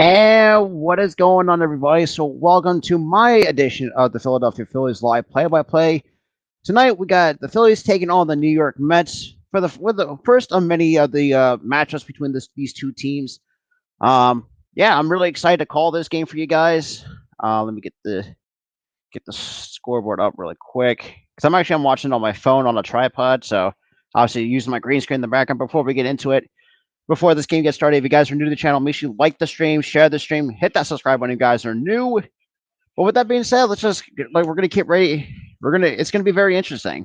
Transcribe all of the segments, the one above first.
And what is going on, everybody? So, welcome to my edition of the Philadelphia Phillies live play-by-play. Tonight, we got the Phillies taking on the New York Mets for the first of many of the matchups between these two teams. Yeah, I'm really excited to call this game for you guys. Let me get the scoreboard up really quick because I'm watching it on my phone on a tripod, so obviously using my green screen in the background. Before we get into it, before this game gets started, if you guys are new to the channel, make sure you like the stream, share the stream, hit that subscribe button if you guys are new. But with that being said, we're gonna keep ready. It's gonna be very interesting.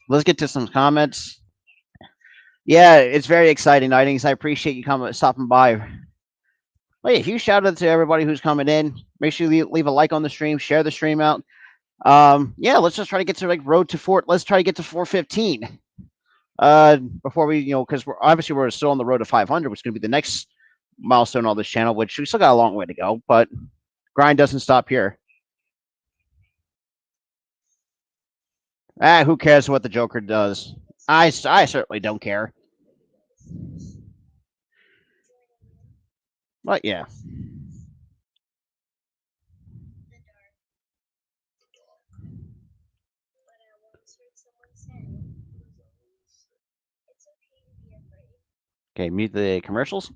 Let's get to some comments. Yeah, it's very exciting, Nightings. I appreciate you stopping by. Well, yeah, huge shout out to everybody who's coming in. Make sure you leave a like on the stream, share the stream out. Yeah, let's just try to get to road to four. Let's try to get to 415. Before we, because we're still on the road to 500, which is going to be the next milestone on this channel, which we still got a long way to go, but grind doesn't stop here. Who cares what the Joker does? I certainly don't care. But yeah. Okay, mute the commercials.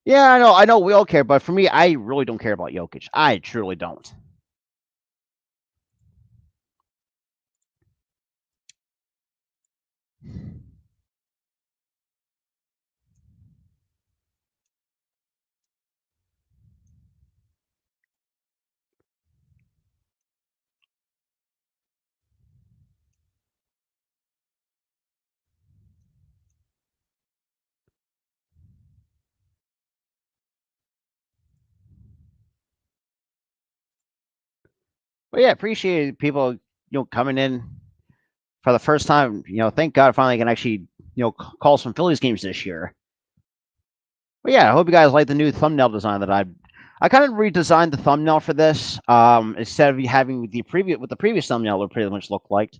Yeah, I know we all care, but for me, I really don't care about Jokic. I truly don't. But yeah, appreciate people coming in for the first time. Thank God finally I can actually call some Phillies games this year. But yeah, I hope you guys like the new thumbnail design that I kind of redesigned the thumbnail for this. Instead of having the previous thumbnail would pretty much look like.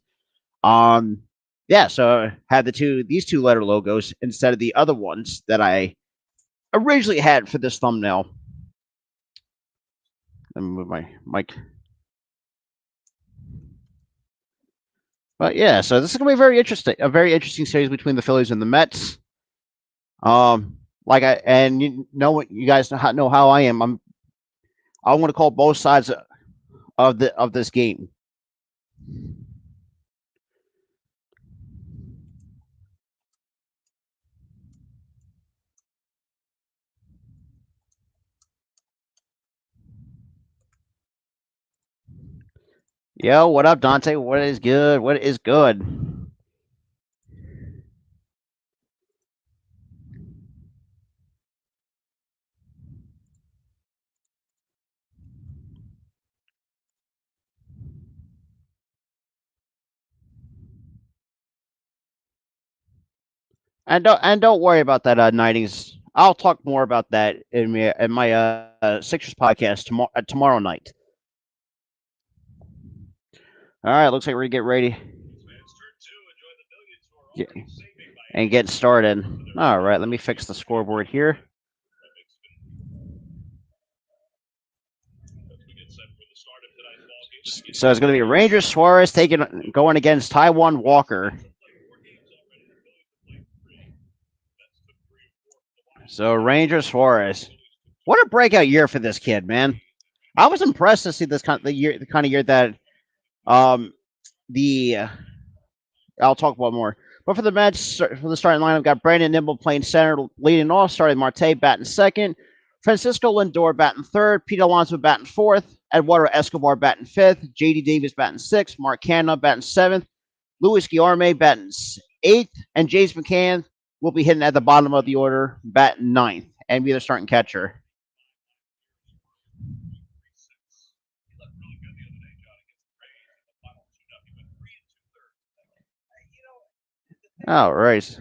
Yeah, so I had these two letter logos instead of the other ones that I originally had for this thumbnail. Let me move my mic. But yeah, so this is gonna be a very interesting series between the Phillies and the Mets. You guys know how I am. I want to call both sides of this game. Yo, what up, Donte? What is good? What is good? And don't worry about that, Nightings. I'll talk more about that in my Sixers podcast tomorrow night. All right, looks like we're gonna get ready. Yeah, and get started. All right, let me fix the scoreboard here. So it's going to be Ranger Suarez going against Taiwan Walker. So Ranger Suarez, what a breakout year for this kid, man! I was impressed to see the kind of year that the I'll talk about more. But for the Mets, for the starting lineup, got Brandon Nimble playing center, leading off. Started Marte batting second, Francisco Lindor batting third, Pete Alonso batting fourth, Eduardo Escobar batting fifth, J.D. Davis batting sixth, Mark Canha batting seventh, Luis Guillorme batting eighth, and James McCann will be hitting at the bottom of the order, batting ninth, and be the starting catcher. All right.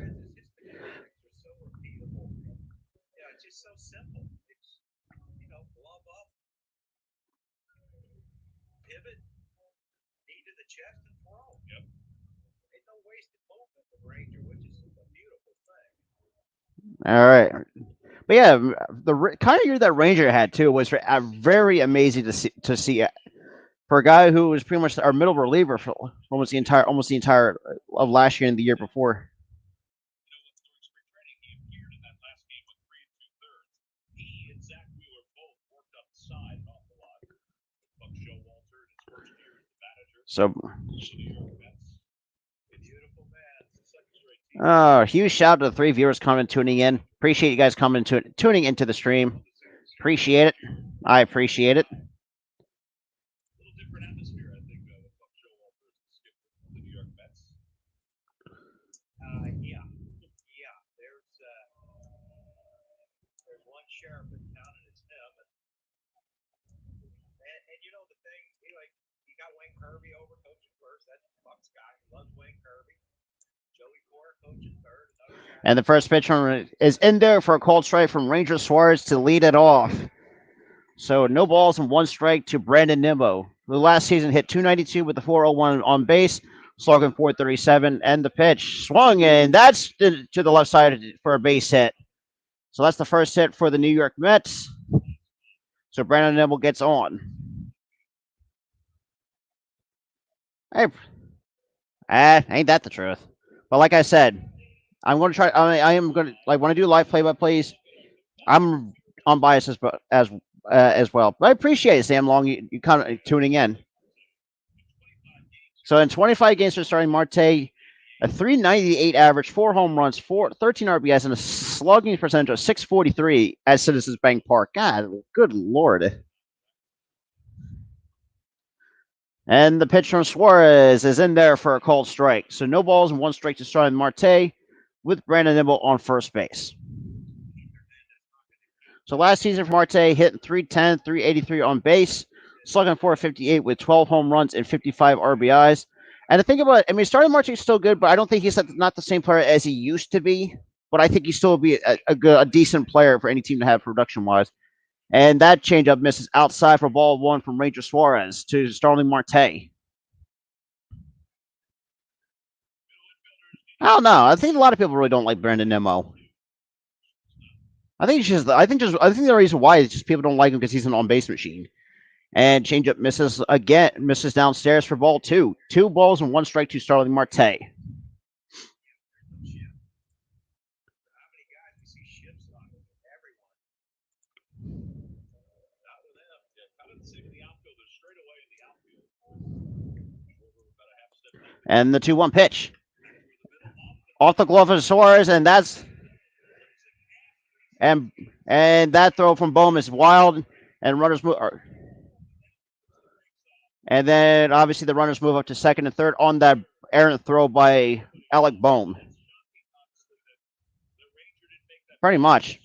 All right. But yeah, the kind of year that Ranger had too was very amazing to see for a guy who was pretty much our middle reliever for almost the entire of last year and the year before. So, huge shout out to the three viewers coming and tuning in. Appreciate you guys coming to tuning into the stream. Appreciate it. I appreciate it. And the first pitch is in there for a cold strike from Ranger Suarez to lead it off. So no balls and one strike to Brandon Nimmo, who last season hit 292 with the 401 on base, slugging 437, and the pitch swung, and that's to the left side for a base hit. So that's the first hit for the New York Mets. So Brandon Nimmo gets on. Hey, ain't that the truth? But like I said, I'm going to try. I am going to like when I do live play-by-plays. I'm unbiased as well. But I appreciate it, Sam Long. You kind of tuning in. So in 25 games for starting Marte, a 398 average, 4 home runs, 13 RBIs, and a slugging percentage of 643 at Citizens Bank Park. God, good lord. And the pitch from Suarez is in there for a cold strike. So no balls and one strike to starting Marte with Brandon Nimmo on first base. So last season for Marte, hitting 310, 383 on base, slugging 458 with 12 home runs and 55 RBIs. And the thing about, I mean, starting Marte is still good, but I don't think he's not the same player as he used to be. But I think he still will be a decent player for any team to have production wise. And that changeup misses outside for ball one from Ranger Suarez to Starling Marte. I don't know. I think a lot of people really don't like Brandon Nimmo. I think the reason why is just people don't like him because he's an on base machine. And changeup misses downstairs for ball two. 2 balls and one strike to Starling Marte. And the 2-1 pitch. Off the glove of Suarez, and that's and that throw from Bohm is wild, and runners move. And then obviously the runners move up to second and third on that errant throw by Alec Bohm. Pretty much.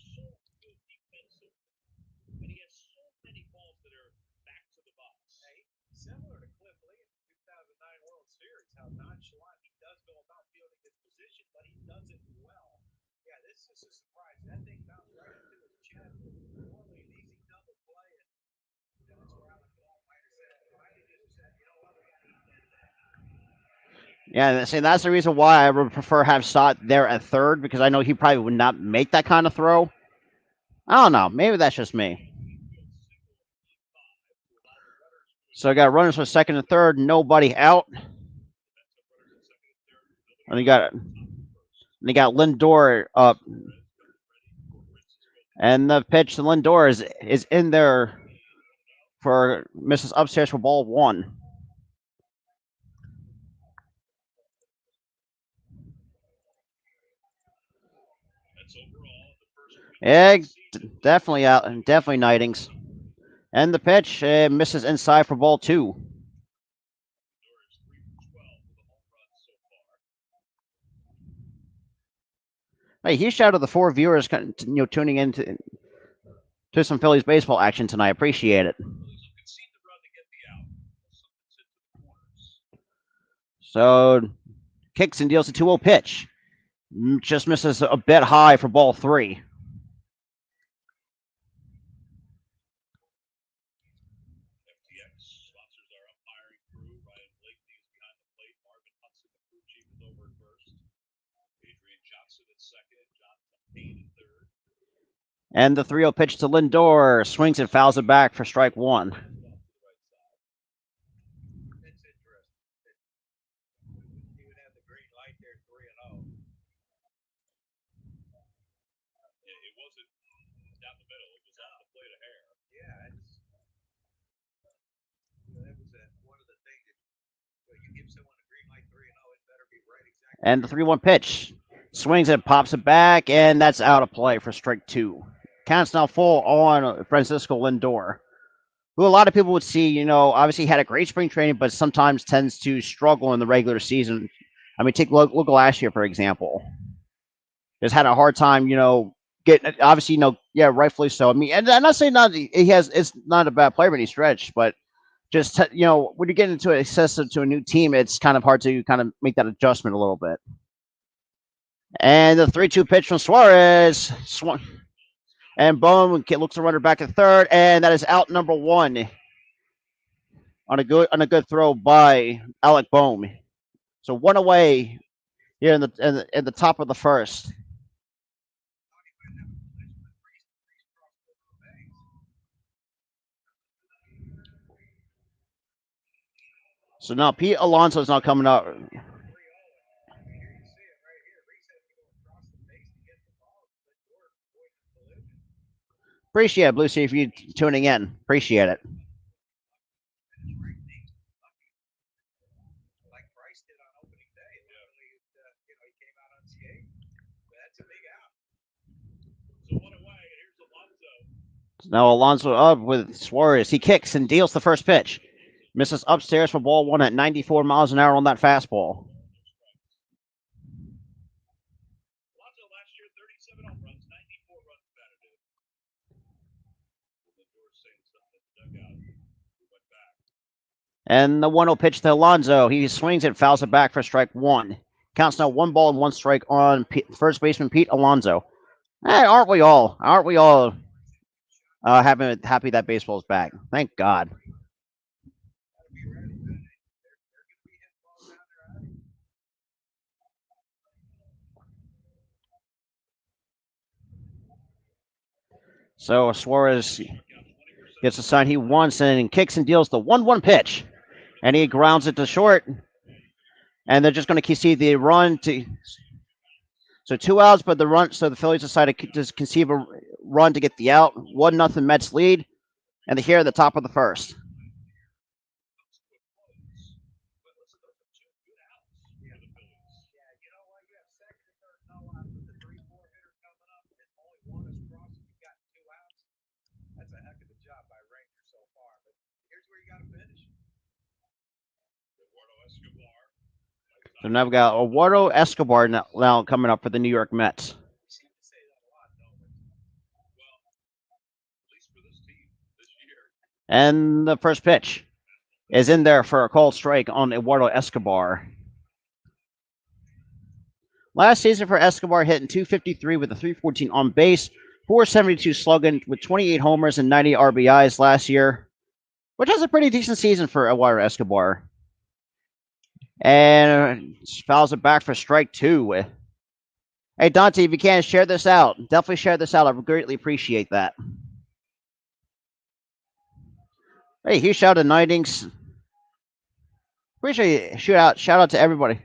Yeah, see, that's the reason why I would prefer have Stott there at third because I know he probably would not make that kind of throw. I don't know. Maybe that's just me. So I got runners for second and third, nobody out. And you got Lindor up. And the pitch to Lindor is in there for misses upstairs for ball one. Yeah, definitely out, definitely Nightings. And the pitch misses inside for ball two. Hey, huge shout out to the 4 viewers, tuning in to some Phillies baseball action tonight. Appreciate it. So kicks and deals a 2-0 pitch. Just misses a bit high for ball three. And the 3-0 pitch to Lindor. Swings and fouls it back for strike one. And the 3-1 pitch. Swings and pops it back, and that's out of play for strike two. Counts now full on Francisco Lindor, who a lot of people would see, obviously had a great spring training, but sometimes tends to struggle in the regular season. I mean, take a look last year, for example. Just had a hard time, getting, obviously, yeah, rightfully so. I mean, and I'm not saying it's not a bad player by any stretch, but just, when you get into accessible to a new team, it's kind of hard to kind of make that adjustment a little bit. And the 3-2 pitch from Suarez. And Bohm looks the runner back at third, and that is out number one on a good throw by Alec Bohm. So one away here in the top of the first. So now Pete Alonso is now coming up. Appreciate it, Blue Sea, if you tuning in. Appreciate it. Now Alonso up with Suarez. He kicks and deals the first pitch. Misses upstairs for ball one at 94 miles an hour on that fastball. And the 1-0 pitch to Alonso. He swings and fouls it back for strike one. Counts now 1 ball and 1 strike on first baseman Pete Alonso. Hey, aren't we all? Aren't we all happy that baseball's back? Thank God. So Suarez gets the sign he wants and kicks and deals the 1-1 pitch. And he grounds it to short. And they're just going to concede the run to. So 2 outs, but the Phillies decided to just conceive a run to get the out. 1-0 Mets lead. And they're here at the top of the first. So now we've got Eduardo Escobar now coming up for the New York Mets. And the first pitch is in there for a called strike on Eduardo Escobar. Last season for Escobar, hitting .253 with a .314 on base, .472 slugging with 28 homers and 90 RBIs last year, which was a pretty decent season for Eduardo Escobar. And fouls it back for strike two. Hey, Donte, if you can, share this out. Definitely share this out. I would greatly appreciate that. Hey, huge shout out to Nightings. Appreciate it. Shout out to everybody.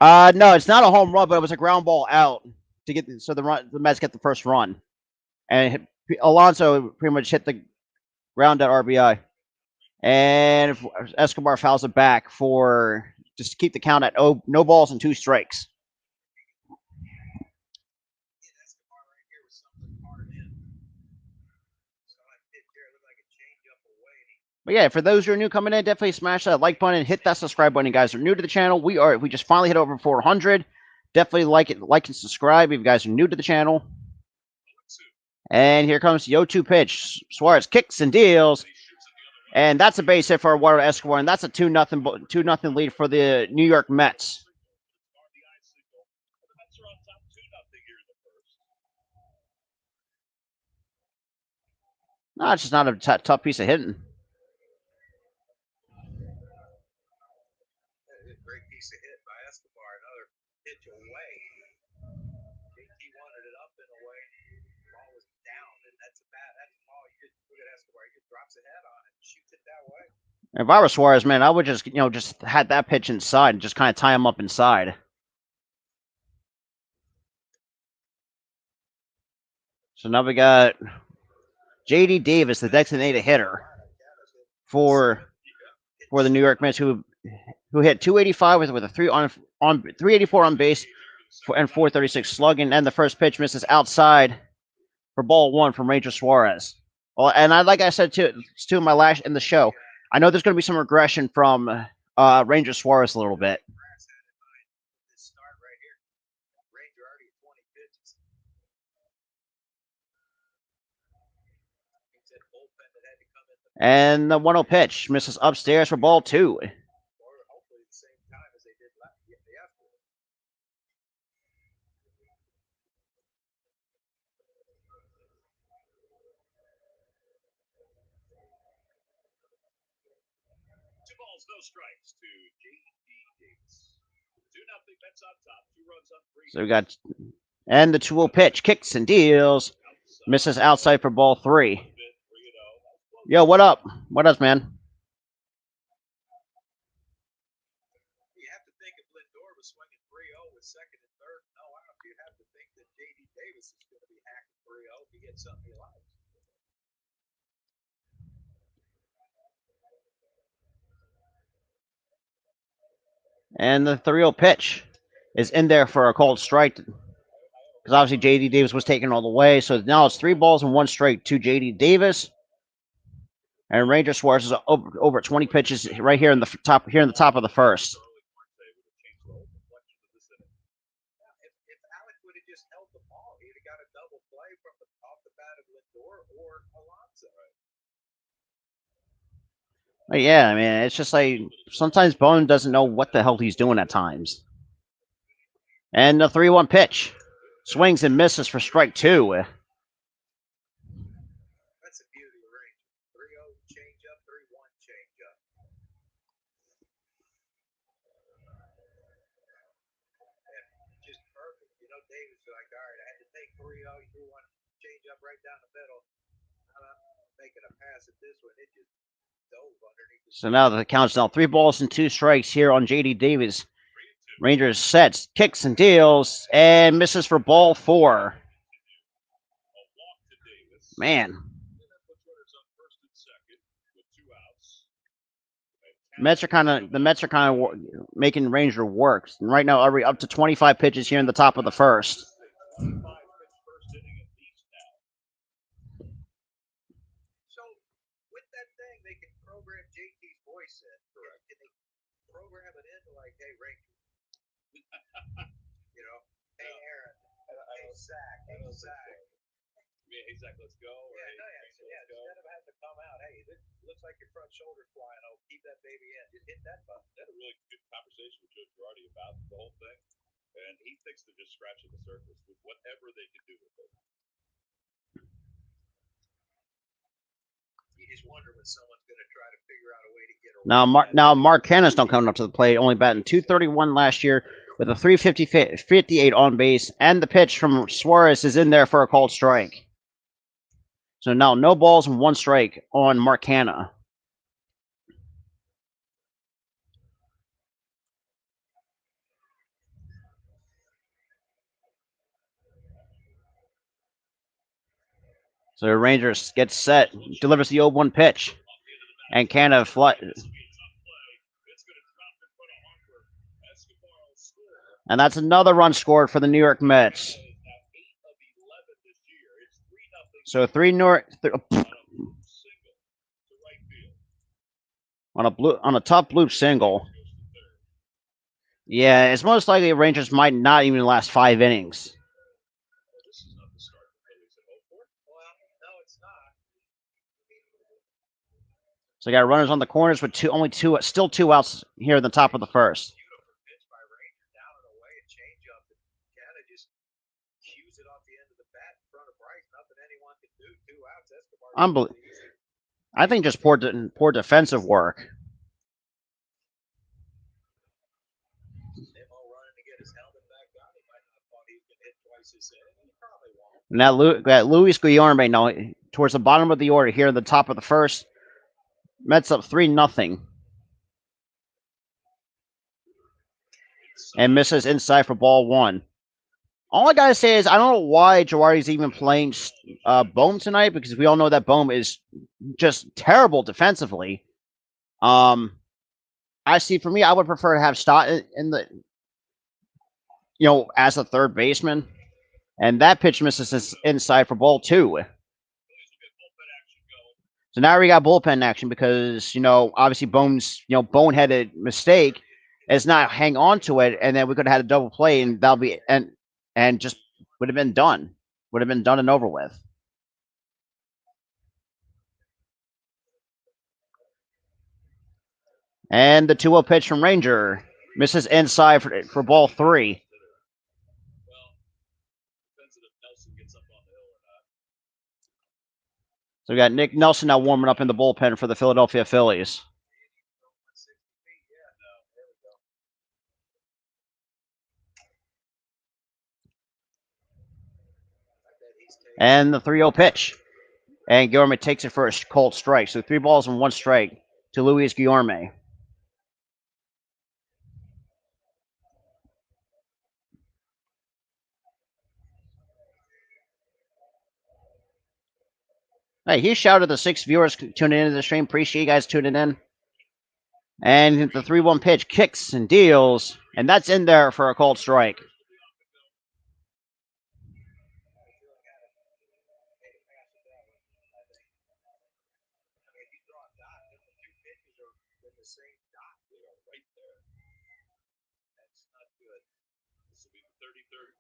No, it's not a home run, but it was a ground ball out to get the Mets get the first run, and Alonso pretty much hit the ground at RBI, and Escobar fouls it back for just to keep the count at no balls and 2 strikes. But yeah, for those who are new coming in, definitely smash that like button and hit that subscribe button. You guys are new to the channel. We just finally hit over 400. Definitely like and subscribe if you guys are new to the channel. And here comes the 0-2 pitch. Suarez kicks and deals. And that's a base hit for Eduardo Escobar. And that's a 2-0 lead for the New York Mets. No, it's just not a tough piece of hitting. If I were Suarez, man, I would just just had that pitch inside and just kind of tie him up inside. So now we got J.D. Davis, the designated hitter for the New York Mets, who hit 285 with a 384 on base and 436 slugging, and the first pitch misses outside for ball one from Ranger Suarez. Well, and like I said to my last in the show, I know there's going to be some regression from Ranger Suarez a little bit. And the 1-0 pitch misses upstairs for ball two. So we got, and the 2-0 pitch kicks and deals, misses outside for ball three. Yo, what up? What up, man? You have to think if Lindor was swinging 3-0 with second and third no out, you have to think that J.D. Davis is going to be hacking 3-0 if he gets something he likes. And the 3-0 pitch is in there for a called strike. Because obviously J.D. Davis was taken all the way. So now it's 3 balls and 1 strike to J.D. Davis. And Ranger Suarez is over 20 pitches right here in the top of the first. If Alec would have just held the ball, he'd have got a double play from off the bat of Lindor or Alonso. Yeah, I mean, it's just like sometimes Bone doesn't know what the hell he's doing at times. And the 3-1 pitch. Swings and misses for strike two. That's a beauty of range. 3-0 change up, 3-1 change up. Yeah, just perfect. You know, Davis was like, all right, I had to take 3-0. He threw one change up right down the middle. I'm making a pass at this one. It just dove underneath. So now the count's now 3 balls and 2 strikes here on J.D. Davis. Rangers sets, kicks and deals, and misses for ball 4. Man. The Mets are kind of making Ranger work. And right now, up to 25 pitches here in the top of the first. So with that thing, they can program JT's voice in. Correct. Can they program it in like, hey, Ranger? You know, hey Aaron, hey Zach, let's go. Instead of having to come out, hey, it looks like your front shoulder's flying. Oh, keep that baby in. Just hit that button. I had a really good conversation with Joe Girardi about the whole thing, and he thinks they're just scratching the surface with whatever they can do with it. You just wonder when someone's going to try to figure out a way to get around. Now Mark Canna's not coming up to the plate, only batting .231 last year with a 358 on base, and the pitch from Suarez is in there for a called strike. So now no balls and 1 strike on Mark Canna. So the Rangers gets set, delivers the 0-1 pitch, and Canna and that's another run scored for the New York Mets. So 3 North on a top blue single. Yeah, it's most likely the Rangers might not even last 5 innings. So they got runners on the corners with still two outs here in the top of the first. Unbelievable. I think just poor defensive work. Now Luis Guillorme now towards the bottom of the order here in the top of the first. Mets up 3-0. And misses inside for ball 1. All I gotta say is I don't know why Girardi's even playing Bohm tonight, because we all know that Bohm is just terrible defensively. I see. For me, I would prefer to have Stott in the, as a third baseman, and that pitch misses inside for ball 2. So now we got bullpen action because obviously Bone's boneheaded mistake is not hang on to it, and then we could have had a double play, and that'll be and just would have been done. Would have been done and over with. And the 2-0 pitch from Ranger misses inside for ball 3. So we got Nick Nelson now warming up in the bullpen for the Philadelphia Phillies. And the 3-0 pitch. And Guillorme takes it for a cold strike. So 3 balls and 1 strike to Luis Guillorme. Hey, huge shout out to the 6 viewers tuning into the stream. Appreciate you guys tuning in. And the 3-1 pitch kicks and deals. And that's in there for a cold strike.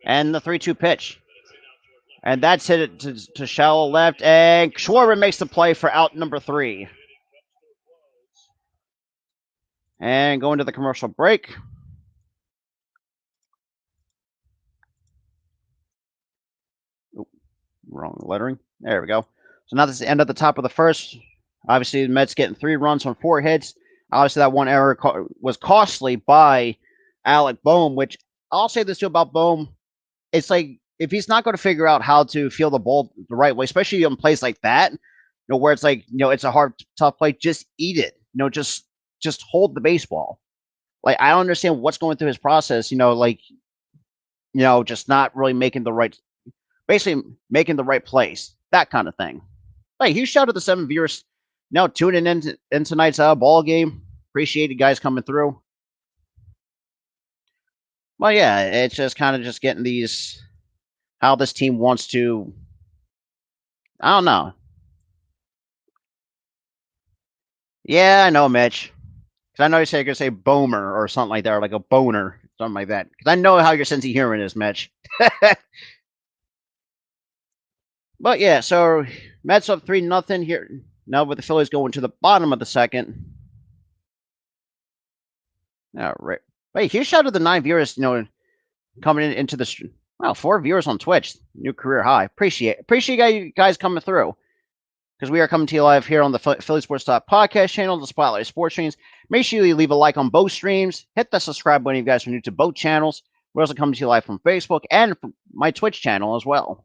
And the 3-2 pitch. And that's hit it to shallow left. And Schwarber makes the play for out number 3. And going to the commercial break. Ooh, wrong lettering. There we go. So now this is the end of the top of the first. Obviously, the Mets getting 3 runs on 4 hits. Obviously, that one error was costly by Alec Bohm, which I'll say this too about Bohm. It's like, if he's not going to figure out how to feel the ball the right way, especially on plays like that, where it's like, it's a hard, tough play, just eat it. Just hold the baseball. Like, I don't understand what's going through his process, just not really making the right plays, that kind of thing. Hey, huge shout out to the 7 viewers now tuning in tonight's ball game. Appreciate you guys coming through. Well, yeah, it's just kind of just getting these, how this team wants to, I don't know. Yeah, I know, Mitch. Because I know you're going to say Bomer or something like that, or like a boner, something like that. Because I know how your sense of humor is, Mitch. But yeah, so Mets up 3-0 here. Now with the Phillies going to the bottom of the second. All right. Wait, huge shout out to the 9 viewers, coming into the. Wow, 4 viewers on Twitch. New career high. Appreciate you guys coming through. Because we are coming to you live here on the Philly Sports Talk podcast channel, the Spotlight Sports streams. Make sure you leave a like on both streams. Hit the subscribe button if you guys are new to both channels. We're also coming to you live from Facebook and from my Twitch channel as well.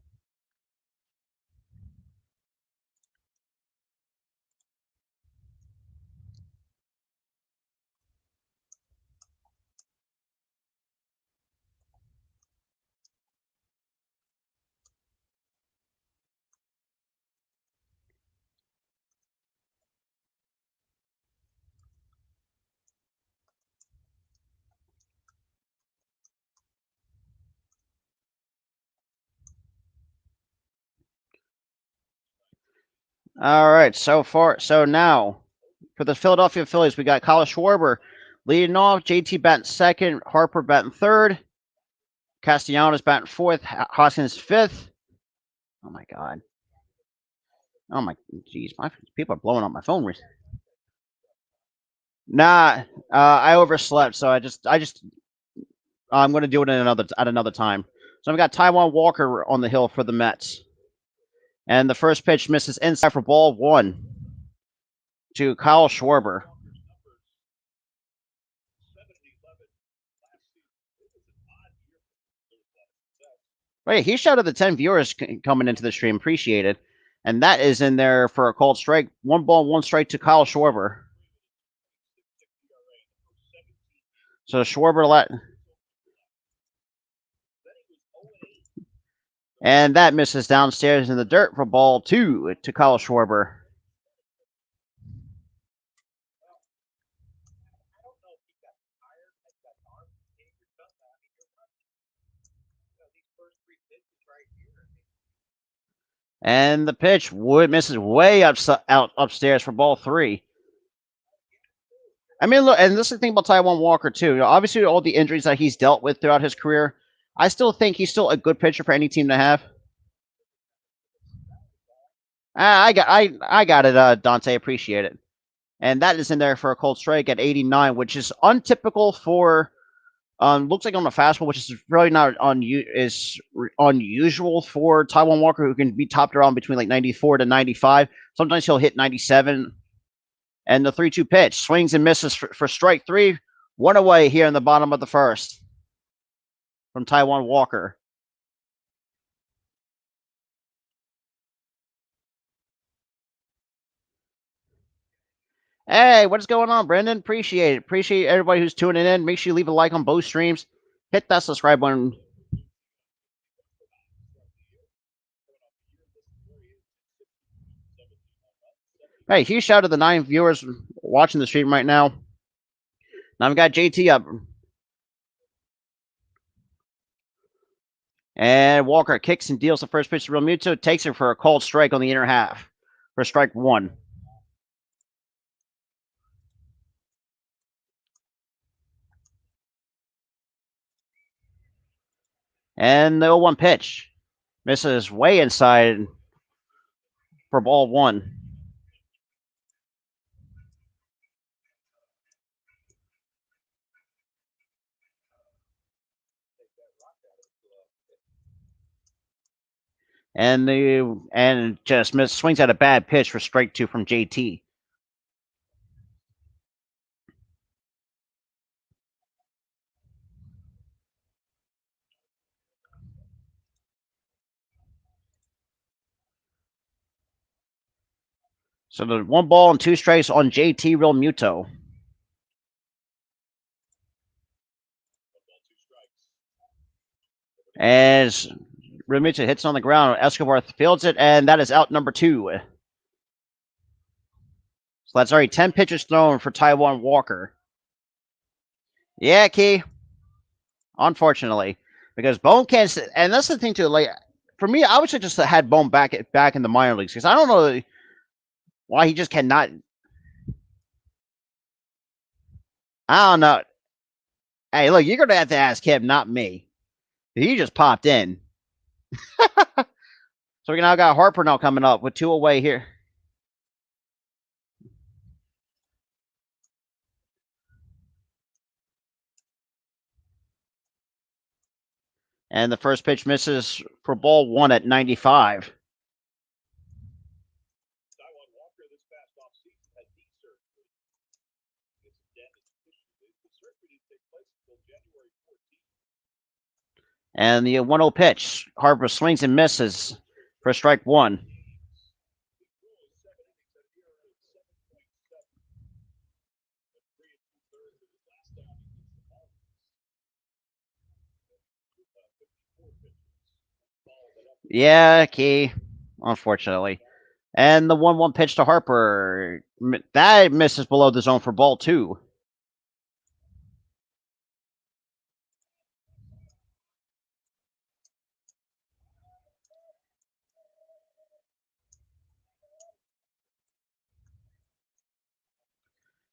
All right, so now for the Philadelphia Phillies, we got Kyle Schwarber leading off, JT batting second, Harper batting third, Castellanos batting fourth, Hoskins fifth. Oh my God. Oh my, jeez, my people are blowing up my phone. Nah, I overslept, so I'm going to do it at another time. So we got Taijuan Walker on the hill for the Mets, and the first pitch misses inside for ball 1 to Kyle Schwarber. Wait, he shouted the 10 viewers coming into the stream. Appreciate it. And that is in there for a called strike. 1 ball, 1 strike to Kyle Schwarber. So Schwarber and that misses downstairs in the dirt for ball 2 to Kyle Schwarber. And the pitch misses way out upstairs for ball 3. I mean, look, and this is the thing about Taijuan Walker too. Obviously, all the injuries that he's dealt with throughout his career, I still think he's still a good pitcher for any team to have. I got it, Donte. Appreciate it. And that is in there for a cold strike at 89, which is untypical for. Looks like on a fastball, which is really not unusual for Taijuan Walker, who can be topped around between like 94 to 95. Sometimes he'll hit 97. And the 3-2 pitch swings and misses for strike 3. 1 away here in the bottom of the first from Taijuan Walker. Hey, what's going on, Brendan? Appreciate it. Appreciate everybody who's tuning in. Make sure you leave a like on both streams. Hit that subscribe button. Hey, huge shout out to the 9 viewers watching the stream right now. Now we got JT up. And Walker kicks and deals the first pitch to Real Muto. Takes it for a called strike on the inner half for strike 1. And the 0-1 pitch misses way inside for ball 1. And just swings at a bad pitch for strike 2 from JT. So the 1 ball and 2 strikes on JT Real Muto. As Real Muto hits on the ground, Escobar fields it, and that is out number 2. So that's already 10 pitches thrown for Taijuan Walker. Yeah, Key. Unfortunately, because Bone can't, and that's the thing too. Like for me, I wish I just had Bone back in the minor leagues because I don't know why he just cannot. I don't know. Hey, look, you're gonna have to ask him, not me. He just popped in. So we now got Harper now coming up with 2 away here. And the first pitch misses for ball 1 at 95. And the 1-0 pitch, Harper swings and misses for strike 1. Yeah, Key. Unfortunately. And the 1-1 pitch to Harper. That misses below the zone for ball 2.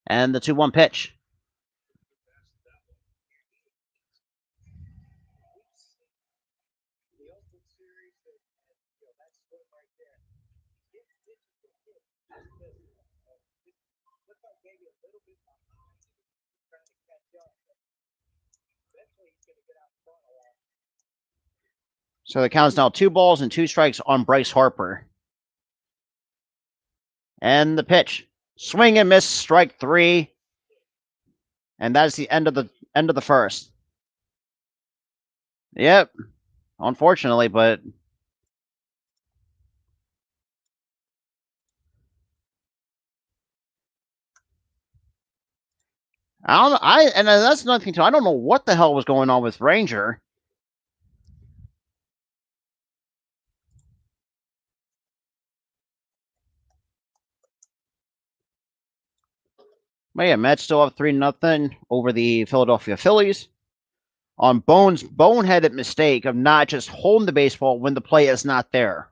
And the 2-1 pitch. So the count is now 2 balls and 2 strikes on Bryce Harper. And the pitch. Swing and miss, strike 3. And that is the end of the first. Yep. Unfortunately, but I don't. And that's another thing too. I don't know what the hell was going on with Ranger. But yeah, Mets still up 3-0 over the Philadelphia Phillies on Bone's boneheaded mistake of not just holding the baseball when the play is not there.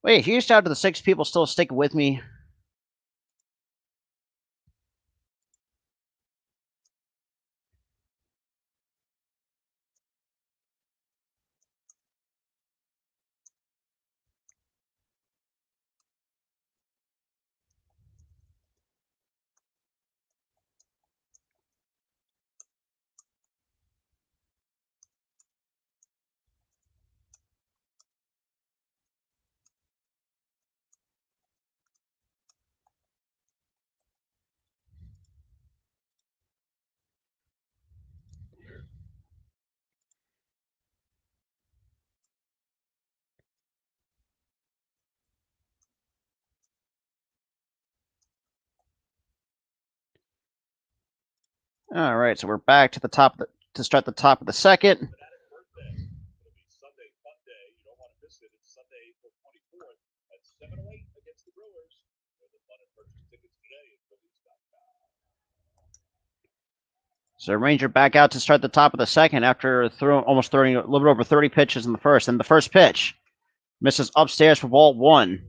Wait, here's out to the 6 people still sticking with me. All right, so we're back to the top to start the top of the second. So Ranger back out to start the top of the second after almost throwing a little bit over 30 pitches in the first. And the first pitch misses upstairs for ball 1.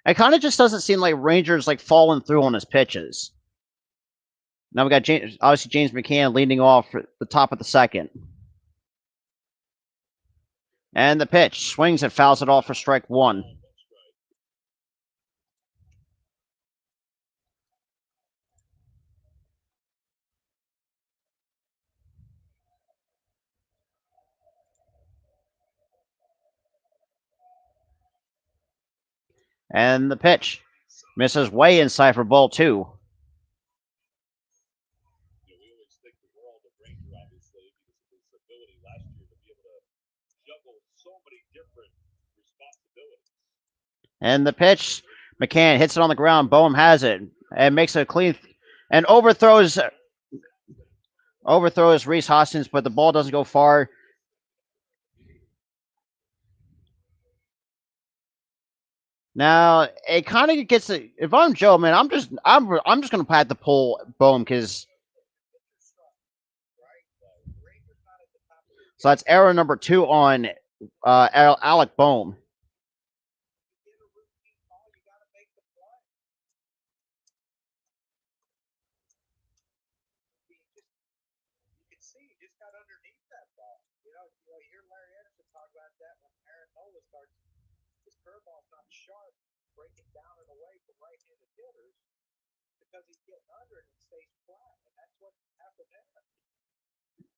It kind of just doesn't seem like Rangers like falling through on his pitches. Now we got James McCann leading off for the top of the second. And the pitch swings and fouls it off for strike 1. And the pitch misses way inside for ball 2. And the pitch, McCann hits it on the ground. Boehm has it and makes a clean and overthrows Rhys Hoskins, but the ball doesn't go far. Now it kind of gets. If I'm Joe, man, I'm just gonna pat the pull Boehm because. So that's error number 2 on Alec Boehm.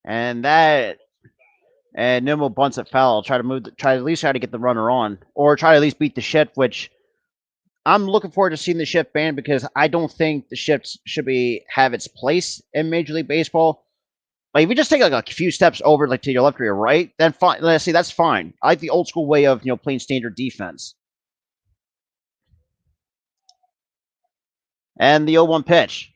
And that and Nimmo bunts it foul. Try to at least try to get the runner on, or try to at least beat the shift. Which I'm looking forward to seeing the shift banned because I don't think the shifts should have its place in Major League Baseball. Like if you just take like a few steps over, like to your left or your right, then fine. Let's see, that's fine. I like the old school way of playing standard defense. And the 0-1 pitch.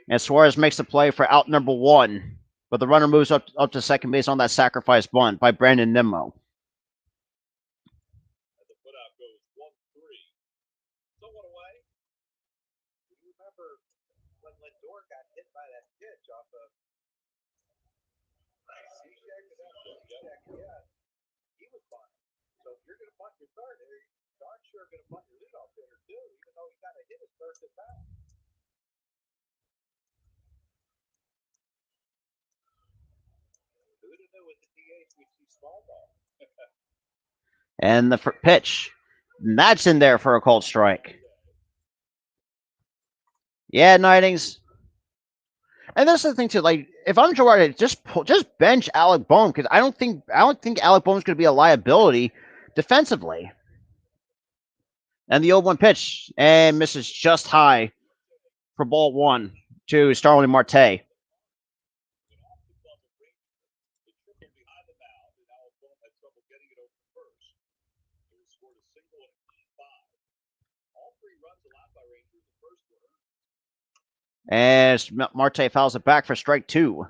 And Suarez makes the play for out number 1. But the runner moves up to second base on that sacrifice bunt by Brandon Nimmo. And the pitch. And that's in there for a called strike. Yeah, Nightings. And that's the thing too. Like, if I'm Girardi, just bench Alec Bohm because I don't think Alec Bohm's going to be a liability defensively. And the 0-1 pitch and misses just high for ball one to Starling Marte. As Marte fouls it back for strike two.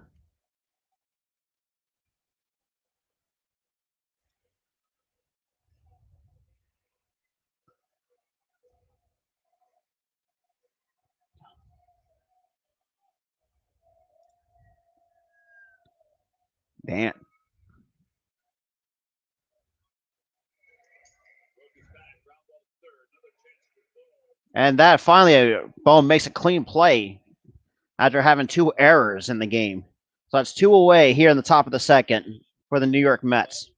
Man. And that finally, Bohm makes a clean play after having two errors in the game. So that's two away here in the top of the second for the New York Mets.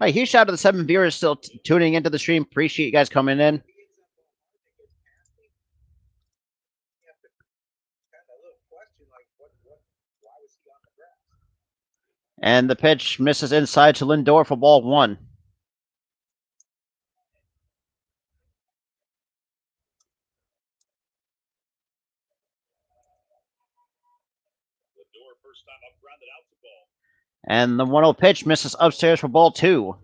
Hey, huge shout out to the 7 viewers still tuning into the stream. Appreciate you guys coming in. And the pitch misses inside to Lindor for ball one. And the 1-0 pitch misses upstairs for ball two.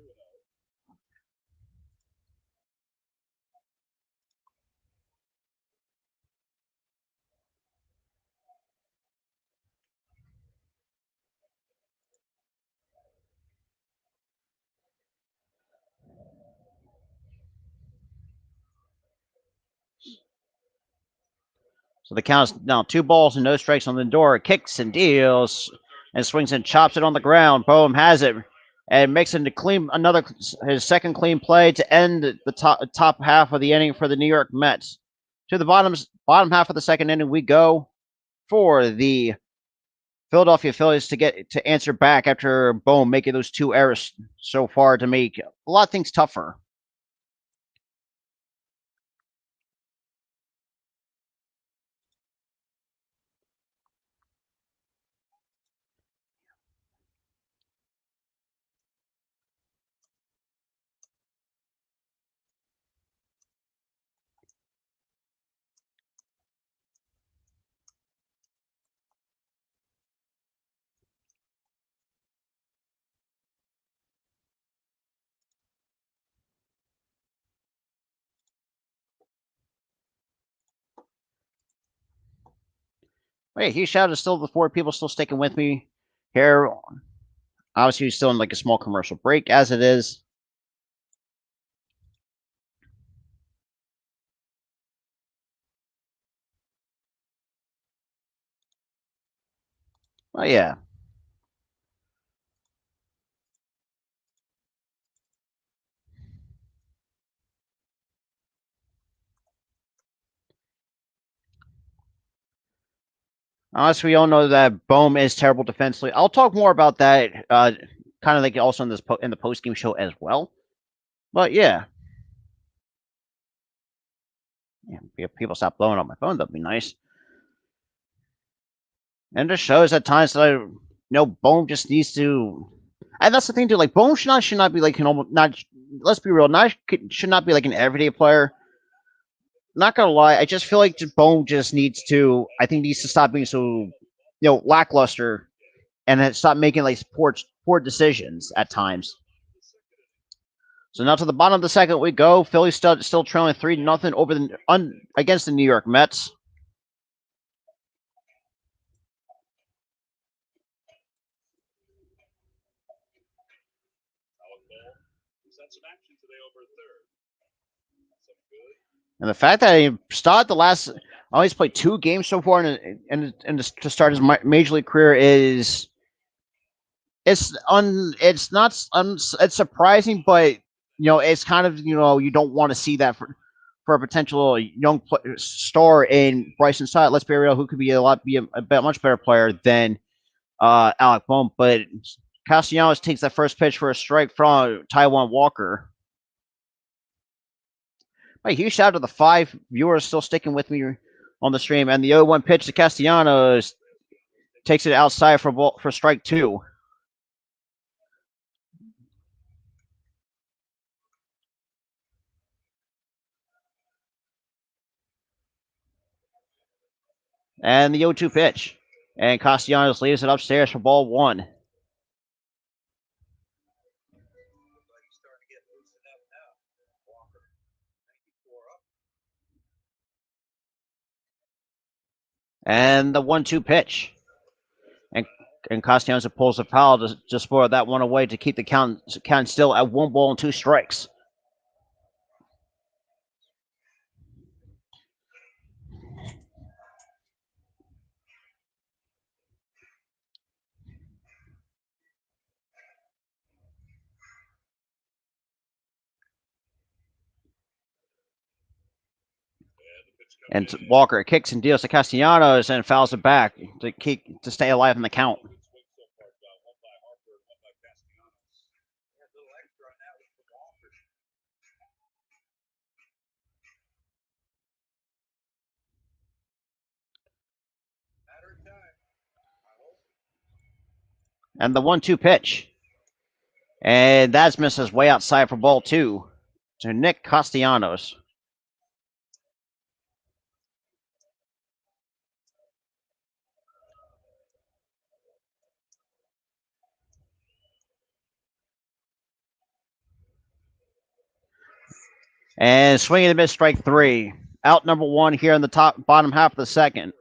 So the count is now 2 balls and no strikes on Lindor. Kicks and deals and swings and chops it on the ground. Bohm has it and makes it his second clean play to end the top half of the inning for the New York Mets. To the bottom half of the second inning we go for the Philadelphia Phillies to answer back after Bohm making those 2 errors so far to make a lot of things tougher. Wait, huge shout out to still the 4 people still sticking with me here. Obviously, still in like a small commercial break as it is. Oh yeah. Honestly, we all know that Bohm is terrible defensively. I'll talk more about that, kind of like also in the post game show as well. But yeah, if people stop blowing up my phone, that'd be nice. And it shows at times that Bohm just needs to, and that's the thing too. Like Bohm should not be like not. Let's be real, should not be like an everyday player. Not gonna lie, I just feel like Bohm just needs to. I think needs to stop being so, lackluster, and then stop making like poor decisions at times. So now to the bottom of the second we go. Phillies still trailing 3-0 over against the New York Mets. And the fact that he started always played 2 games so far to start his major league career is it's not it's surprising, but it's kind of you don't want to see that for a potential young star in Bryson Stott. Let's be real, who could be a much better player than Alec Bohm, but Castellanos takes that first pitch for a strike from Taiwan Walker. A huge shout out to the 5 viewers still sticking with me on the stream, and the 0-1 pitch to Castellanos takes it outside for strike 2. And the 0-2 pitch. And Castellanos leaves it upstairs for ball 1. And the 1-2 pitch. And Castellanos pulls the foul to just spoil that one away to keep the count still at 1 ball and 2 strikes. And Walker kicks and deals to Castellanos and fouls it back to stay alive in the count. And the 1-2 pitch. And that's misses way outside for ball 2 to Nick Castellanos. And swinging and miss, strike 3. Out number 1 here in the bottom half of the second.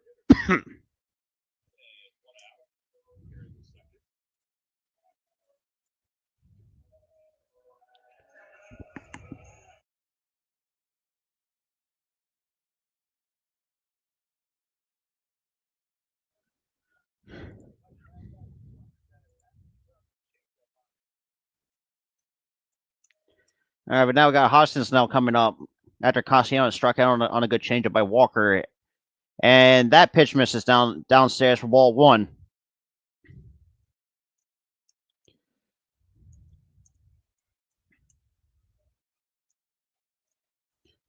All right, but now we got Hoskins now coming up after Castellanos struck out on a good changeup by Walker. And that pitch misses downstairs for ball 1.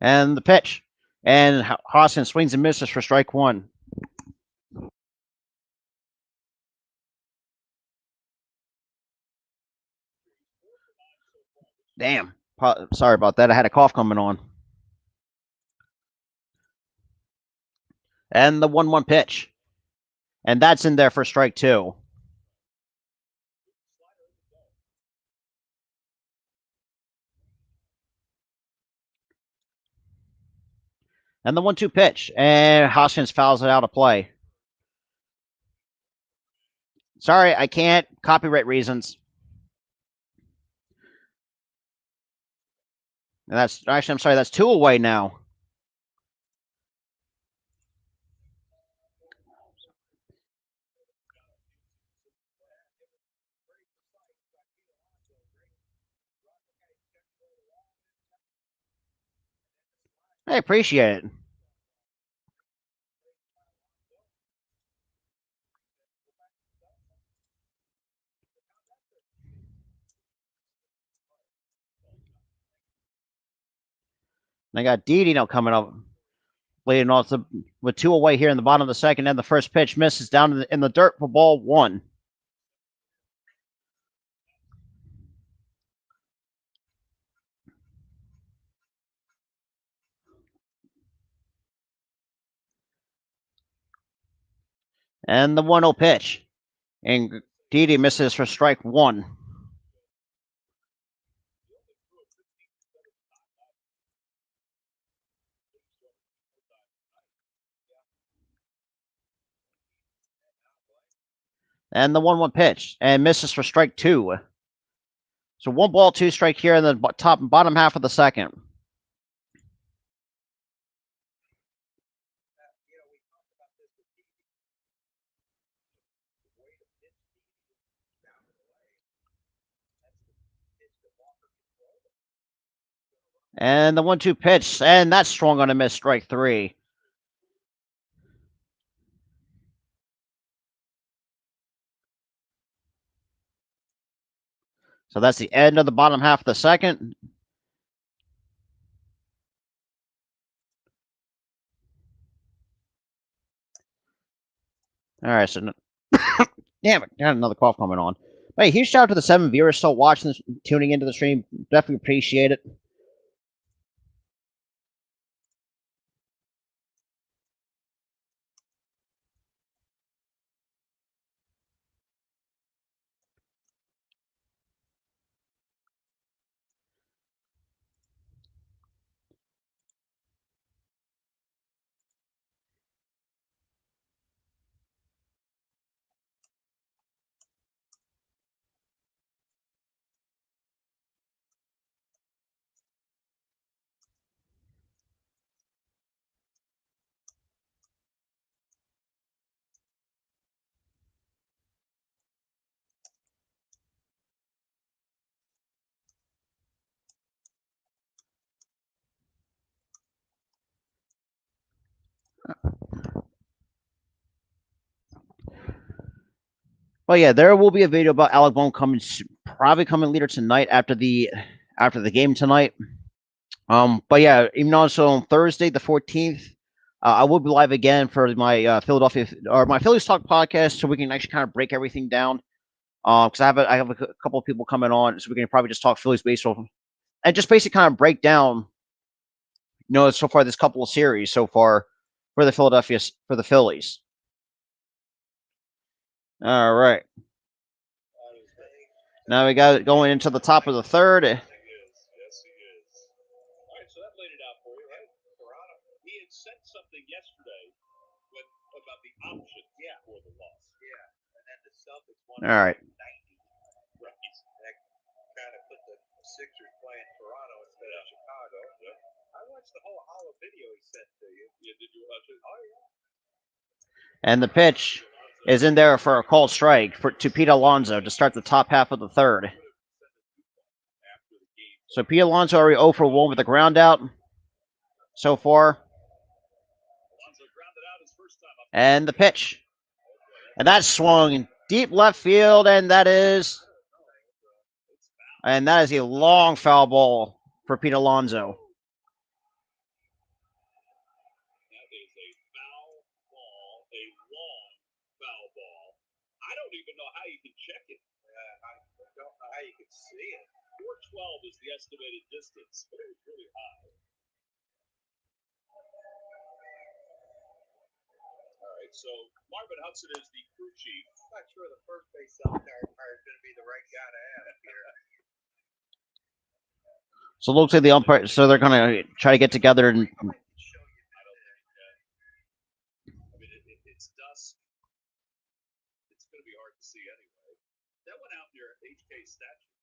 And the pitch. And Hoskins swings and misses for strike 1. Damn. Sorry about that. I had a cough coming on. And the 1-1 pitch. And that's in there for strike 2. And the 1-2 pitch. And Hoskins fouls it out of play. Sorry, I can't. Copyright reasons. And I'm sorry, that's 2 away now. I appreciate it. And I got Didi now coming up, leading off with 2 away here in the bottom of the second, and the first pitch misses down in the dirt for ball 1. And the 1-0 pitch. And Didi misses for strike 1. And the 1-1 pitch. And misses for strike 2. So 1 ball, 2 strike here in the top and bottom half of the second. And the 1-2 pitch, and that's strong on a miss, strike 3. So that's the end of the bottom half of the second. All right, so damn it, got another cough coming on. Hey, huge shout out to the 7 viewers still watching this, tuning into the stream. Definitely appreciate it. But yeah, there will be a video about Alec Bohm probably coming later tonight after the game tonight. But yeah, even also on Thursday the 14th, I will be live again for my Philadelphia or my Phillies Talk podcast, so we can actually kind of break everything down. Because I have a couple of people coming on, so we can probably just talk Phillies baseball and just basically kind of break down, so far this couple of series so far for the Phillies. All right. Now we got it going into the top of the third. Yes, he is. All right, so that laid it out for you, right? Toronto. He had said something yesterday about the option for the loss. Yeah, and then the Celtics won. All right. 90. Right. That kind of put the Sixers playing Toronto instead of Chicago. Yeah. I watched the whole Hollow video he sent to you. Yeah, did you watch it? Oh, yeah. And the pitch is in there for a called strike to Pete Alonso to start the top half of the third. So Pete Alonso already 0 for 1 with a ground out so far. And the pitch. And that's swung deep left field, and that is a long foul ball for Pete Alonso. That is a foul ball, a long foul ball. I don't even know how you can check it. I don't know how you can see it. 412 is the estimated distance, but it was really high. All right, so Marvin Hudson is the crew chief. I'm not sure the first base umpire is going to be the right guy to have here. So it looks like the umpire, so they're going to try to get together and. It's dusk. It's going to be hard to see anyway. That went out near HK statue.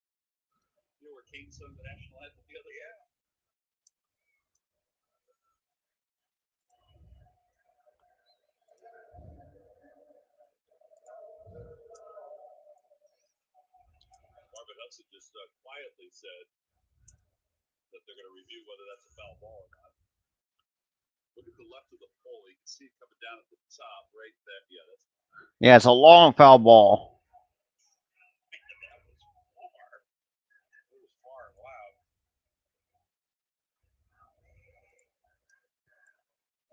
You know where King sung the national anthem the other day? Marvin Hudson just quietly said that they're going to review whether that's a foul ball or not. Look at the left of the pole. You can see it coming down at the top right there. Yeah, it's a long foul ball.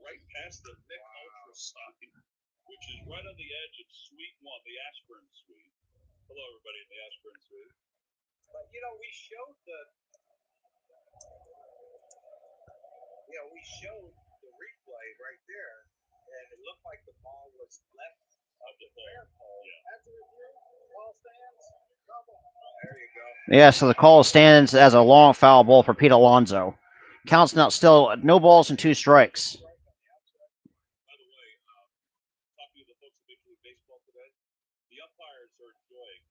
Right past the Nick Ultra sign, which is right on the edge of Suite 1, the Ashburn Suite. Hello, everybody in the Ashburn Suite. But, we showed the replay right there, and it looked like the ball was left of the pole. Yeah. After review, ball stands, double. There you go. Yeah, so the call stands as a long foul ball for Pete Alonso. Counts now still no balls and 2 strikes. By the way, talking to the folks at Major League Baseball today, the umpires are enjoying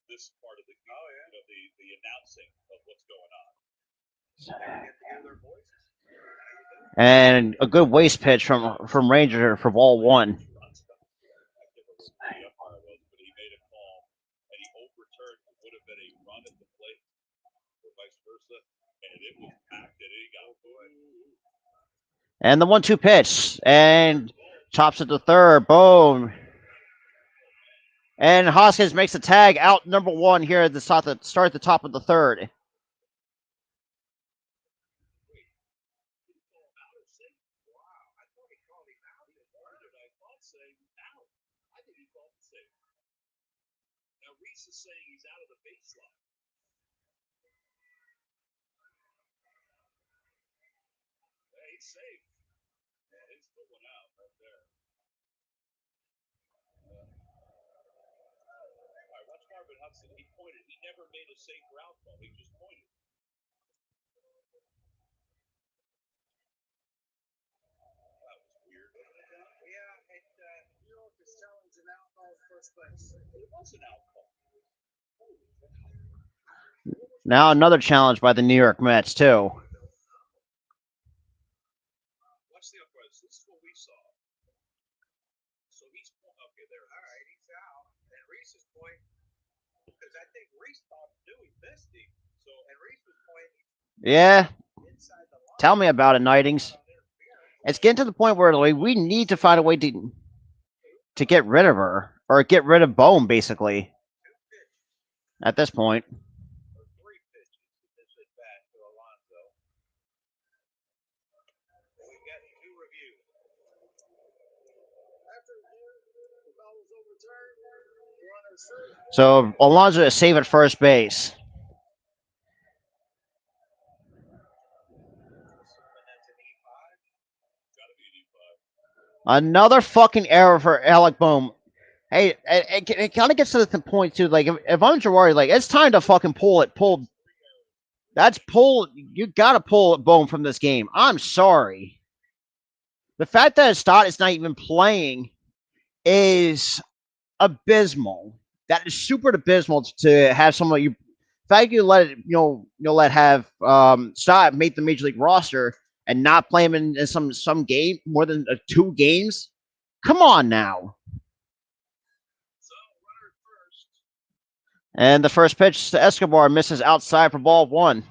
this part of the game, the announcing of what's going on. They get to hear their voices. And a good waste pitch from Ranger for ball 1. But he made a call, and he overturned what would have been a run at the plate. And the 1-2 pitch. And chops it to third. Boom. And Hoskins makes the tag out number 1 here at the start at the top of the third. Now Reese is saying he's out of the baseline. Yeah, he's safe. Yeah, he's put one out right there. All right, watch Marvin Hudson. He pointed. He never made a safe route ball. He just pointed. That was weird, wasn't it, John? Yeah, you know, this challenge an out ball first base. It was an out ball. Now another challenge by the New York Mets, too. Watch the uprights. This is what we saw. So he's okay there. All right, he's out. And Reese's point, because I think Reese knew he missed him. So and Reese was pointing. Yeah. Inside the line. Tell me about it, Nightings. It's getting to the point where like, we need to find a way to get rid of her. Or get rid of Bohm, basically. At this point. So Alonso is safe at first base. Another fucking error for Alec Bohm. Hey, it kind of gets to the point too. Like if I'm Girardi, like it's time to fucking pull. You gotta pull Bohm from this game. I'm sorry. The fact that Stott is not even playing is abysmal. That is super abysmal to have someone you. The fact you let it, let have Stott make the major league roster and not play him in some game more than 2 games. Come on now. And the first pitch to Escobar misses outside for ball 1.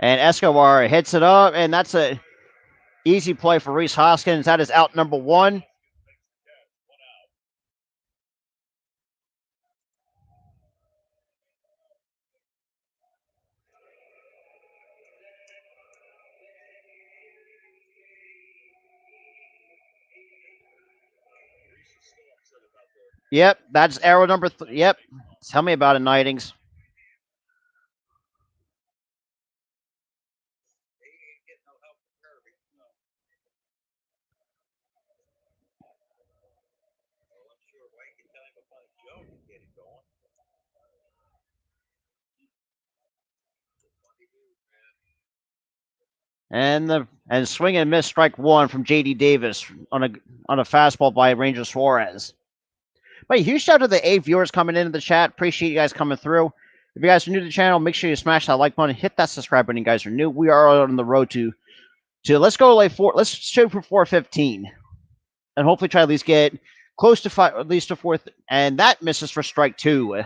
And Escobar hits it up, and that's a easy play for Rhys Hoskins. That is out number 1. Yep, that's arrow number 3. Yep. Tell me about it, Nightings. And swing and miss strike 1 from J.D. Davis on a fastball by Ranger Suarez. But huge shout out to the 8 viewers coming into the chat. Appreciate you guys coming through. If you guys are new to the channel, make sure you smash that like button, hit that subscribe button. You guys are new. We are on the road to let's go like 4. Let's shoot for 415, and hopefully try to at least get close to 5, at least to 4th. And that misses for strike 2.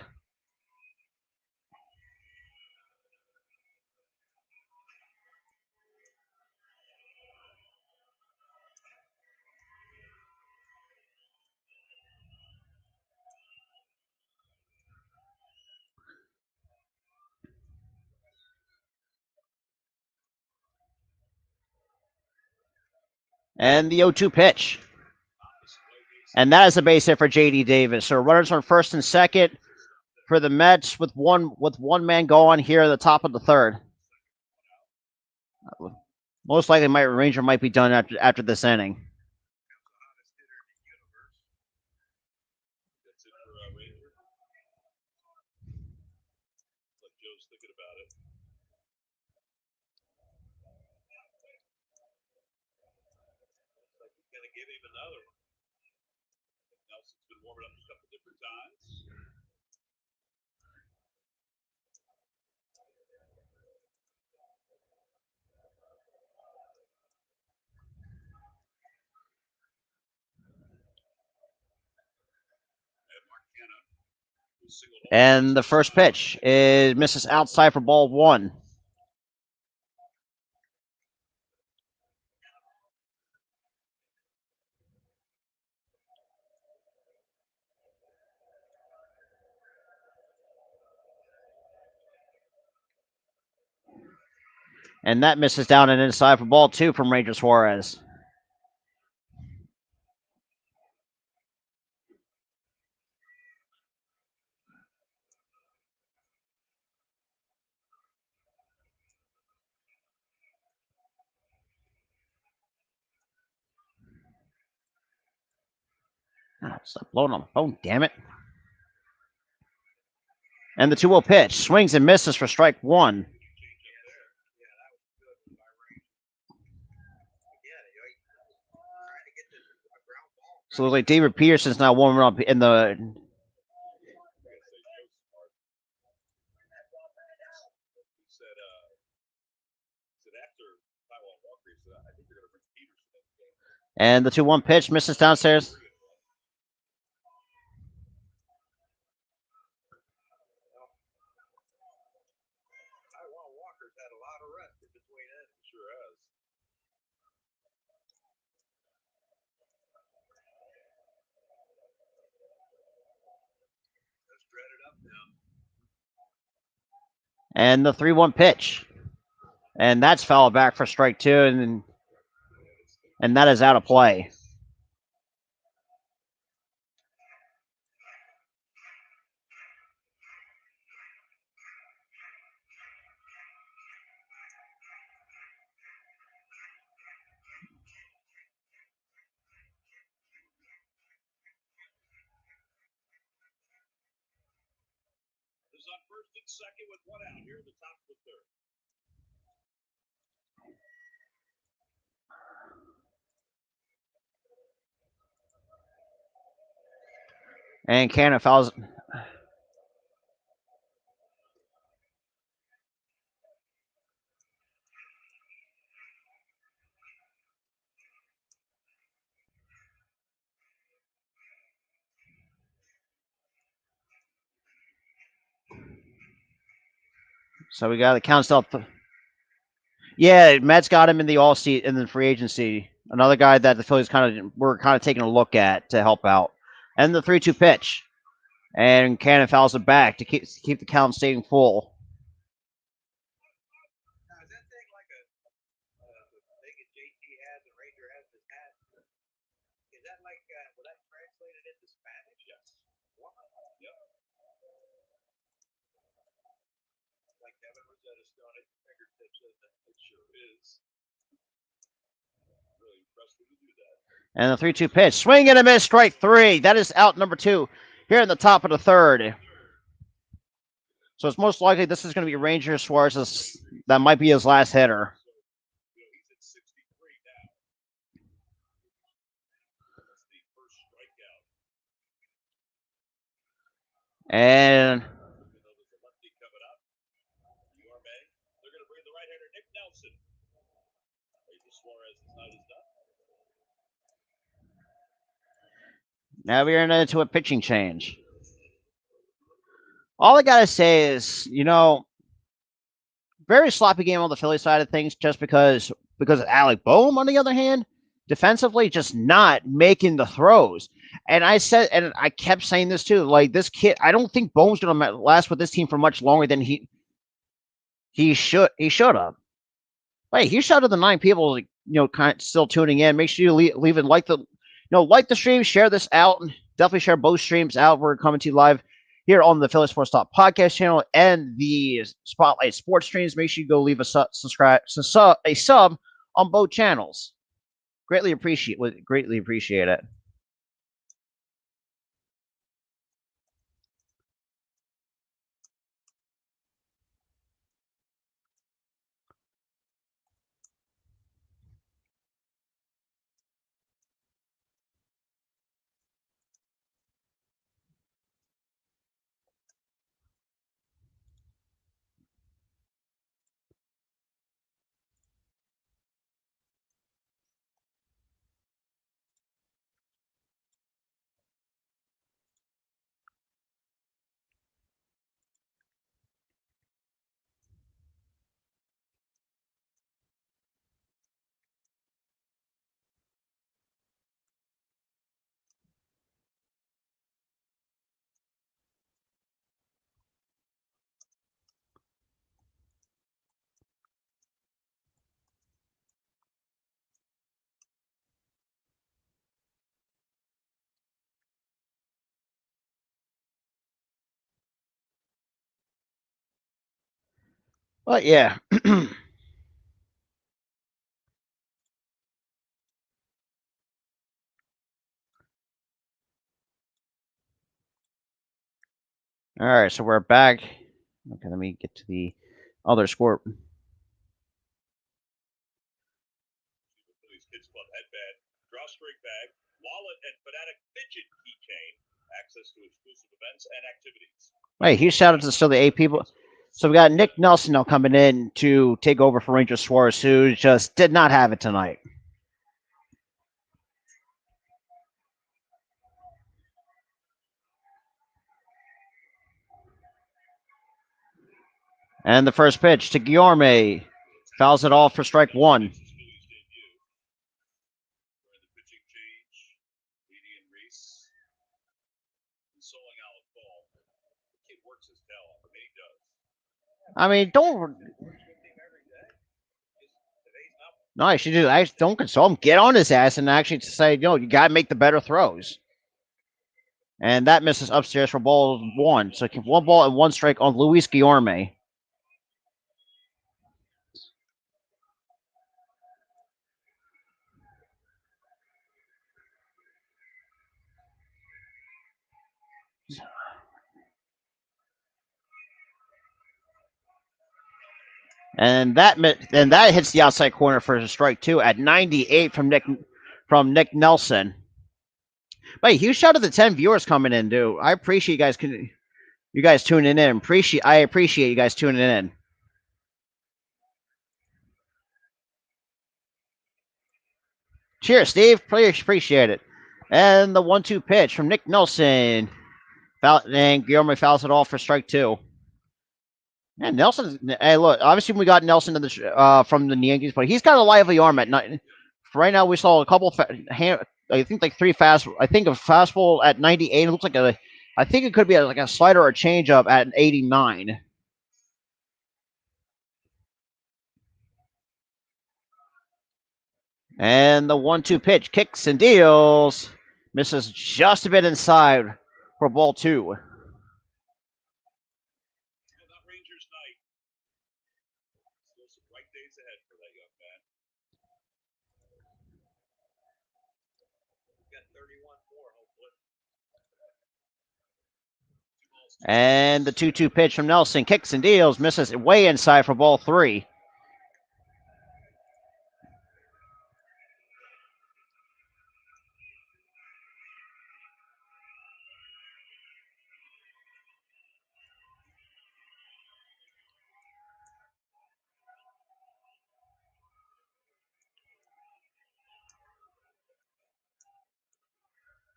And the 0-2 pitch. And that is a base hit for J.D. Davis. So runners on first and second for the Mets with one man going here at the top of the third. Most likely, Ranger might be done after this inning. Give him another one. Nelson's been warming up a couple different times. And the first pitch is misses outside for ball one. And that misses down and inside for ball two from Ranger Suarez. Stop blowing on the phone, damn it. And the 2-0 pitch swings and misses for strike one. So it looks like David Peterson's now warming up in the. And the 2-1 pitch misses downstairs. And the 3-1 pitch. And that's fouled back for strike two, and that is out of play. On first and second with one out here at the top of the third. And Cannon fouls. So we got the count still. Yeah, Mets got him in the all seat in the free agency. Another guy that the Phillies were taking a look at to help out. And the 3-2 pitch. And Cannon fouls it back to keep the count staying full. Is that thing like a thing that JT has and Ranger has in his hat? Is that like, will that translated into Spanish? Yes. Wow. Yep. Like Kevin Rosetta's done it, fingertips, it sure is. Really impressed when you do that. And the 3-2 pitch. Swing and a miss, strike three. That is out number two here in the top of the third. So it's most likely this is going to be Ranger Suarez. That might be his last hitter. He's at 63 now. That's the first strikeout. And There's a lefty coming up. They're going to bring the right-hander Nick Nelson. Ranger Suarez is not as done. now we're into a pitching change. All I gotta say is, very sloppy game on the Philly side of things, just because of Alec Boehm. On the other hand, defensively, just not making the throws. And I kept saying this too. Like, this kid, I don't think Boehm's gonna last with this team for much longer than he should have. Wait, he shouted the 9 people, kind of still tuning in. Make sure you leave and like the stream, share this out, and definitely share both streams out. We're coming to you live here on the Phillies Sports Talk podcast channel and the Spotlight Sports streams. Make sure you go leave a sub on both channels. Greatly appreciate it. But yeah. All right, so we're back. Okay, let me get to the other score. Phillies Kids Club headband, drawstring bag, wallet, and Fanatic Fidget keychain. Access to exclusive events and activities. Wait, huge shout out to still the 8 people. So we got Nick Nelson now coming in to take over for Ranger Suarez, who just did not have it tonight. And the first pitch to Guillorme. Fouls it off for strike one. I mean, don't. No, I should do. I don't console him. Get on his ass and actually say, you got to make the better throws. And that misses upstairs for ball one. So 1 ball and 1 strike on Luis Guillorme. And that hits the outside corner for a strike two at 98 from Nick Nelson. But huge shout out to the 10 viewers coming in, dude. I appreciate you guys tuning in. I appreciate you guys tuning in. Cheers, Steve. Appreciate it. And the 1-2 pitch from Nick Nelson. And Guillermo fouls it off for strike two. And Nelson, hey, look, obviously we got Nelson from the Yankees, but he's got a lively arm at night. Right now, we saw a couple, I think like 3 fast. I think a fastball at 98. It looks like I think it could be like a slider or a changeup at 89. And the 1-2 pitch kicks and deals. Misses just a bit inside for ball two. And the 2-2 pitch from Nelson kicks and deals, misses way inside for ball three.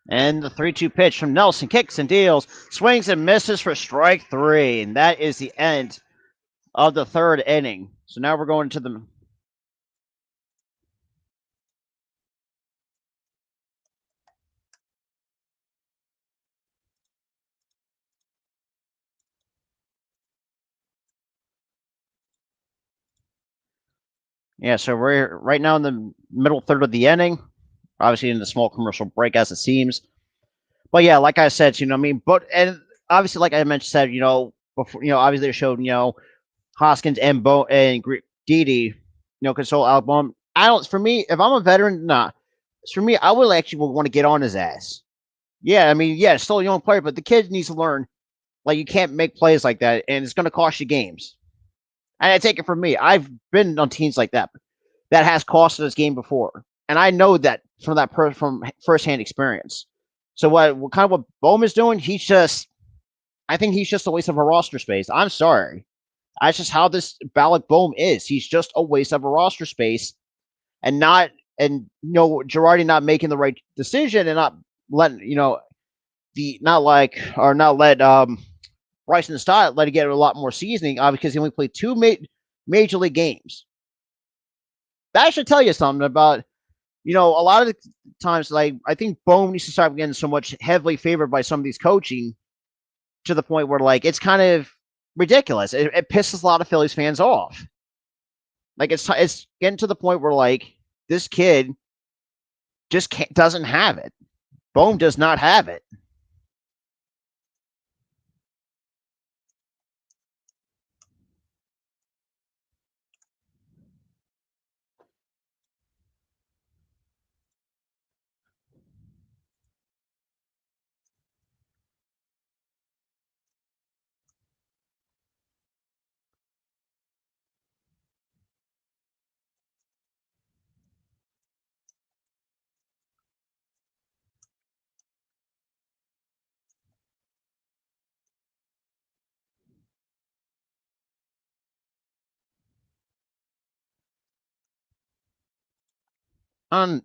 And the 3-2 pitch from Nelson kicks and deals, swings and misses for strike three. And that is the end of the third inning. So now we're going to the. Yeah, so we're right now in the middle third of the inning. Obviously in the small commercial break as it seems. But yeah, like I said, and obviously like I mentioned, before, obviously they showed, Hoskins and Didi, console album. For me, if I'm a veteran, for me, I would actually want to get on his ass. Yeah, still a young player, but the kid needs to learn. Like, you can't make plays like that, and it's going to cost you games. And I take it from me. I've been on teams like that. That has cost us game before. And I know that from firsthand experience. So what Bohm is doing, I think he's just a waste of a roster space. I'm sorry. That's just how this Balak Bohm is. He's just a waste of a roster space, and Girardi not making the right decision and not letting not let Bryson Stott let it get a lot more seasoning because he only played 2 major league games. That should tell you something about a lot of the times, like, I think Bohm needs to start getting so much heavily favored by some of these coaching to the point where, like, it's kind of ridiculous. It pisses a lot of Phillies fans off. Like, it's getting to the point where, like, this kid just doesn't have it. Bohm does not have it.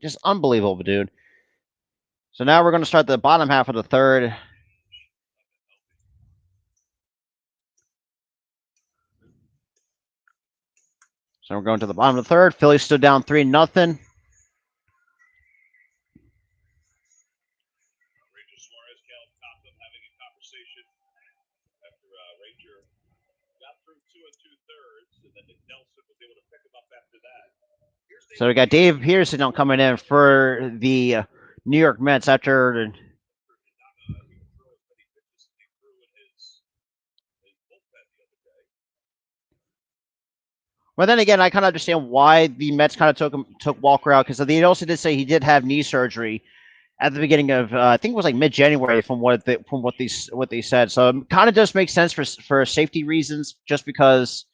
Just unbelievable, dude. So now we're going to start the bottom half of the third. So we're going to the bottom of the third. Phillies stood down 3-0. Ranger Suarez having a conversation after Ranger got through 2 2/3, and then Nelson was able to pick him up after that. So we got Dave Pearson coming in for the New York Mets after. But then again, I kind of understand why the Mets kind of took Walker out, because they also did say he did have knee surgery at the beginning of I think it was like mid-January from what they said. So it kind of does make sense for safety reasons, just because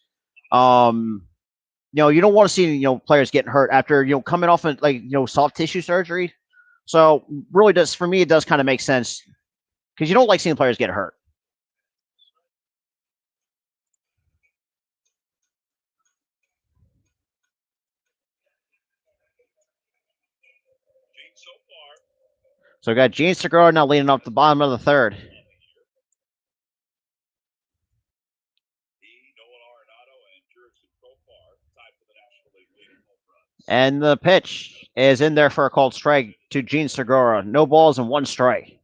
you don't want to see players getting hurt after coming off of soft tissue surgery. So really does for me it does kind of make sense, because you don't like seeing players get hurt. So we got Gene Segura now leading off the bottom of the third. And the pitch is in there for a called strike to Gene Segura. No balls and 1 strike.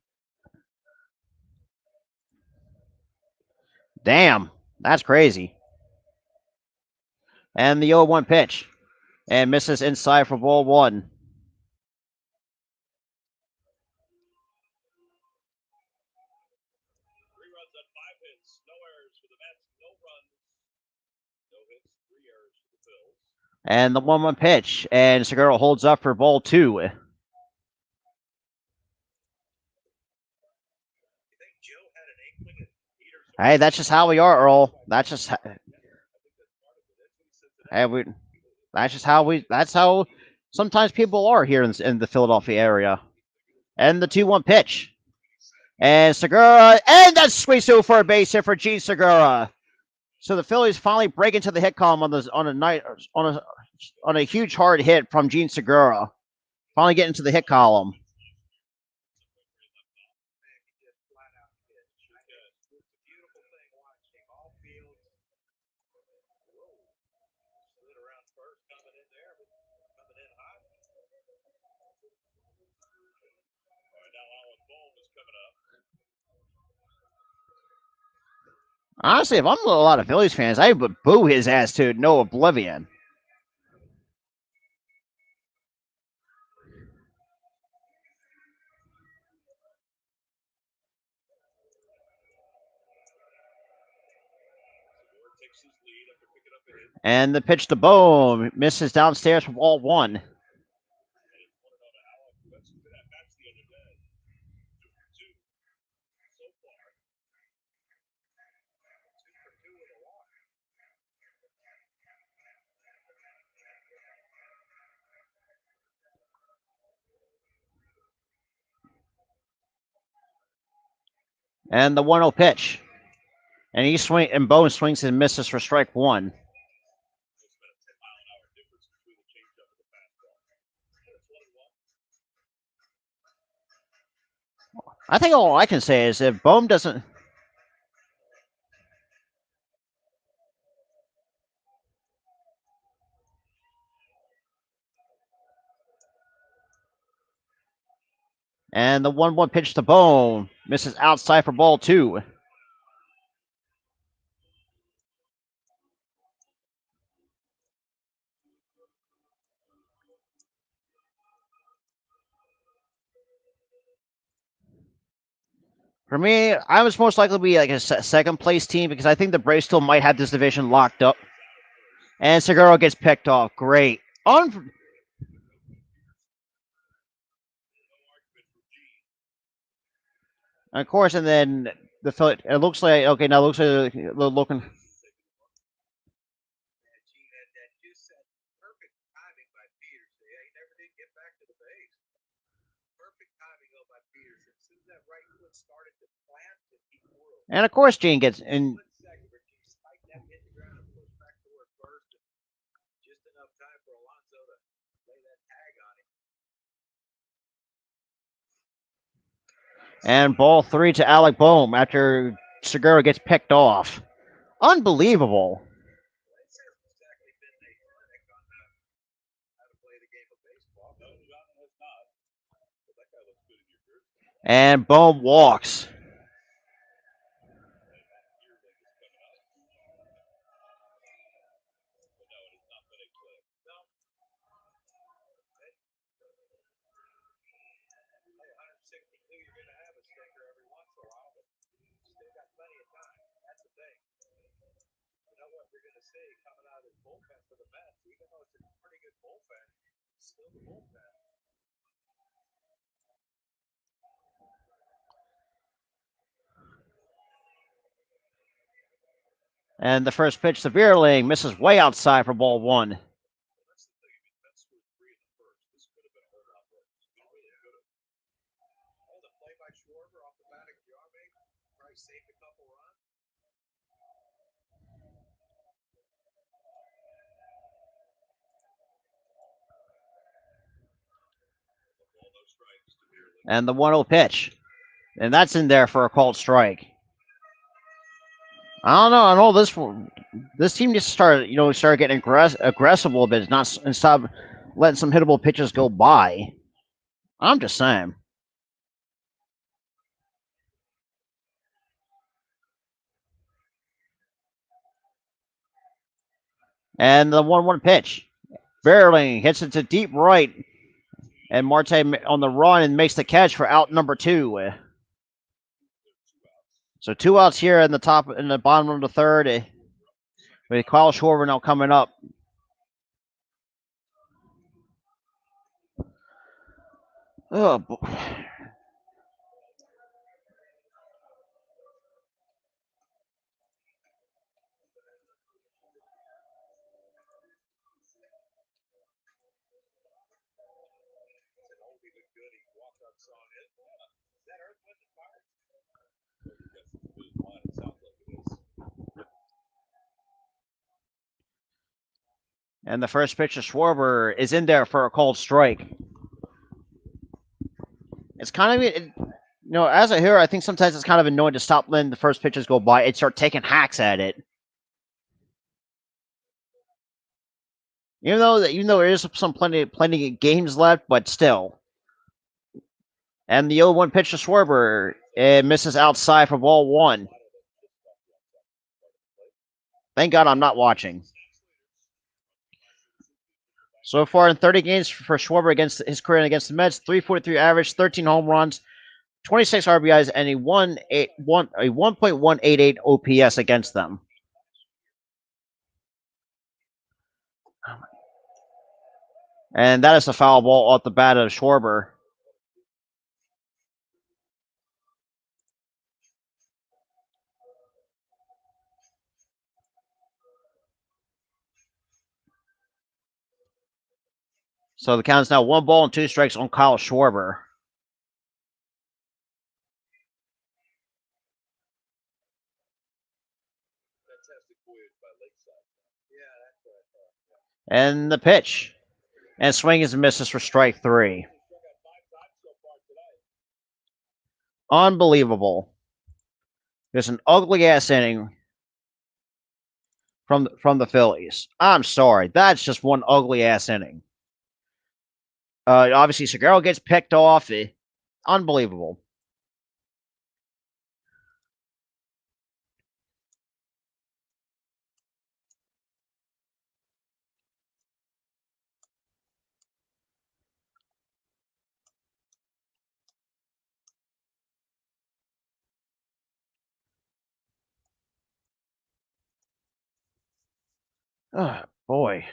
Damn, that's crazy. And the 0-1 pitch. And misses inside for ball 1. And the 1-1 pitch. And Segura holds up for ball 2. Hey, that's just how we are, Earl. That's just that's how sometimes people are here in the Philadelphia area. And the 2-1 pitch. And Segura, and that's squeezed through for a base hit for Gene Segura. So the Phillies finally break into the hit column on a huge hard hit from Gene Segura. Finally get into the hit column. Honestly, if I'm a lot of Phillies fans, I would boo his ass to no oblivion. And the pitch to Bohm misses downstairs for ball 1. And the 1-0 pitch. And Bohm swings and misses for strike 1. I think all I can say is if Bohm doesn't. And the 1-1 pitch to Bohm misses outside for ball 2. For me, I was most likely to be like a second place team, because I think the Braves still might have this division locked up. And Segura gets picked off. Great. And of course, and then it looks like now it looks like they're looking. And of course, Gene gets in. And ball 3 to Alec Boehm after Segura gets picked off. Unbelievable. And Boehm walks. And the first pitch to Veerling misses way outside for ball 1. And the 1-0 pitch. And that's in there for a called strike. I don't know. I know this team needs to start getting aggressive a little bit, not and stop letting some hittable pitches go by. I'm just saying. And the 1-1 pitch. Veerling hits it to deep right, and Marte on the run and makes the catch for out number 2. So 2 outs here in the bottom of the third. With Kyle Schwarber now coming up. Oh, boy. And the first pitch to Schwarber is in there for a called strike. It's kind of, as a hitter, I think sometimes it's kind of annoying to stop letting the first pitches go by and start taking hacks at it. Even though there is plenty of games left, but still. And the 0-1 pitch to Schwarber, it misses outside for ball 1. Thank God I'm not watching. So far in 30 games for Schwarber against his career against the Mets, 343 average, 13 home runs, 26 RBIs, and a 1.188 OPS against them. And that is a foul ball off the bat of Schwarber. So the count is now 1 ball and 2 strikes on Kyle Schwarber. And the pitch. And swing is and misses for strike 3. Unbelievable. There's an ugly ass inning from the Phillies. I'm sorry. That's just one ugly ass inning. Obviously, Segura gets picked off. Unbelievable. Oh, boy.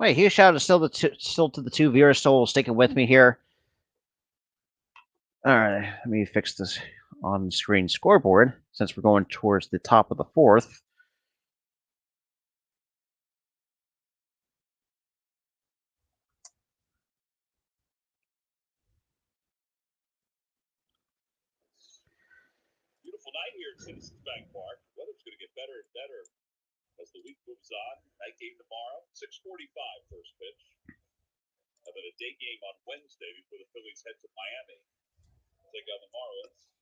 Wait, huge shout out still to the two viewers still sticking with me here. All right, let me fix this on-screen scoreboard since we're going towards the top of the fourth. Beautiful night here at Citizens Bank Park. Weather's going to get better and better as the week moves on. Night game tomorrow, 6:45 first pitch. And then a day game on Wednesday before the Phillies head to Miami to take on the Marlins.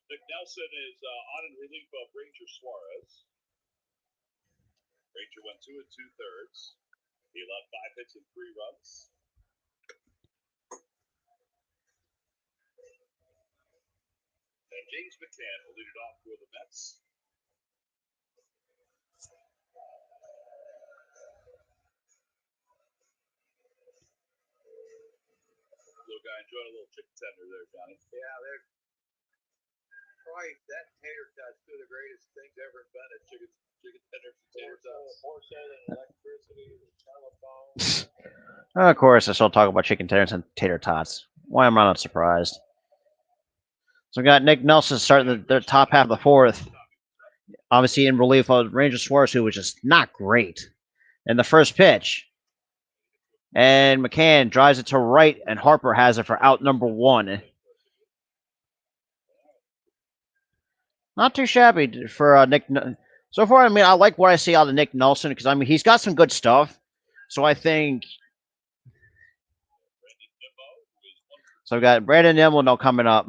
Nick Nelson is on in relief of Ranger Suarez. Ranger went 2 2/3. He allowed 5 hits and 3 runs. And James McCann will lead it off for the Mets. Little guy enjoying a little chicken tender there, Johnny. Yeah, they're probably that tater tot's two of the greatest things ever invented. Chicken tenders and tater tots. More so than electricity, the telephone. Of course, I still talk about chicken tenders and tater tots. Why am I not surprised? So we got Nick Nelson starting the top half of the fourth. Obviously in relief of Ranger Suarez, who was just not great in the first pitch. And McCann drives it to right, and Harper has it for out number 1. Not too shabby for Nick. So far, I mean, I like what I see out of Nick Nelson because, I mean, he's got some good stuff. So I think. So we got Brandon Nimmo now coming up.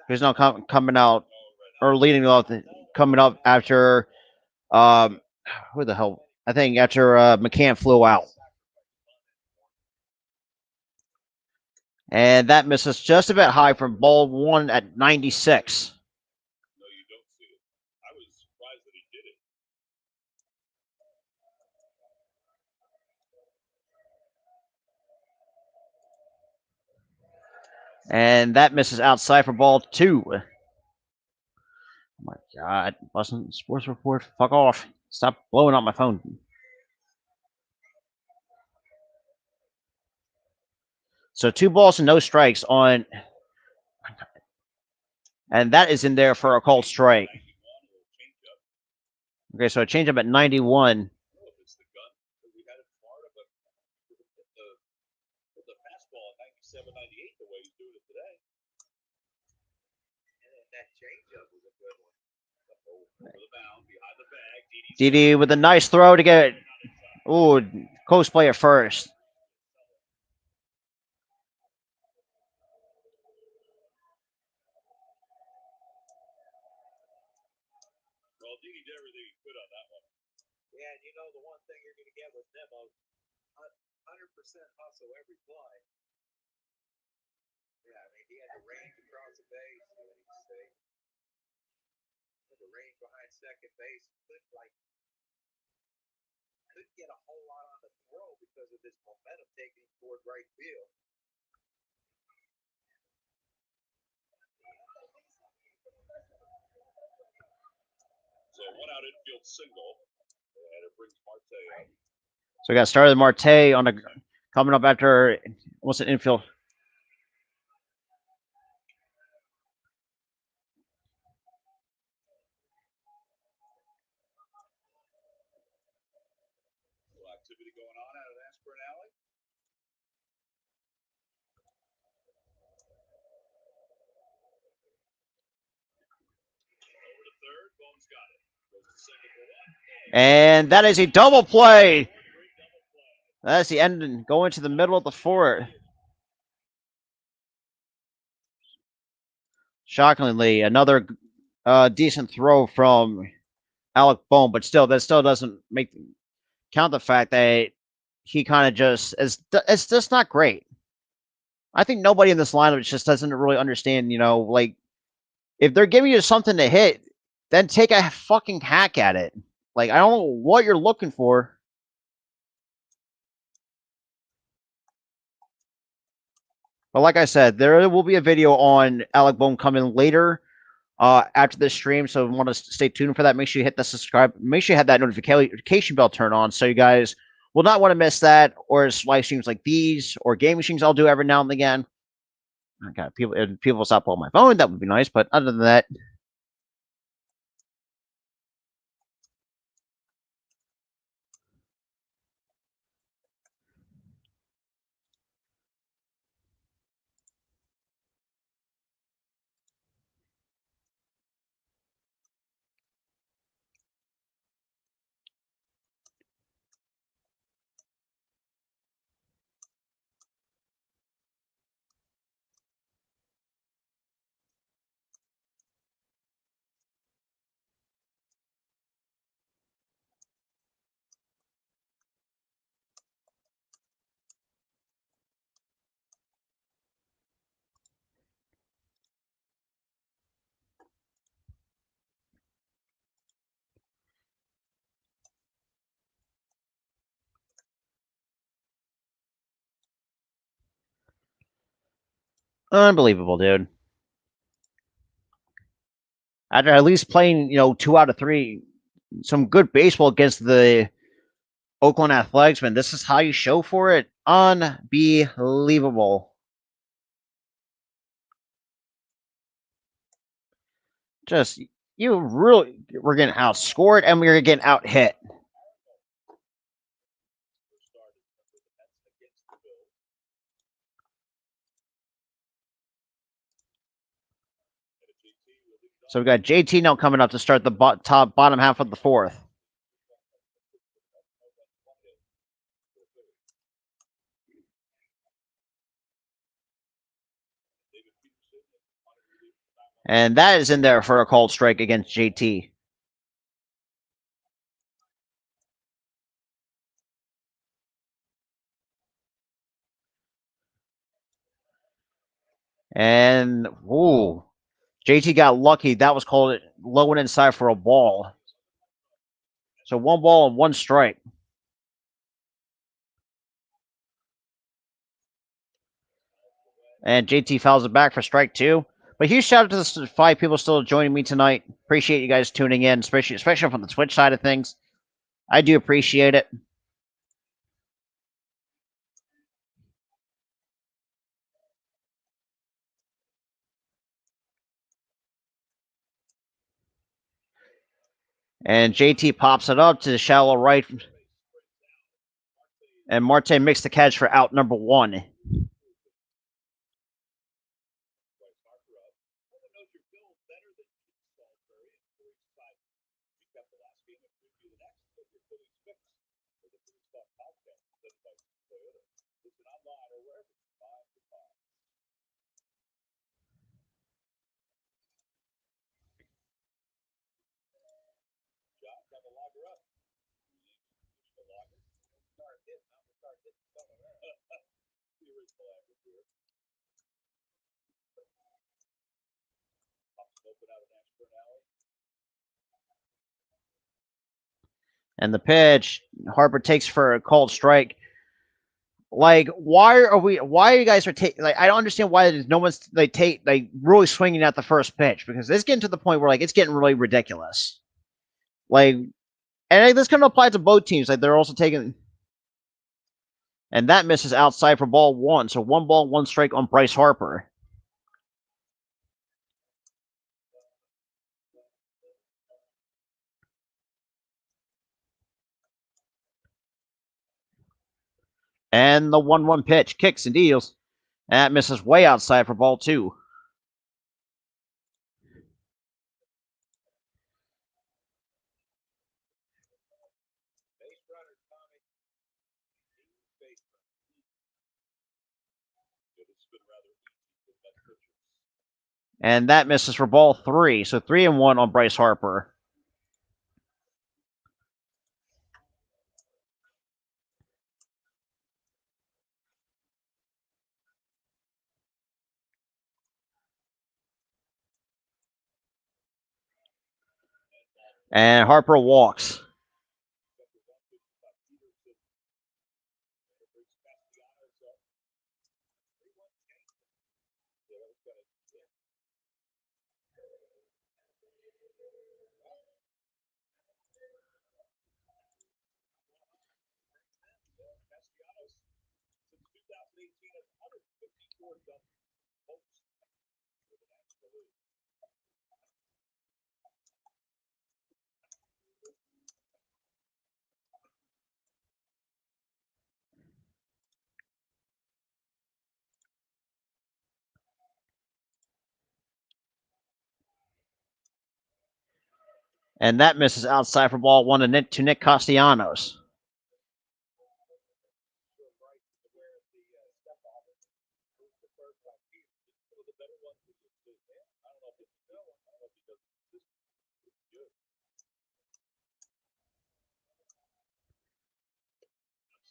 He's now coming out, or leading off, coming up after. Who the hell? I think after McCann flew out. And that misses just a bit high from ball 1 at 96. No, you don't see it. I was surprised that he did it. And that misses outside for ball 2. Oh my God. Boston Sports Report. Fuck off. Stop blowing up my phone. So 2 balls and no strikes on. And that is in there for a called strike. Okay, so a changeup at 91. It's the gun that we had in Florida, but with the fastball at 97, 98, the way he's doing it today. And then that changeup was a good one. Over the mound, behind the bag. Didi with a nice throw to get. Ooh, close play at first. Well, Didi did everything he could on that one. Yeah, and you know the one thing you're going to get with Nimmo, 100% hustle every play. Yeah, I mean, he had the range across the base. Had the range behind second base. Couldn't get a whole lot on the throw because of this momentum taking him toward right field. So 1 out infield single, and it brings Marte up. So we got started Marte on the coming up after what's an infield. Activity going on out at Aspirin Alley. Over to third, Bones got it. Goes to second for 1. And that is a double play. That's the end. Going to the middle of the fourth. Shockingly, another decent throw from Alec Bohm, but still, that still doesn't count the fact that he kind of just it's just not great. I think nobody in this lineup just doesn't really understand. You know, like if they're giving you something to hit, then take a fucking hack at it. Like I don't know what you're looking for. But like I said, there will be a video on Alec Bohm coming later after this stream. So if you want to stay tuned for that, make sure you hit the subscribe. Make sure you have that notification bell turned on so you guys will not want to miss that or live streams like these or gaming streams I'll do every now and again. Okay, people stop on my phone. That would be nice. But other than that, unbelievable, dude. After at least playing, 2 out of 3, some good baseball against the Oakland Athletics, man. This is how you show for it. Unbelievable. Just you really were getting outscored and we were getting out hit. So we got JT now coming up to start the bottom half of the fourth. And that is in there for a called strike against JT. And, ooh, JT got lucky. That was called low and inside for a ball. So 1 ball and 1 strike. And JT fouls it back for strike 2. But huge shout out to the 5 people still joining me tonight. Appreciate you guys tuning in, especially from the Twitch side of things. I do appreciate it. And JT pops it up to the shallow right. And Marte makes the catch for out number 1. And the pitch, Harper takes for a called strike. Like, why are you guys taking, like, I don't understand why there's no one's, really swinging at the first pitch, because it's getting to the point where, like, it's getting really ridiculous. Like, and this kind of applies to both teams. Like, they're also taking, and that misses outside for ball 1. So 1 ball, 1 strike on Bryce Harper. And the 1-1 pitch kicks and deals. And that misses way outside for ball 2. And that misses for ball 3. So 3-1 on Bryce Harper. And Harper walks. And that misses outside for ball one to Nick Castellanos.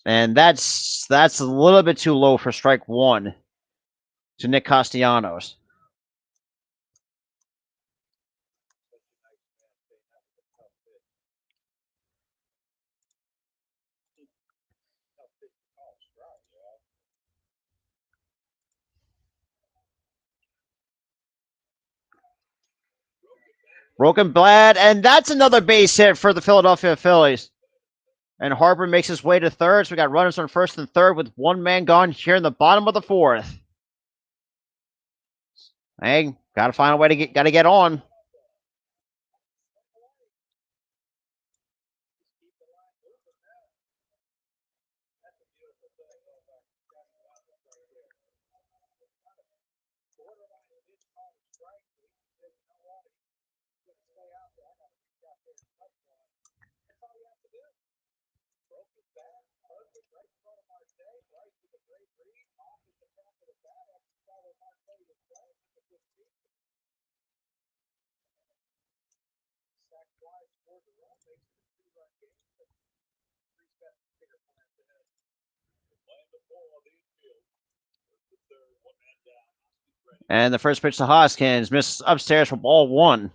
And that's a little bit too low for strike one to Nick Castellanos. Broken Blad, and that's another base hit for the Philadelphia Phillies. And Harper makes his way to third, so we got runners on first and third with one man gone here in the bottom of the fourth. Hey, gotta find a way to get on. And the first pitch to Hoskins misses upstairs for ball one.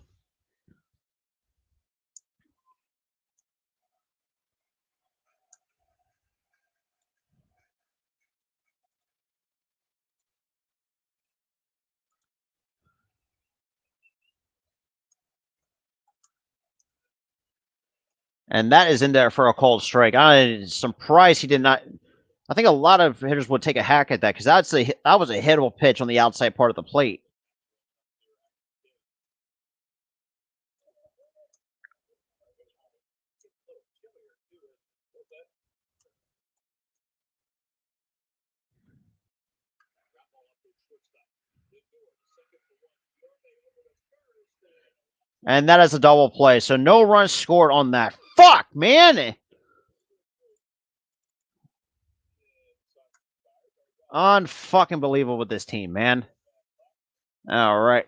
And that is in there for a cold strike. I'm surprised he did not. I think a lot of hitters would take a hack at that because that was a hittable pitch on the outside part of the plate. And that is a double play. So no runs scored on that. Fuck, man. Unfucking believable with this team, man. All right.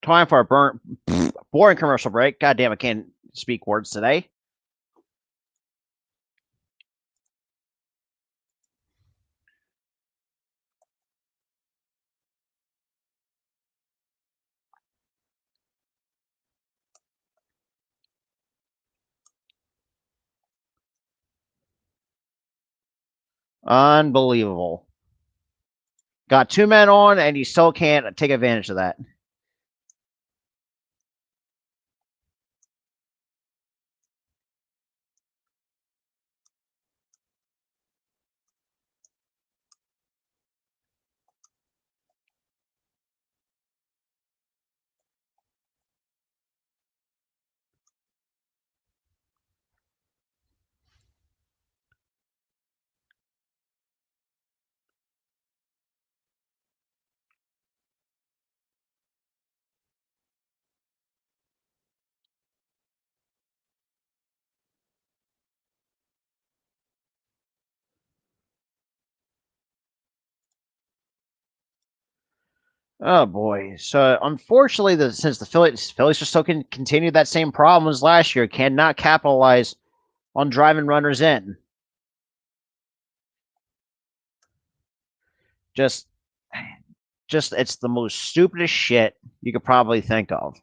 Time for a boring commercial break. God damn, I can't speak words today. Unbelievable. Got two men on, and you still can't take advantage of that. Oh boy! So unfortunately, since the Phillies just still can continue that same problem as last year, cannot capitalize on driving runners in. Just it's the most stupidest shit you could probably think of.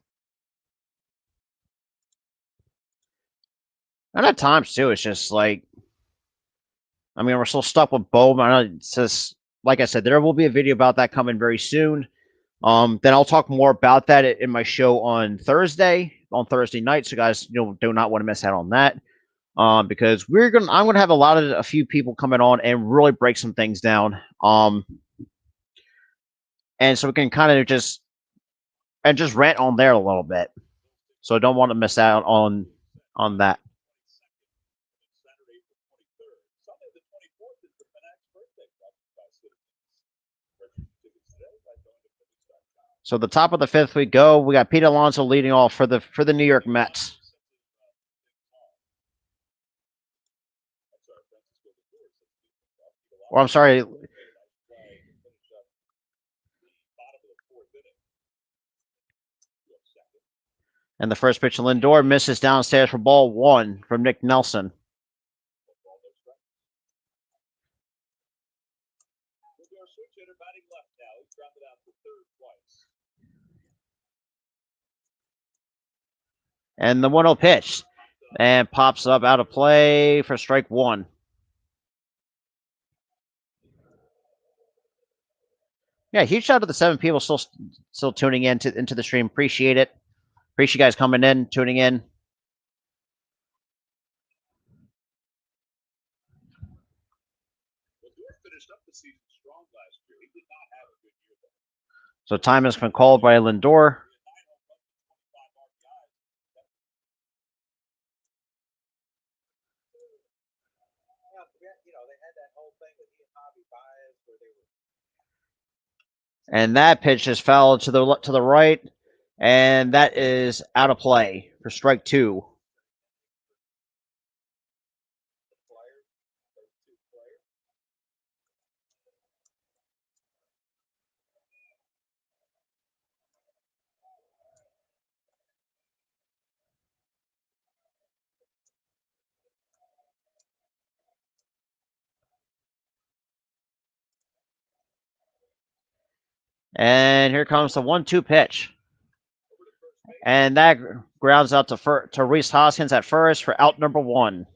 And at times too, it's just like, I mean, we're still stuck with Bowman. It's just like I said, there will be a video about that coming very soon. Then I'll talk more about that in my show on Thursday night. So guys, do not want to miss out on that. Because I'm gonna have a few people coming on and really break some things down. and so we can kind of just rant on there a little bit. So I don't want to miss out on that. Saturday, April 23rd. Sunday, the 24th is the Fanatics birthday by Citizens. Purchase tickets today by going to Phillies.com. So the top of the fifth we go. We got Pete Alonso leading off for the New York Mets. Or I'm sorry. And the first pitch to Lindor misses downstairs for ball one from Nick Nelson. And the 1-0 pitch. And pops up out of play for strike one. Yeah, huge shout out to the 7 people still tuning in into the stream. Appreciate it. Appreciate you guys coming in, tuning in. So time has been called by Lindor. And that pitch is fouled to the right, and that is out of play for strike two. And here comes the 1-2 pitch. And that grounds out to Rhys Hoskins at first for out number one.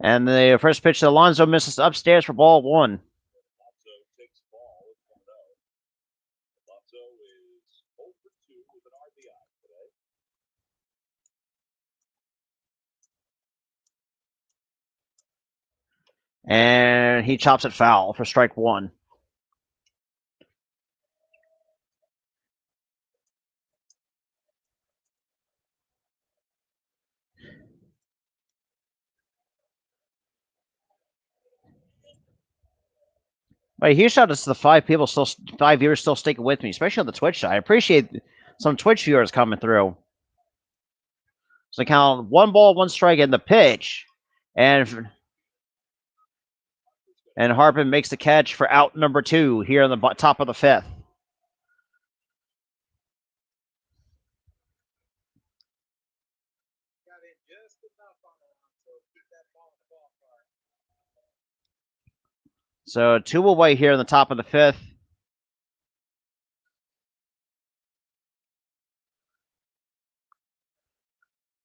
And the first pitch to Alonso misses upstairs for ball one. And he chops it foul for strike one. But huge shout out to the 5 viewers still sticking with me, especially on the Twitch side. I appreciate some Twitch viewers coming through. So count 1 ball, 1 strike in the pitch. And Harpen makes the catch for out number 2 here on the top of the fifth. So 2 away here in the top of the fifth.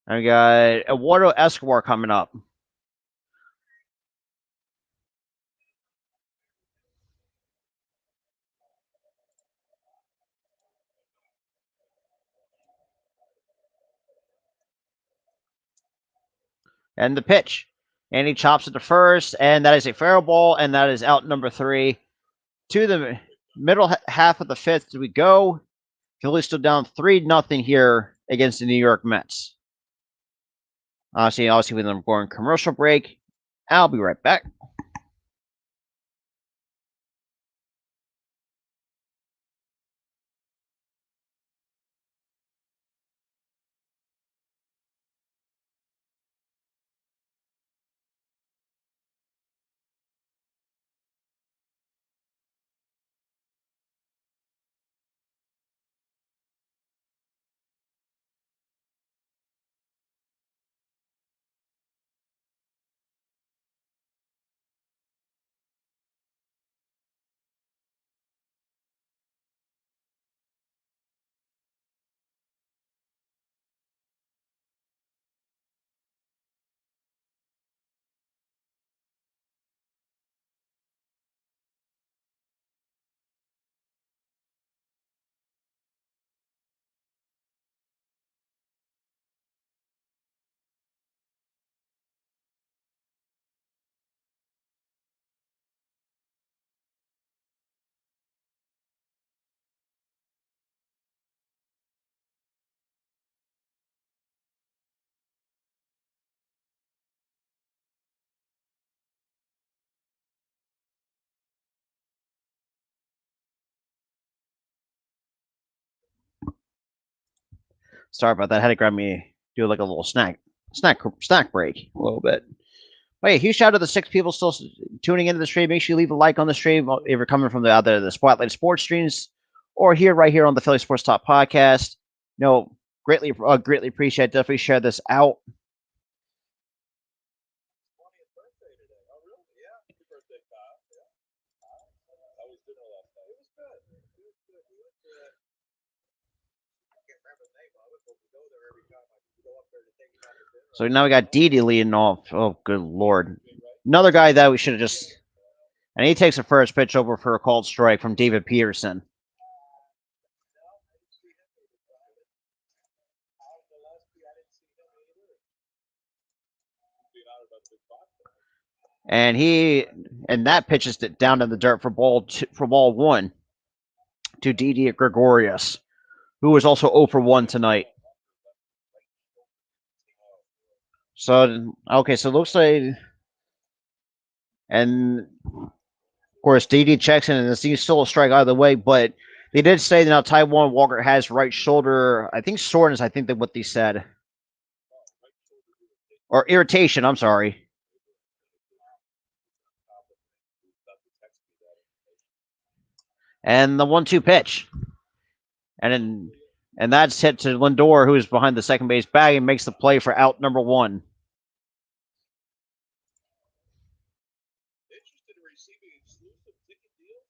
And we got Eduardo Escobar coming up. And the pitch. And he chops it to first, and that is a fair ball, and that is out number 3. To the middle half of the fifth we go. Phillies still down 3-0 here against the New York Mets. Obviously, with them going commercial break. I'll be right back. Sorry about that. I had to grab me, do like a little snack break a little bit. But hey, huge shout out to the 6 people still tuning into the stream. Make sure you leave a like on the stream if you're coming from either the Spotlight Sports streams or right here on the Philly Sports Talk podcast. Greatly appreciate it. Definitely share this out. So now we got Didi leading off. Oh, good Lord. Another guy that we should have just... And he takes a first pitch over for a called strike from David Peterson. And that pitch is down in the dirt for ball 1 to Didi Gregorius, who was also 0 for 1 tonight. So, okay, so it looks like... And, of course, Didi checks in, and it's still a strike either way, but they did say that now Taijuan Walker has right shoulder, I think soreness, I think that's what they said. Or irritation, I'm sorry. And the 1-2 pitch. And that's hit to Lindor, who is behind the second base bag and makes the play for out number 1. Interested in receiving exclusive ticket deals?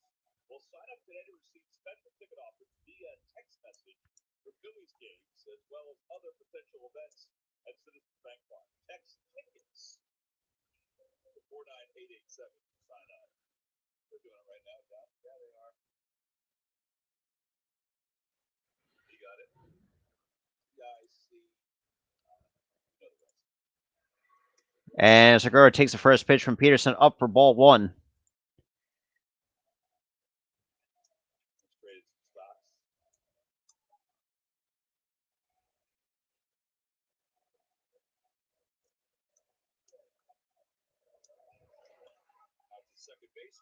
Well, sign up today to receive special ticket offers via text message for Phillies games as well as other potential events at Citizens Bank Park. Text tickets to 49887 to sign up. They're doing it right now, John. Yeah, they are. You got it. And Segura takes the first pitch from Peterson up for ball 1.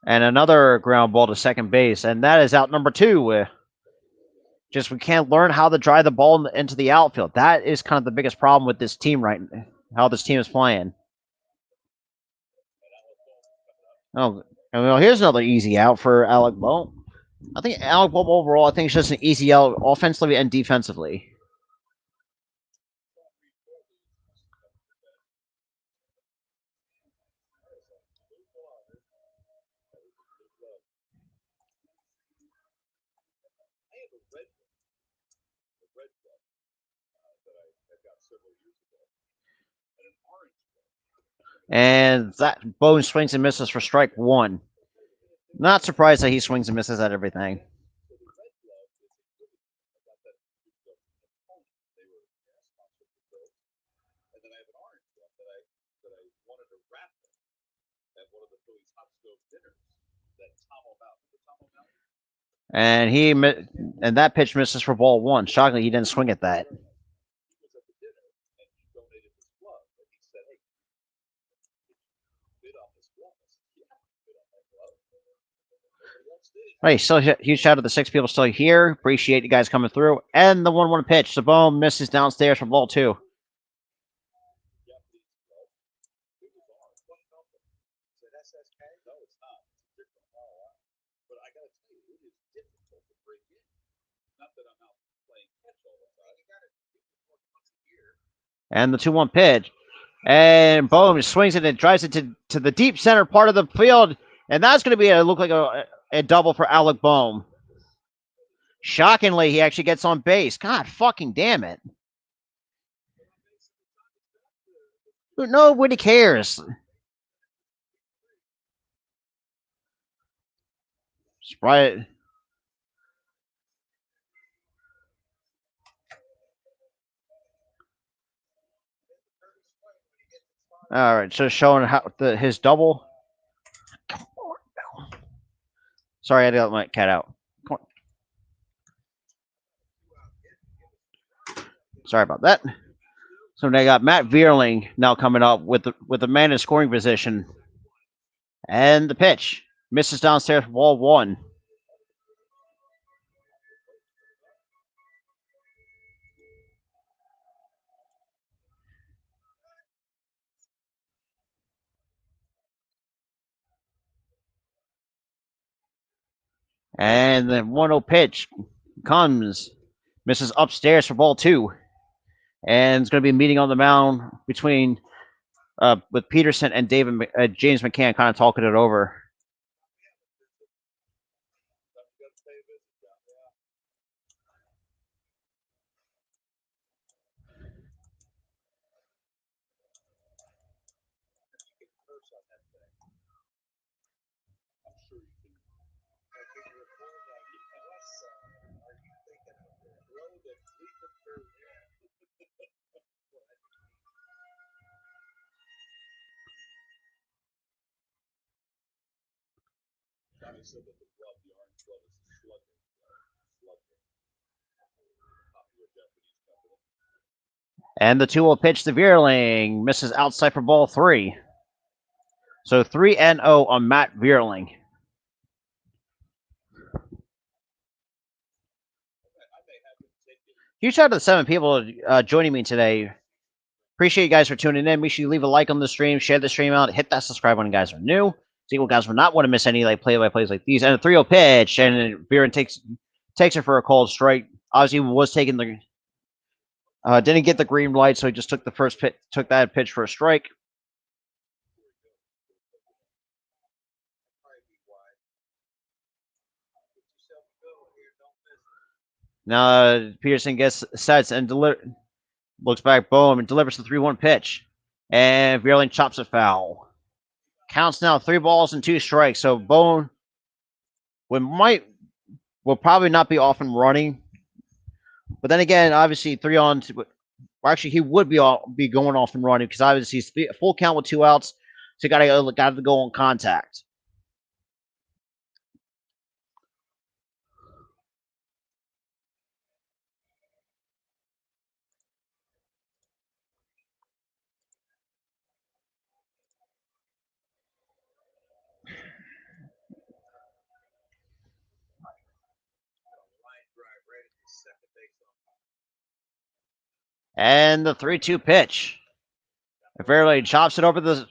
And another ground ball to second base, and that is out number 2. Just we can't learn how to drive the ball into the outfield. That is kind of the biggest problem with this team right now, how this team is playing. Oh, and well, here's another easy out for Alec Bohm. I think Alec Bohm overall, I think it's just an easy out offensively and defensively. And that Bohm swings and misses for strike 1. Not surprised that he swings and misses at everything. And that pitch misses for ball 1. Shockingly, he didn't swing at that. Hey, still huge shout out to the 6 people still here. Appreciate you guys coming through. And the 1-1 pitch. The Bohm misses downstairs for ball 2. And the 2-1 pitch. And Bohm swings it and drives it to the deep center part of the field. And that's going to look like a double for Alec Bohm. Shockingly, he actually gets on base. God fucking damn it. Nobody cares. Right. All right, so showing how his double. Sorry, I had to let my cat out. Come on. Sorry about that. So they got Matt Vierling now coming up with the man in scoring position, and the pitch misses downstairs for ball 1. And the 1-0 pitch comes, misses upstairs for ball 2. And it's going to be a meeting on the mound between with Peterson and James McCann kind of talking it over. Said that the orange glove is slugger. Popular Japanese company. And the 2-0 pitch to Vierling misses outside for ball 3. So 3-0 on Matt Vierling. Huge shout out to the 7 people joining me today. Appreciate you guys for tuning in. Make sure you leave a like on the stream, share the stream out, hit that subscribe when you guys are new. So you guys will not want to miss any like play-by-plays like these. And a 3-0 pitch, and Vierling takes it for a cold strike. Obviously, was taking the didn't get the green light, so he just took the first pitch, took that pitch for a strike. Now Peterson sets and looks back, boom, and delivers the 3-1 pitch. And Vierling chops it foul. Counts now 3 balls and 2 strikes. So Bone will probably not be off and running. But then again, obviously 3 on 2. Well, actually, he would be going off and running because obviously he's full count with 2 outs. So got to go on contact. And the 3-2 pitch. Fairley chops it over the.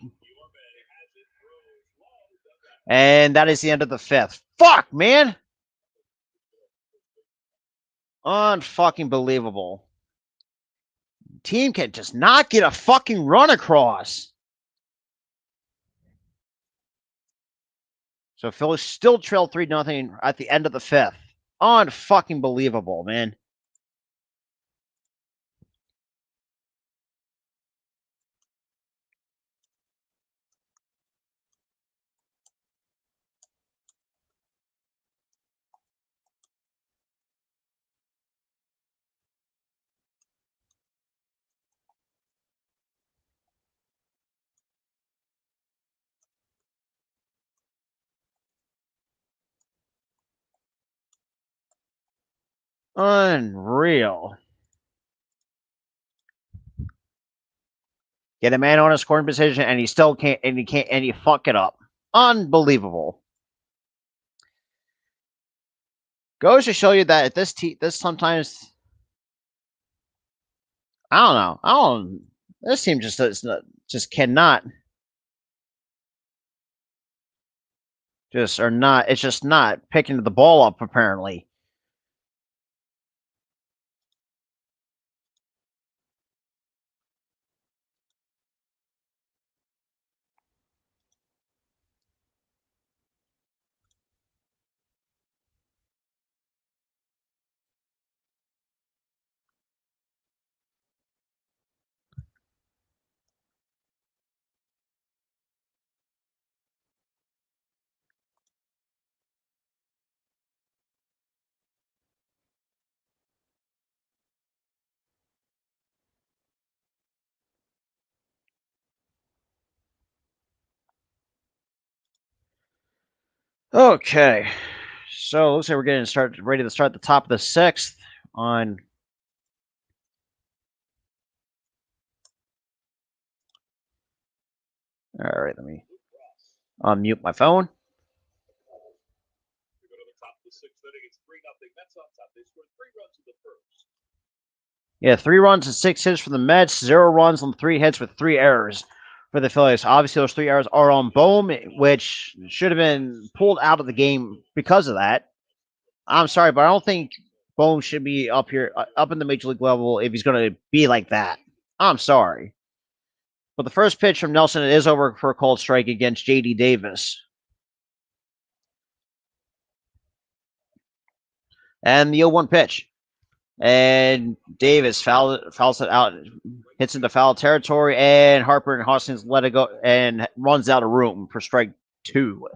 And that is the end of the 5th. Fuck, man. Unfucking believable. Team can just not get a fucking run across. So Phillies still trail 3-0 at the end of the 5th. Unfucking believable, man. Unreal. Get a man on a scoring position, and he still can't, and he fuck it up. Unbelievable. Goes to show you that this sometimes, I don't know. This team just cannot. It's just not picking the ball up, apparently. Okay, so looks like we're ready to start the top of the 6th on. All right, let me unmute my phone. We go to the top of the 6th inning. It's 3-0 Mets on top. They scored 3 runs in the first. Yeah, 3 runs and 6 hits for the Mets. 0 runs on 3 hits with 3 errors for the Phillies. Obviously, those 3 errors are on Bohm, which should have been pulled out of the game because of that. I'm sorry, but I don't think Bones should be up here, up in the major league level if he's going to be like that. I'm sorry. But the first pitch from Nelson is over for a cold strike against J.D. Davis. And the 0-1 pitch. And Davis fouls it out, hits into foul territory, and Harper and Hoskins let it go and runs out of room for strike 2.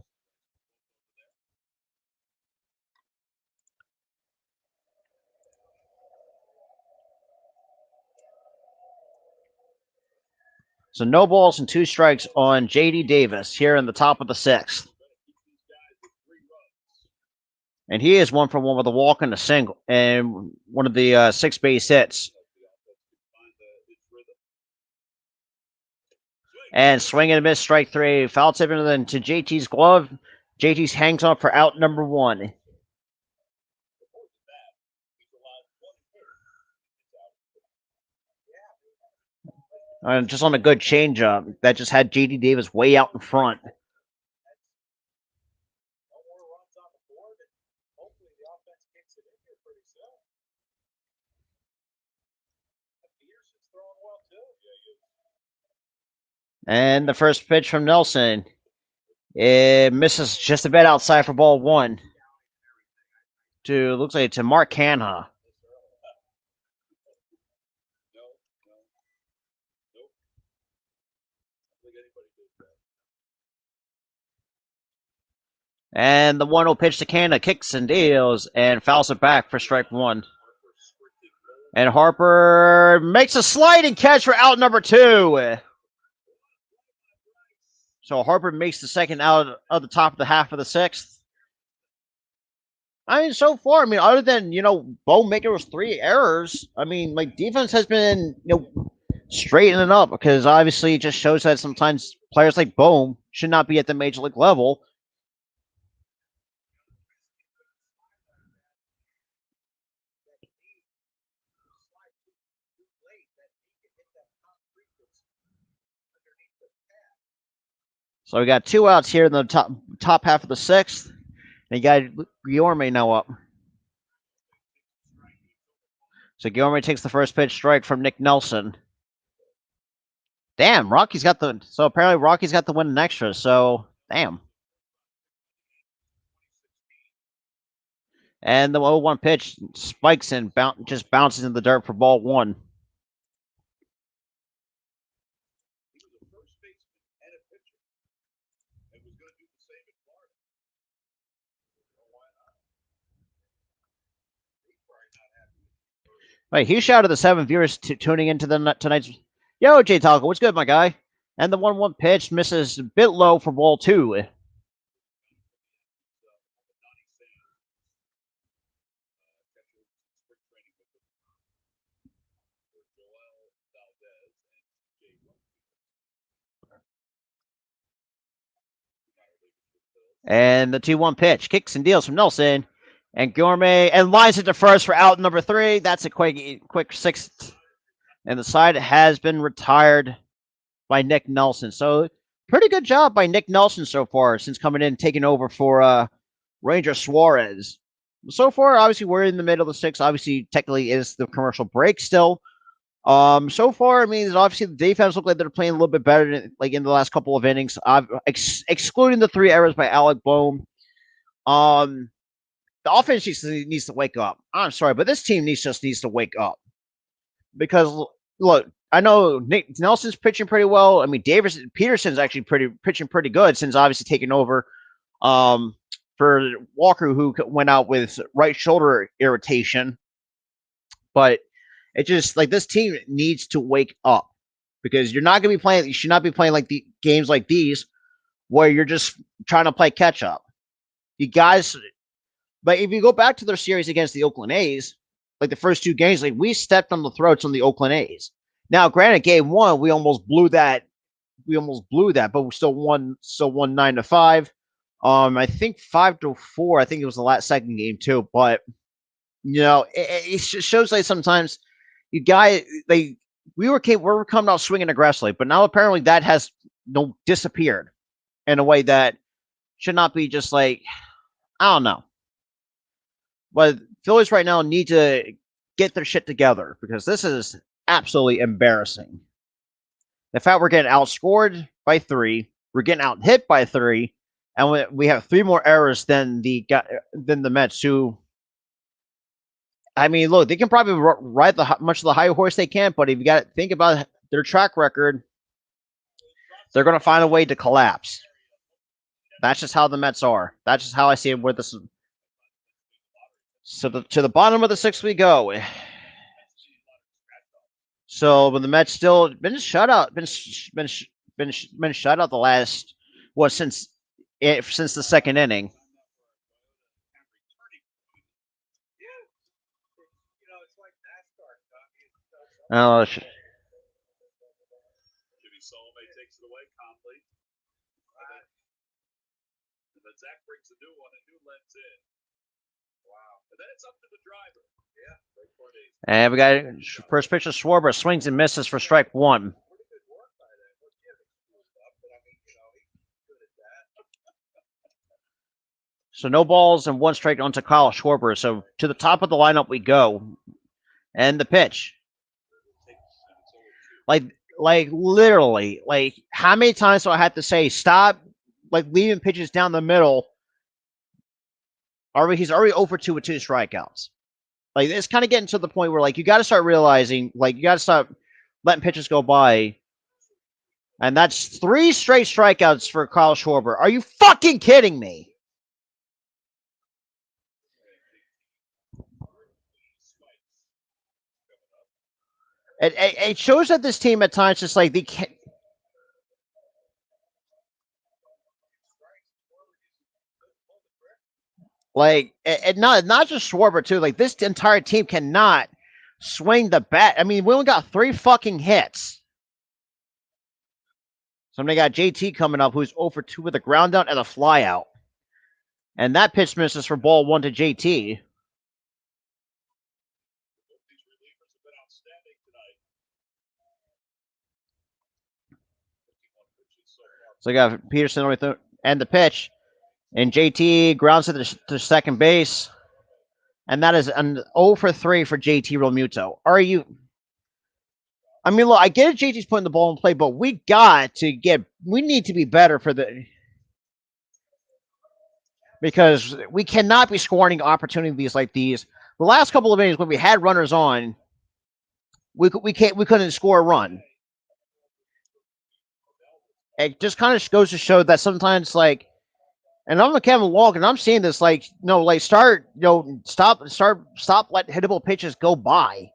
So no balls and 2 strikes on J.D. Davis here in the top of the 6th. And he is 1 for 1 with a walk and a single, and one of the 6 base hits. And swing and a miss, strike 3. Foul tip into JT's glove. JT hangs on for out number 1. And just on a good changeup that just had JD Davis way out in front. And the first pitch from Nelson, it misses just a bit outside for ball 1. Looks like to Mark Canha. And the 1-0 pitch to Canha kicks and deals and fouls it back for strike 1. And Harper makes a sliding catch for out number 2. So Harper makes the second out of the top of the half of the 6th. I mean, so far, other than, Bo making those 3 errors, defense has been, straightening up, because obviously it just shows that sometimes players like Bohm should not be at the major league level. So we got 2 outs here in the top half of the 6th. And you got Guillorme now up. So Guillorme takes the first pitch strike from Nick Nelson. Damn, apparently Rocky's got the win in extra, so damn. And the 0-1 pitch spikes and just bounces in the dirt for ball 1. Wait, huge shout out to the 7 viewers tuning into tonight's. Yo, Jay Talco, what's good, my guy? And the 1-1 pitch misses a bit low for ball 2. And the 2-1 pitch kicks and deals from Nelson. And Guillorme and lines it to first for out number 3. That's a quick 6th. And the side has been retired by Nick Nelson. So pretty good job by Nick Nelson so far since coming in and taking over for Ranger Suarez. So far, obviously, we're in the middle of the 6th. Obviously, technically, is the commercial break still. So far, obviously the defense look like they're playing a little bit better in the last couple of innings. Excluding the 3 errors by Alec Bohm. The offense needs to wake up. I'm sorry, but this team needs to wake up. Because, look, I know Nick Nelson's pitching pretty well. Peterson's actually pitching pretty good since obviously taking over for Walker, who went out with right shoulder irritation. But it just, this team needs to wake up. Because you're not going to be playing, you should not be playing the games like these where you're just trying to play catch up. You guys... But if you go back to their series against the Oakland A's, the first 2 games, we stepped on the throats on the Oakland A's. Now, granted, game 1, we almost blew that. But we still won 9-5. I think 5-4. I think it was the second game too. But it shows sometimes you guys we were coming out swinging aggressively, but now apparently that has disappeared in a way that should not be just I don't know. But Phillies right now need to get their shit together because this is absolutely embarrassing. The fact we're getting outscored by 3, we're getting out hit by 3, and we have 3 more errors than the Mets. Who, I mean, look, they can probably ride much of the high horse they can, but if you got to think about their track record, they're going to find a way to collapse. That's just how the Mets are. That's just how I see it. With this, so to the bottom of the 6th we go. So, when the Mets still been shut out, been shut out the last since the 2nd inning. Oh, Jimmy Solomay takes it away calmly. And then Zach brings a new one, a new lens in. Wow. And then it's up to the driver. Yeah. And we got first pitch of Schwarber, swings and misses for strike 1. So no balls and 1 strike onto Kyle Schwarber. So to the top of the lineup we go. And the pitch. Like literally, like how many times do I have to say stop leaving pitches down the middle? He's already over 2 with 2 strikeouts. Like it's kind of getting to the point where you got to start realizing, you got to stop letting pitches go by. And that's 3 straight strikeouts for Kyle Schwarber. Are you fucking kidding me? It shows that this team at times just they can't. Not just Schwarber too. This entire team cannot swing the bat. I mean, we only got 3 fucking hits. Somebody got JT coming up, who's 0 for 2 with a ground out and a fly out, and that pitch misses for ball 1 to JT. So we got Peterson and the pitch. And JT grounds it to second base. And that is an 0 for 3 for JT Realmuto. I mean, look, I get it, JT's putting the ball in play, but we need to be better because we cannot be scoring opportunities like these. The last couple of innings when we had runners on, we couldn't score a run. It just kind of goes to show that sometimes, and I'm a Kevin Walker, and I'm seeing this, stop let hittable pitches go by.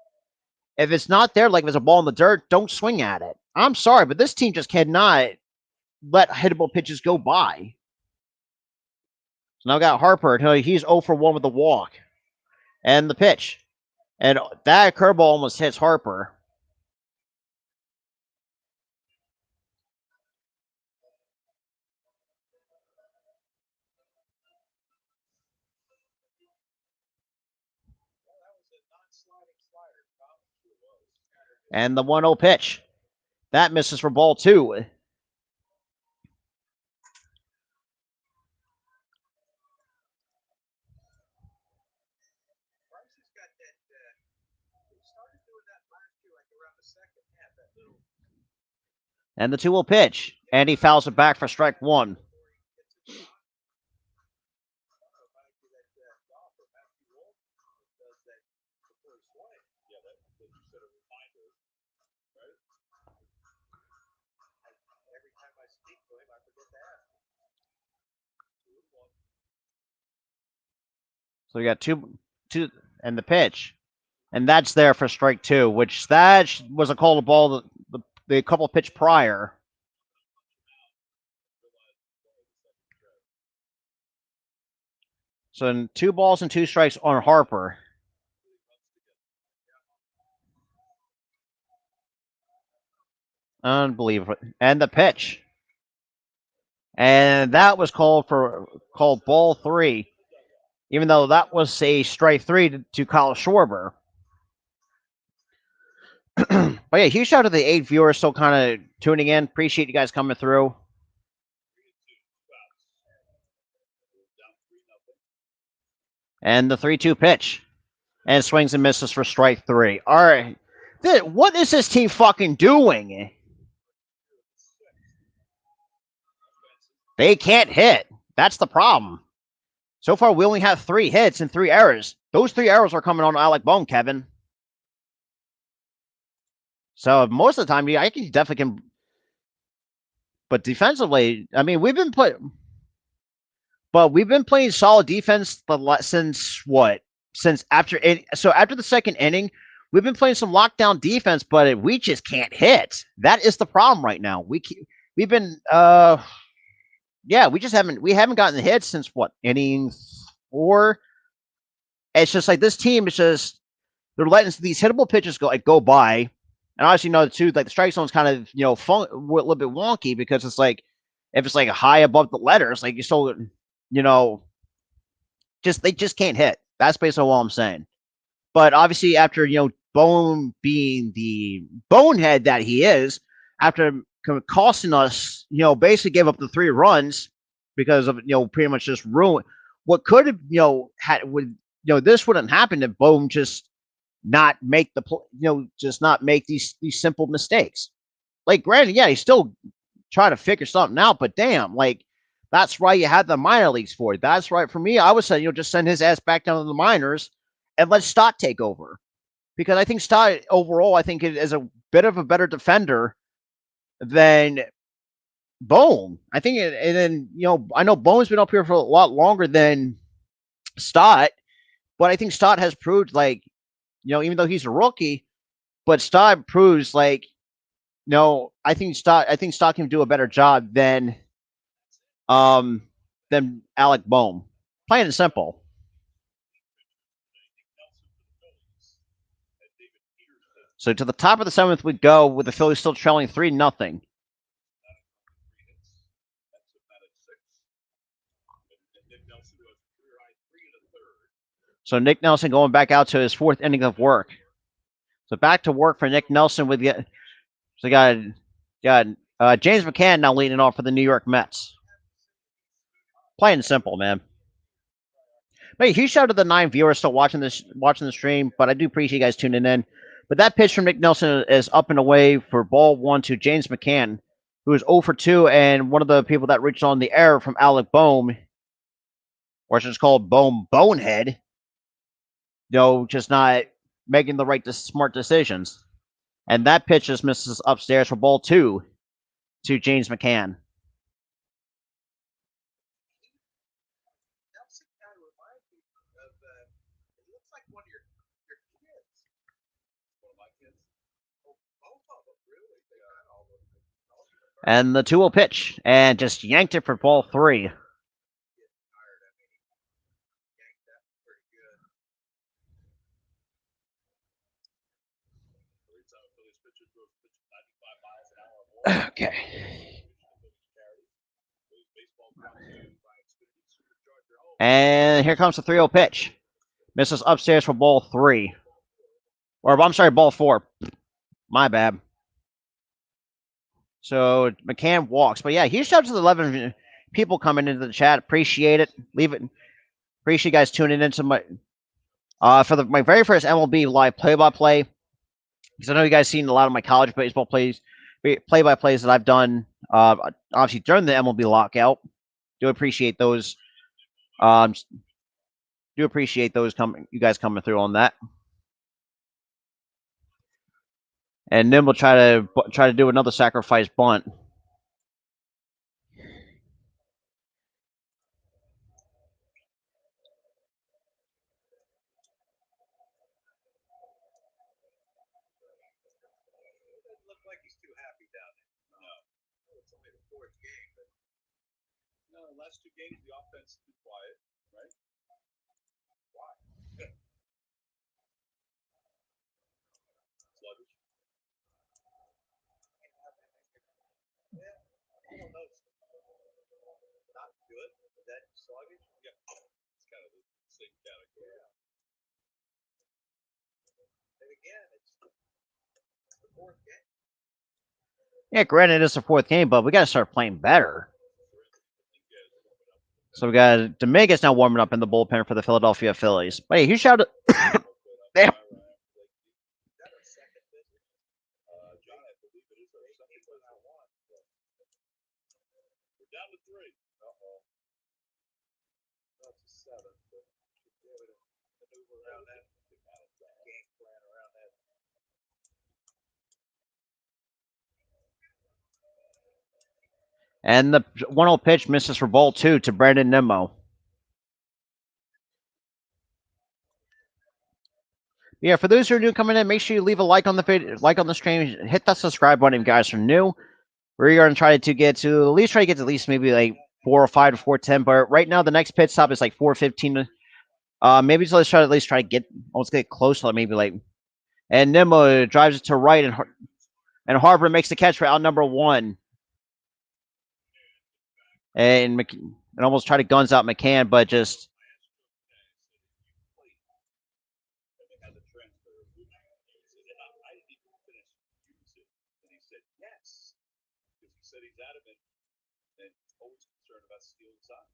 If it's not there, if it's a ball in the dirt, don't swing at it. I'm sorry, but this team just cannot let hittable pitches go by. So now we got Harper. He's 0 for 1 with the walk. And the pitch. And that curveball almost hits Harper. And the 1-0 pitch. That misses for ball 2. And the 2-0 pitch. And he fouls it back for strike 1. So we got two, and the pitch. And that's there for strike 2, which that was a called ball the couple pitch prior. So in 2 balls and 2 strikes on Harper. Unbelievable. And the pitch. And that was called ball 3. Even though that was a strike 3 to Kyle Schwarber. But yeah, huge shout out to the 8 viewers still kind of tuning in. Appreciate you guys coming through. And the 3-2 pitch. And swings and misses for strike 3. All right. What is this team fucking doing? They can't hit. That's the problem. So far, we only have 3 hits and 3 errors. Those 3 errors are coming on Alec Bohm, Kevin. So most of the time, yeah, I can definitely can. But defensively, I mean, we've been playing solid defense since what? Since after the second inning, we've been playing some lockdown defense, but we just can't hit. That is the problem right now. We've been we haven't gotten the hits since what, inning 4. It's just like this team is just they're letting these hittable pitches go by. And obviously, too, like the strike zone's kind of a little bit wonky because it's like if it's like high above the letters, like you still they just can't hit. That's basically all I'm saying. But obviously, after Bone being the bonehead that he is, after costing us, basically gave up the 3 runs because of pretty much just ruin what could have this wouldn't happen if Bone just not make just not make these simple mistakes. Like, granted, yeah, he's still trying to figure something out, but damn, like that's why you had the minor leagues for it. That's right. For me, I would say just send his ass back down to the minors and let Stott take over, because I think Stott overall, I think is a bit of a better defender than Bone. I think, and then I know Bone's been up here for a lot longer than Stott, but I think Stott has proved, like, even though he's a rookie, but Stott proves, like, I think Stott can do a better job than Alec Bohm. Plain and simple. So to the top of the 7th we go, with the Phillies still trailing 3-0. So Nick Nelson going back out to his 4th inning of work. So back to work for Nick Nelson with the. So got James McCann now leading off for the New York Mets. Plain and simple, man. But huge shout out to the 9 viewers still watching the stream. But I do appreciate you guys tuning in. But that pitch from Nick Nelson is up and away for ball 1 to James McCann, who is 0 for 2, and one of the people that reached on the error from Alec Bohm, or it's just called Bonehead. Just not making the right smart decisions. And that pitch just misses upstairs for ball 2 to James McCann. And the 2-0 pitch, and just yanked it for ball 3. Okay. And here comes the 3-0 pitch. Misses upstairs for ball 3. Or, I'm sorry, ball 4. My bad. So McCann walks. But yeah, huge shout out to the 11 people coming into the chat. Appreciate it. Appreciate you guys tuning into my my very first MLB live play-by-play. Because I know you guys seen a lot of my college baseball play-by-plays that I've done, obviously during the MLB lockout. Do appreciate those. Do appreciate those you guys coming through on that. And then we'll try to do another sacrifice bunt. Last 2 games, the offense has been quiet, right? Why? Sluggish. Yeah, I don't know. Not good. That sluggish. Yeah, it's kind of the same category. Yeah. And again, it's the 4th game. Yeah, granted, it's the 4th game, but we got to start playing better. So we got Dominguez now warming up in the bullpen for the Philadelphia Phillies. But hey, huge shout out. Damn. John, I believe it is our second one. We're down to 3. Uh-oh. That's a 7, but should be able to maneuver around that. Game plan around that. And the 1-0 pitch misses for ball 2 to Brandon Nimmo. Yeah, for those who are new coming in, make sure you leave a like on the video, like on the stream, hit that subscribe button if you guys are new. We're going to try to get to at least maybe like 405 to 410. But right now, the next pit stop is like 415. Maybe so let's try to at least try to get close to maybe like. And Nimmo drives it to right, and Harper makes the catch for out number 1. And almost try to guns out McCann, but just. Said he's adamant and always concerned about stealing signs.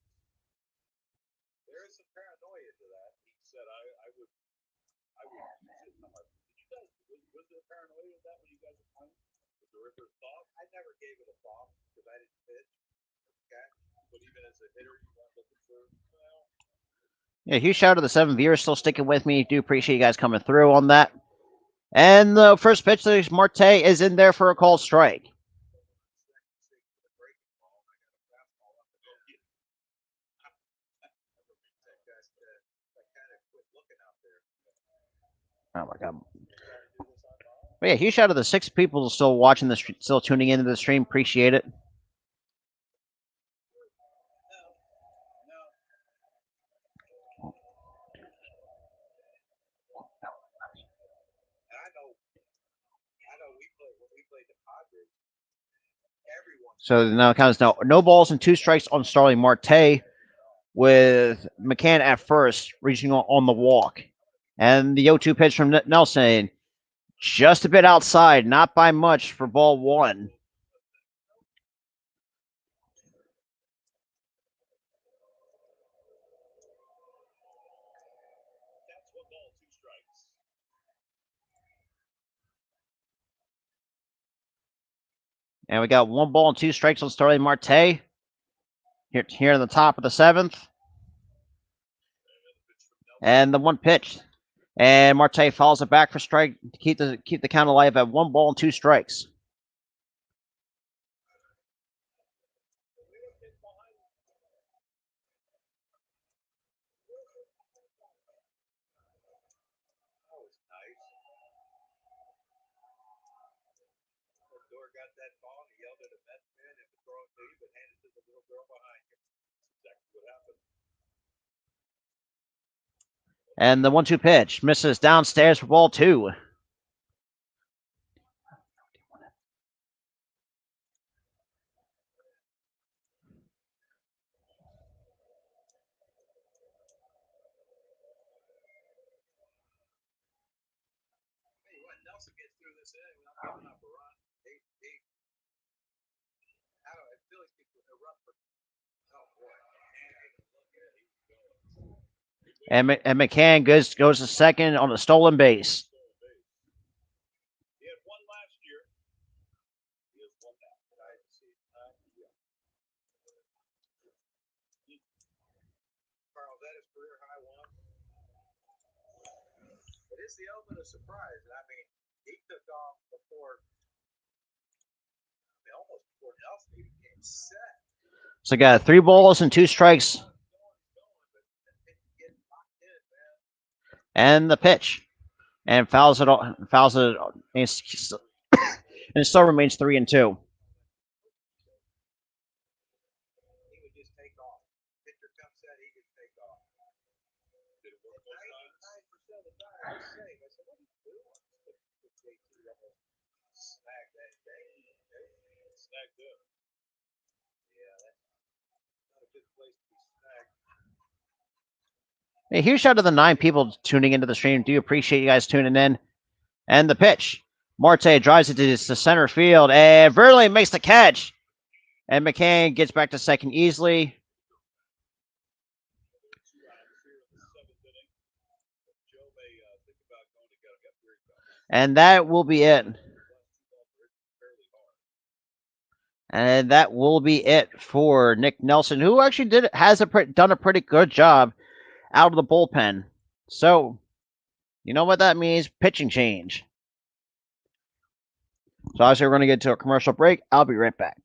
There is some paranoia to that. He said, I would use it. Did you guys, was there paranoia with that when you guys were playing? Was there ever a thought? I never gave it a thought because I didn't pitch. Okay. But even as a hitter, you weren't looking for, Yeah, huge shout out to the 7 viewers still sticking with me. Do appreciate you guys coming through on that. And the first pitch, Marte is in there for a called strike. Oh my god! But yeah, huge shout out to the 6 people still watching the still tuning into the stream. Appreciate it. So now it counts now. No balls and 2 strikes on Starling Marte, with McCann at first reaching on the walk. And the 0-2 pitch from Nelson, just a bit outside, not by much for ball 1. that's 1 ball, 2 strikes. And we got 1 ball and 2 strikes on Starling Marte. Here in the top of the 7th. And the 1 pitch. And Marte follows it back for strike to keep the count alive at 1 ball and 2 strikes. Got that ball, he yelled at a Mets fan and was throwing to you, but handed to the little girl behind you. That's exactly what happened. And the 1-2 pitch misses downstairs for ball 2. Hey, what? Nelson gets through this inning without giving up a run. I don't know. Phillies people are rough for. Oh boy. And McCann goes to second on a stolen base. He had 1 last year. He has 1 now. Carl, that is career high 1. It is the element of surprise. I mean, he took off before. Almost before Nelson even came set. So got 3 balls and 2 strikes. And the pitch. And fouls it, and it still remains 3-2. He would just take off. Pitcher comes set, he would take off. Did it work both times? 99% of the time, I was saying, I said, what are you doing? Snag that day. Snagged up. Yeah, that's not a good place to be snagged. Hey, huge shout out to the 9 people tuning into the stream. Do appreciate you guys tuning in. And the pitch. Marte drives it to center field, and Verlaine makes the catch. And McCann gets back to second easily. inning. Joe may think about going to get where he goes. And that will be it. Fairly hard. And that will be it for Nick Nelson, who actually done a pretty good job out of the bullpen. So, you know what that means? Pitching change. So obviously we're going to get to a commercial break. I'll be right back.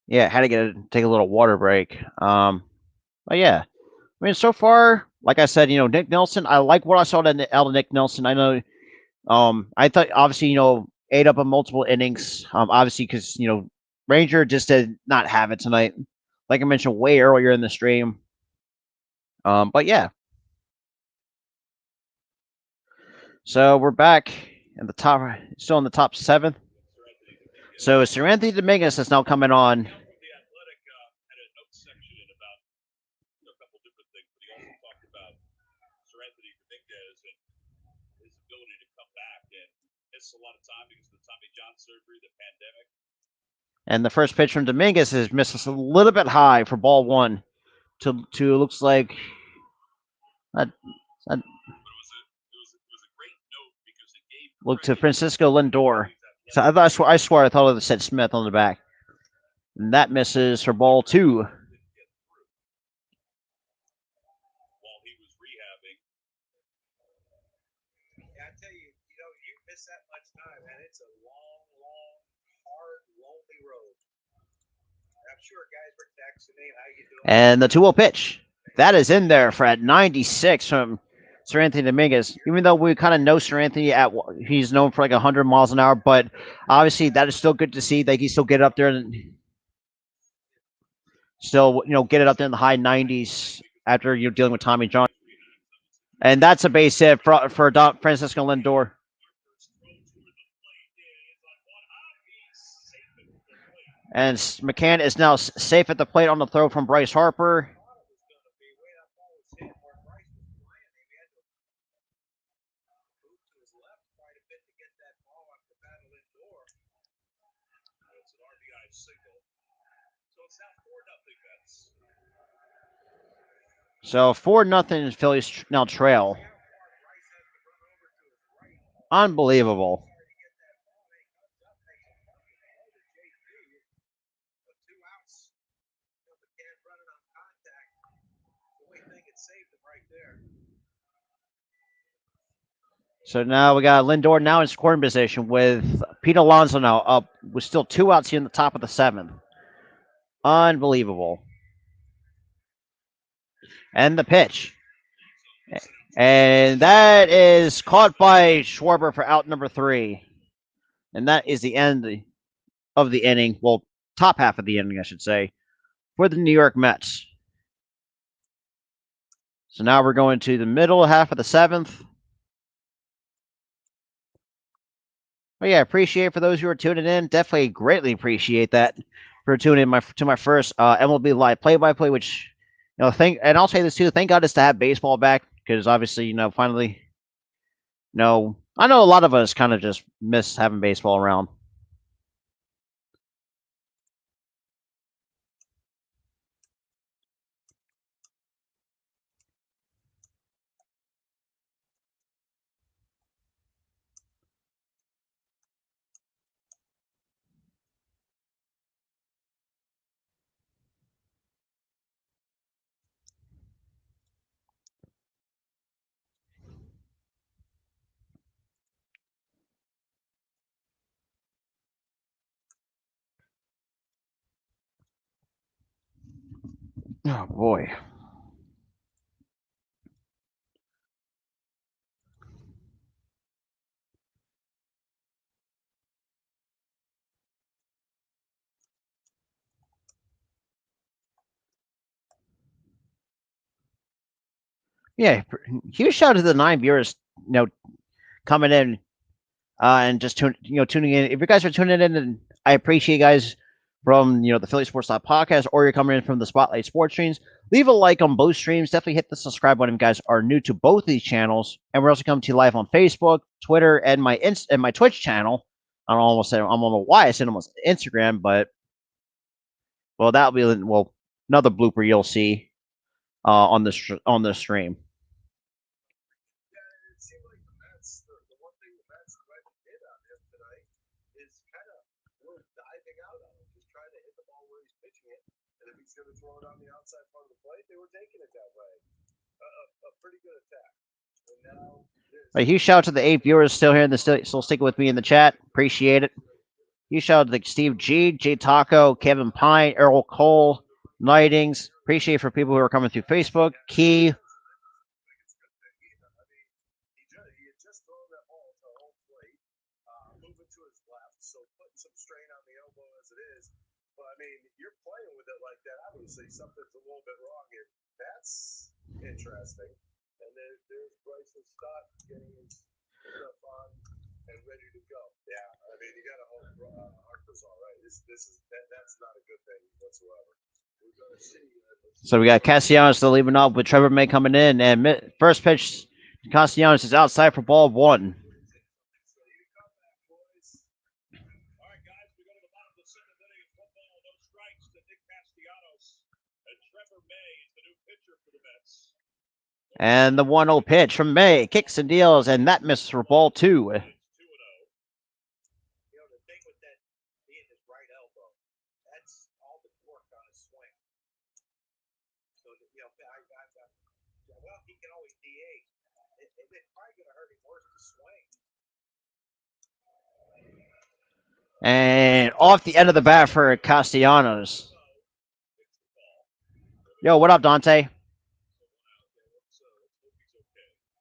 Yeah, had to take a little water break. But yeah, I mean, so far, like I said, Nick Nelson. I like what I saw out of Nick Nelson. I know. I thought obviously, ate up on multiple innings. Obviously, because Ranger just did not have it tonight. Like I mentioned way earlier in the stream. But yeah. So we're back in the top, still in the top 7. So Sir Anthony Dominguez is now coming on. The Athletic had a note section about a couple different things, but he also talked about Sir Anthony Dominguez and his ability to come back and miss a lot of time because of the Tommy John surgery, the pandemic. And the first pitch from Dominguez is missed a little bit high for ball 1. To looks like. But it was a great note because it gave Look to Francisco Lindor. So I swear I thought it said Smith on the back. And that misses for ball 2. While he was rehabbing. Yeah, I tell you, you miss that much time, and it's a long, hard, lonely road. I'm sure guys were texting me, how you doing? And the 2-0 pitch. That is in there for at 96 from Sir Anthony Dominguez. Even though we kind of know Sir Anthony he's known for like 100 miles an hour, but obviously that is still good to see. That he still get up there and still get it up there in the high 90s after dealing with Tommy John. And that's a base hit for Francisco Lindor. And McCann is now safe at the plate on the throw from Bryce Harper. So 4-0 Phillies now trail. Unbelievable. So now we got Lindor now in scoring position with Pete Alonso now up with still 2 outs here in the top of the 7th. Unbelievable. And the pitch. And that is caught by Schwarber for out number 3. And that is the end of the inning. Well, top half of the inning, I should say, for the New York Mets. So now we're going to the middle half of the 7th. But yeah, appreciate for those who are tuning in. Definitely greatly appreciate that for tuning in to my first MLB Live play-by-play, which And I'll say this too. Thank God it's to have baseball back because obviously, finally, I know a lot of us kind of just miss having baseball around. Oh boy. Yeah, huge shout out to the 9 viewers, coming in and just tuning in. If you guys are tuning in, and I appreciate you guys from the Philly Sports Podcast, or you're coming in from the Spotlight Sports streams. Leave a like on both streams. Definitely hit the subscribe button if you guys are new to both these channels. And we're also coming to you live on Facebook, Twitter, and my Twitch channel. I don't know why I said almost Instagram, but that'll be another blooper you'll see on the stream. Yeah, it seemed like the Mets, the one thing the Mets did on him tonight is kind of were diving out on him, just trying to hit the ball where he's pitching it. And if he's going to throw it on the outside part of the plate, they were taking it that way. A pretty good attack. And now A huge shout out to the 8 viewers still here still sticking with me in the chat. Appreciate it. Huge shout out to Steve G, J Taco, Kevin Pine, Errol Cole, Nightings. Appreciate it for people who are coming through Facebook. Key. he had just thrown that ball to home plate, moving to his left, so putting some strain on the elbow as it is. But I mean, you're playing with it like that. Obviously, something's a little bit wrong here. That's interesting. And there's Bryson Stott getting his stuff on and ready to go. Yeah, I mean, you got to hope Harper's all right. That's not a good thing whatsoever. We're going to see. So we got Castellanos still leaving off with Trevor May coming in, and first pitch, Castellanos is outside for ball 1. All right, guys, we go to the bottom of the seventh inning. It's 1 ball, no strikes to Nick Castellanos. And Trevor May is the new pitcher for the Mets. And the 1-0 pitch from May kicks and deals, and that misses for ball 2. You know, the thing with that being his right elbow, that's all the torque on his swing. So, well, he can always DH. It's probably going to hurt him worse to swing. And off the end of the bat for Castellanos. Yo, what up, Donte?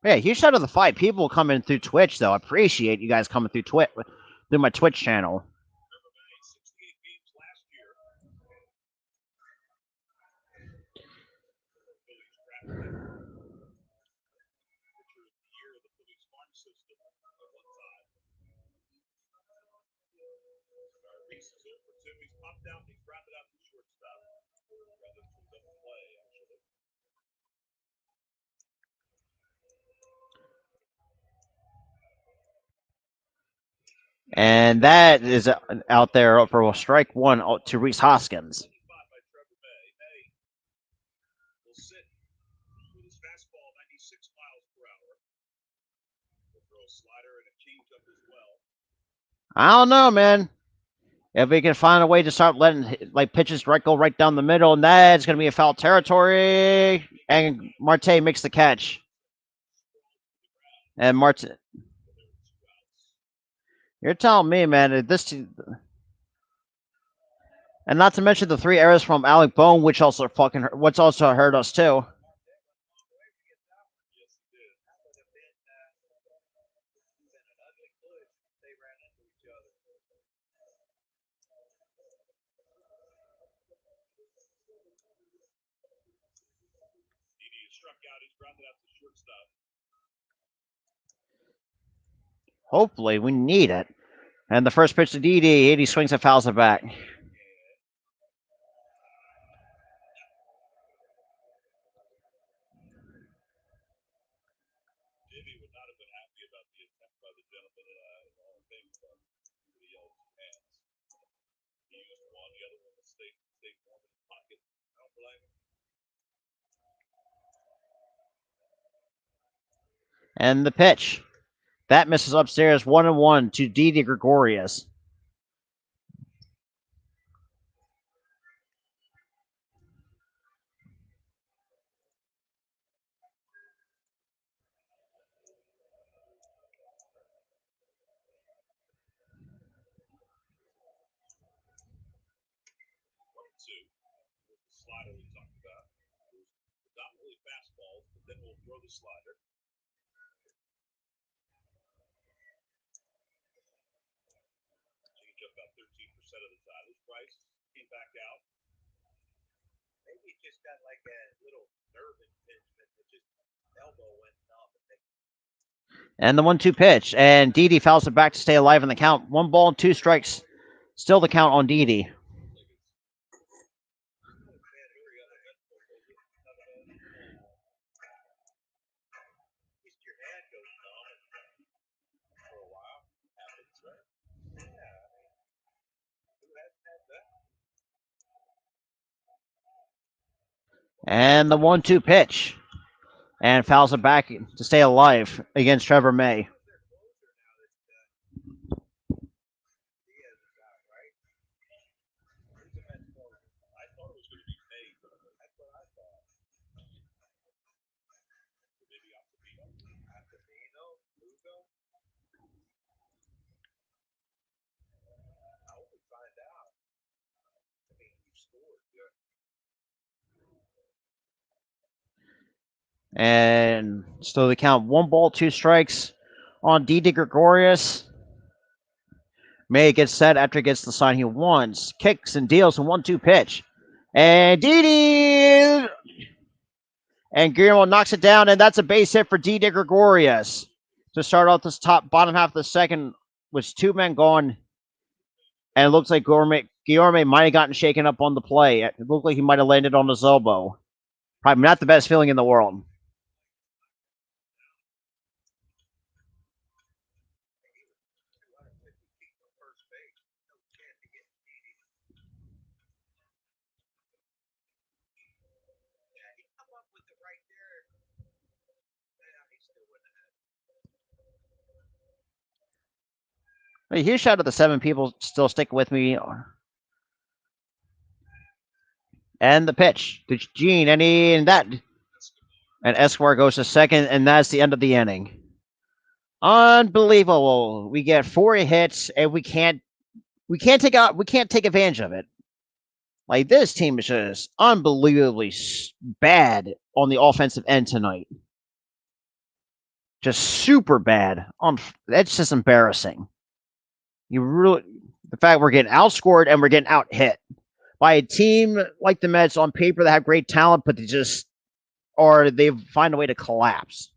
Yeah, huge shout out to the 5 people coming through Twitch, though. I appreciate you guys coming through through my Twitch channel. 68 games last year. Phillies drafted him. Pitcher of the year of the Phillies farm system at one time. Reese is 0 for 2. He's popped out and he's grounded out to shortstop. Rather than double play, actually. And that is out there for strike 1 to Reese Hoskins. By Trevor May. May will sit with his fastball 96 miles per hour. He'll throw a slider and a changeup as well. I don't know, man. If we can find a way to start letting pitches go right down the middle, and that's going to be a foul territory. And Marte makes the catch. And Marte. You're telling me, man, and not to mention the 3 errors from Alec Bohm, which also hurt us too. Struck out. He's grounded out to shortstop. Hopefully, we need it. And the first pitch to Didi, he swings and fouls it back. maybe would not have been happy about the attempt by the gentleman in the Hall of Fame club for the yellow hands. He used one, the other one was stayed warm in his pocket. I don't blame him. And the pitch. That misses upstairs 1-1 to Didi Gregorius. Slider we talked about. It was predominantly fastballs, but then we'll throw the slider. Change up about 13% of the time. This Bryce came back out. Maybe it just got like a little nerve impingement that just elbow went off. And the 1-2 pitch. And Didi fouls it back to stay alive in the count. 1 ball and 2 strikes. Still the count on Didi. And the 1-2 pitch. And fouls it back to stay alive against Trevor May. And so they count 1 ball, 2 strikes on Didi Gregorius. May gets set after he gets the sign he wants. Kicks and deals a 1-2 pitch. And Didi! And Guillermo knocks it down, and that's a base hit for Didi Gregorius. To start off this bottom half of the second, with 2 men gone. And it looks like Guillermo might have gotten shaken up on the play. It looked like he might have landed on his elbow. Probably not the best feeling in the world. A huge shout out to the 7 people still stick with me. And the pitch to Gene, and Escobar goes to second, and that's the end of the inning. Unbelievable. We get 4 hits, and we can't take advantage of it. Like, this team is just unbelievably bad on the offensive end tonight. Just super bad. That's just embarrassing. The fact we're getting outscored and we're getting out hit by a team like the Mets on paper that have great talent, but they find a way to collapse.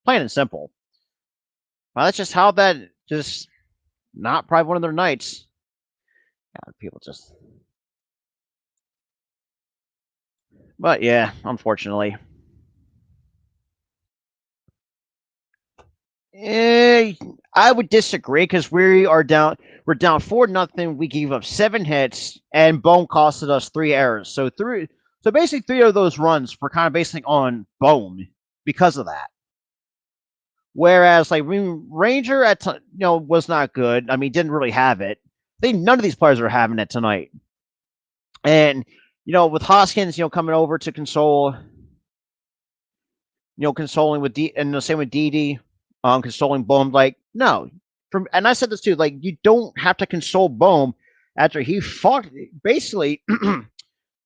Plain and simple. Well, that's just how that just not probably one of their nights. Yeah, people just. But yeah, unfortunately. I would disagree because we're down 4-0. We gave up 7 hits, and Bohm costed us 3 errors. So basically 3 of those runs were kind of basically on Bohm because of that. Whereas like Ranger was not good. I mean, didn't really have it. I think none of these players are having it tonight. And with Hoskins, coming over to console, consoling with and the same with Didi. Consoling Bohm, like, no. And I said this too, like, you don't have to console Bohm after he fought, basically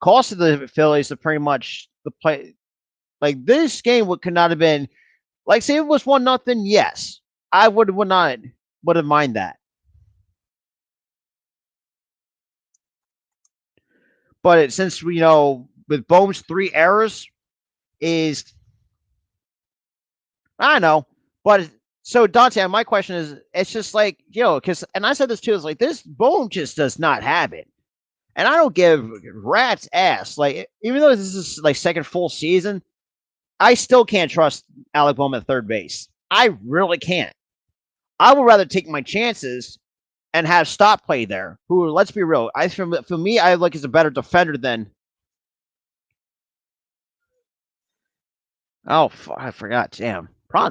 costed the Phillies to pretty much the play. Like, this game could not have been, like, say it was 1-0, yes. I would have mind that. But since with Bohm's 3 errors is, I don't know. But so Donte, my question is, it's just like, because, and I said this too, it's like this Bohm just does not have it. And I don't give rat's ass. Like, even though this is like second full season, I still can't trust Alec Bohm at third base. I really can't. I would rather take my chances and have Stop play there. Who, let's be real, for me, I look as a better defender than. Oh, I forgot. Damn,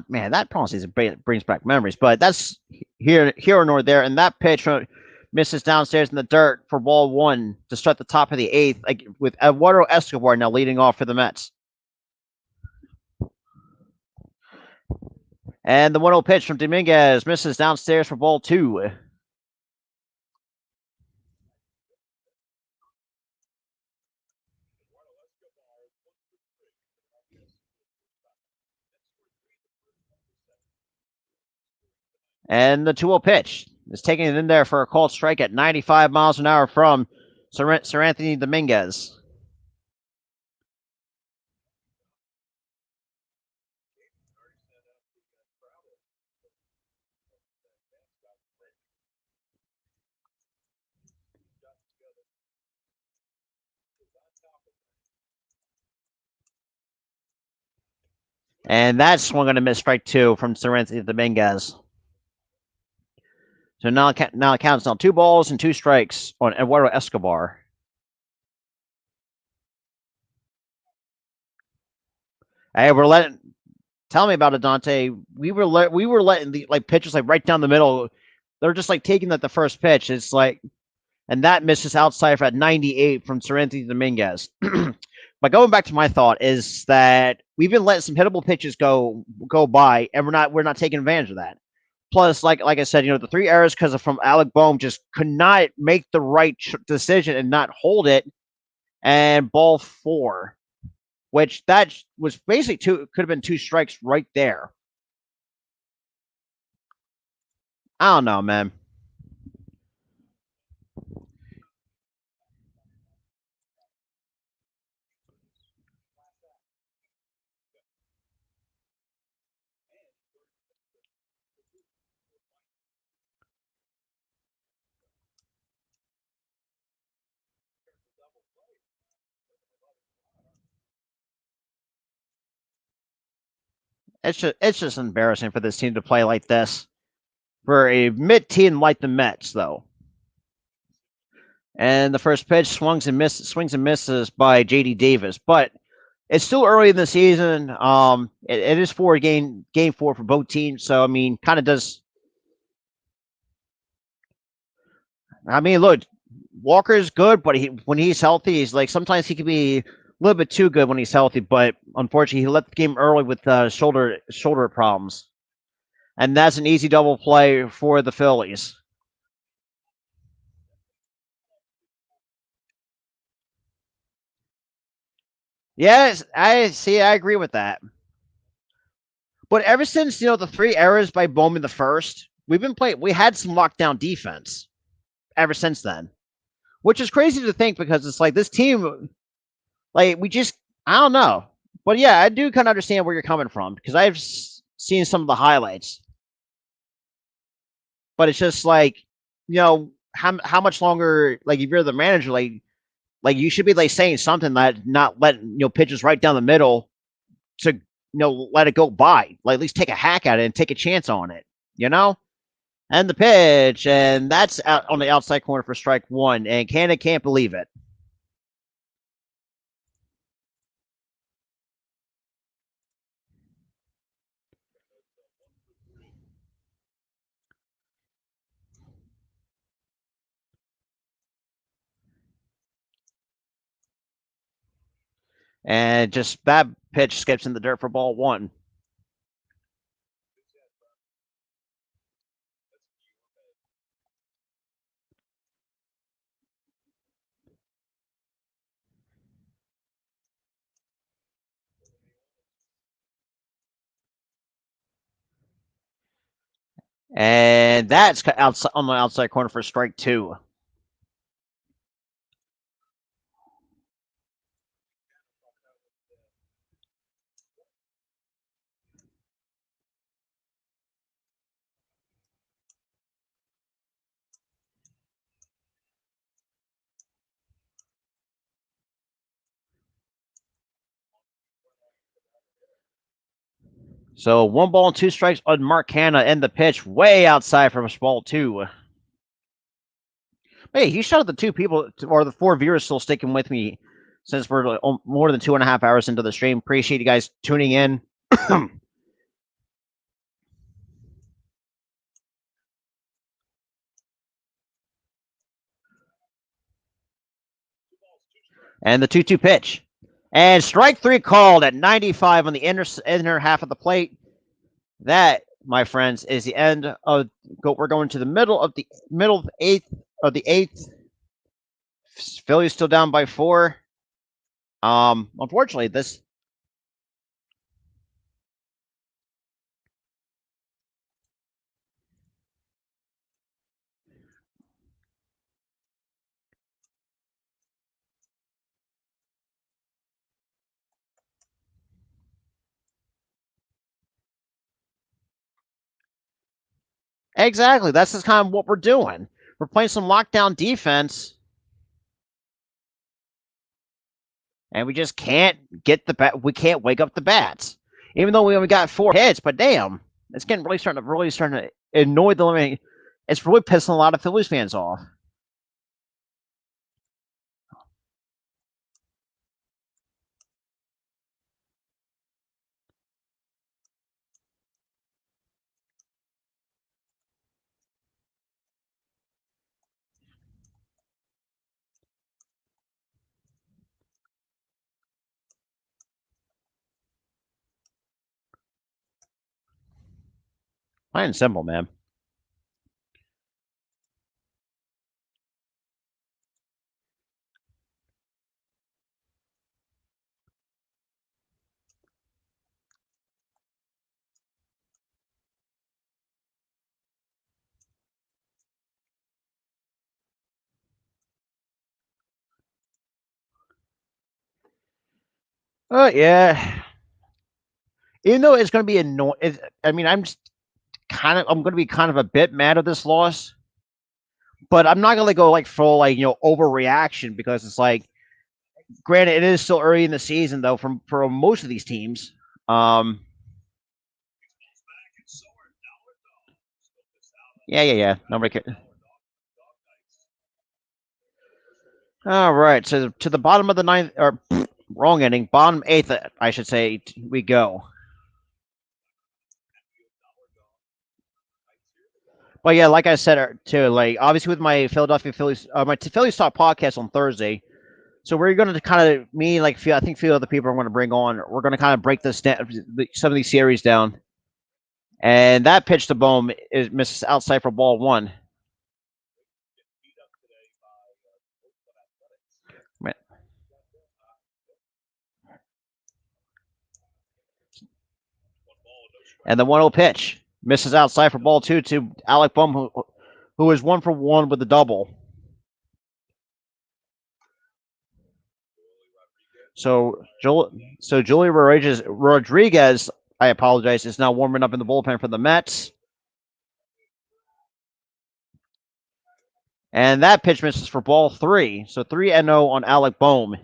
man, that pronunciation brings back memories. But that's here nor there. And that pitch misses downstairs in the dirt for ball one to start the top of the eighth, like with Eduardo Escobar now leading off for the Mets. And the 1-0 pitch from Dominguez misses downstairs for ball two. And the 2-0 pitch is taking it in there for a called strike at 95 miles an hour from Sir Anthony Dominguez. And that swung on a miss, strike two from Sir Anthony Dominguez. So now it counts now 2 balls and 2 strikes on Eduardo Escobar. Hey, tell me about it, Donte. We were letting the pitches right down the middle. They're just taking the first pitch. It's and that misses outside for at 98 from Sir Anthony Dominguez. But going back to my thought is that we've been letting some hittable pitches go by, and we're not taking advantage of that. Plus, like I said, the 3 errors because from Alec Boehm just could not make the right decision and not hold it, and ball 4, which that was basically could have been 2 strikes right there. I don't know, man. It's just embarrassing for this team to play like this for a mid-team like the Mets, though. And the first pitch swings and misses by J.D. Davis, but it's still early in the season. It is game 4 for both teams, so I mean, kind of does. I mean, look, Walker's good, but when he's healthy, he's sometimes he can be a little bit too good when he's healthy. But unfortunately, he left the game early with shoulder problems, and that's an easy double play for the Phillies. Yes, I see. I agree with that. But ever since the 3 errors by Bowman the first, we had some lockdown defense ever since then, which is crazy to think because it's this team, we just I don't know, but yeah, I do kind of understand where you're coming from because I've seen some of the highlights, but it's just how much longer if you're the manager you should be saying something that not letting pitches right down the middle to let it go by. At least take a hack at it and take a chance on it. And the pitch, and that's out on the outside corner for strike one. And Canada can't believe it. And just that pitch skips in the dirt for ball one. And that's outside on the outside corner for strike two. So 1-2 strikes on Mark Hanna and the pitch way outside from ball 2. Hey, he shot at the 2 people or the 4 viewers still sticking with me since we're more than 2.5 hours into the stream. Appreciate you guys tuning in. And the 2-2 pitch. And strike 3 called at 95 on the inner half of the plate. That, my friends, is the end of. We're going to the middle of the eighth. Phillies still down by 4. Unfortunately, this. Exactly. That's just kind of what we're doing. We're playing some lockdown defense. And we just can't get the bat. We can't wake up the bats. Even though we only got 4 hits, but damn, it's getting starting to annoy the limit. It's really pissing a lot of Phillies fans off. Plain and simple, man. Yeah. Even though it's going to be annoying, I mean, I'm going to be kind of a bit mad at this loss, but I'm not going to go like full overreaction because it's like, granted, it is still early in the season though for most of these teams. Yeah. Nobody cares. All right, so to the bottom of the 9th, or wrong inning, bottom 8th, I should say, we go. But yeah, like I said too, like obviously with my Philadelphia Phillies, my Phillies Talk podcast on Thursday. So we're going to kind of I think a few other people are going to bring on. We're going to kind of break some of these series down. And that pitch to Bohm is misses outside for ball 1. And the 1-0 pitch misses outside for ball 2 to Alec Bohm, who is 1 for 1 with the double. So Julie Rodriguez, I apologize, is now warming up in the bullpen for the Mets. And that pitch misses for ball 3. So 3-0 on Alec Bohm.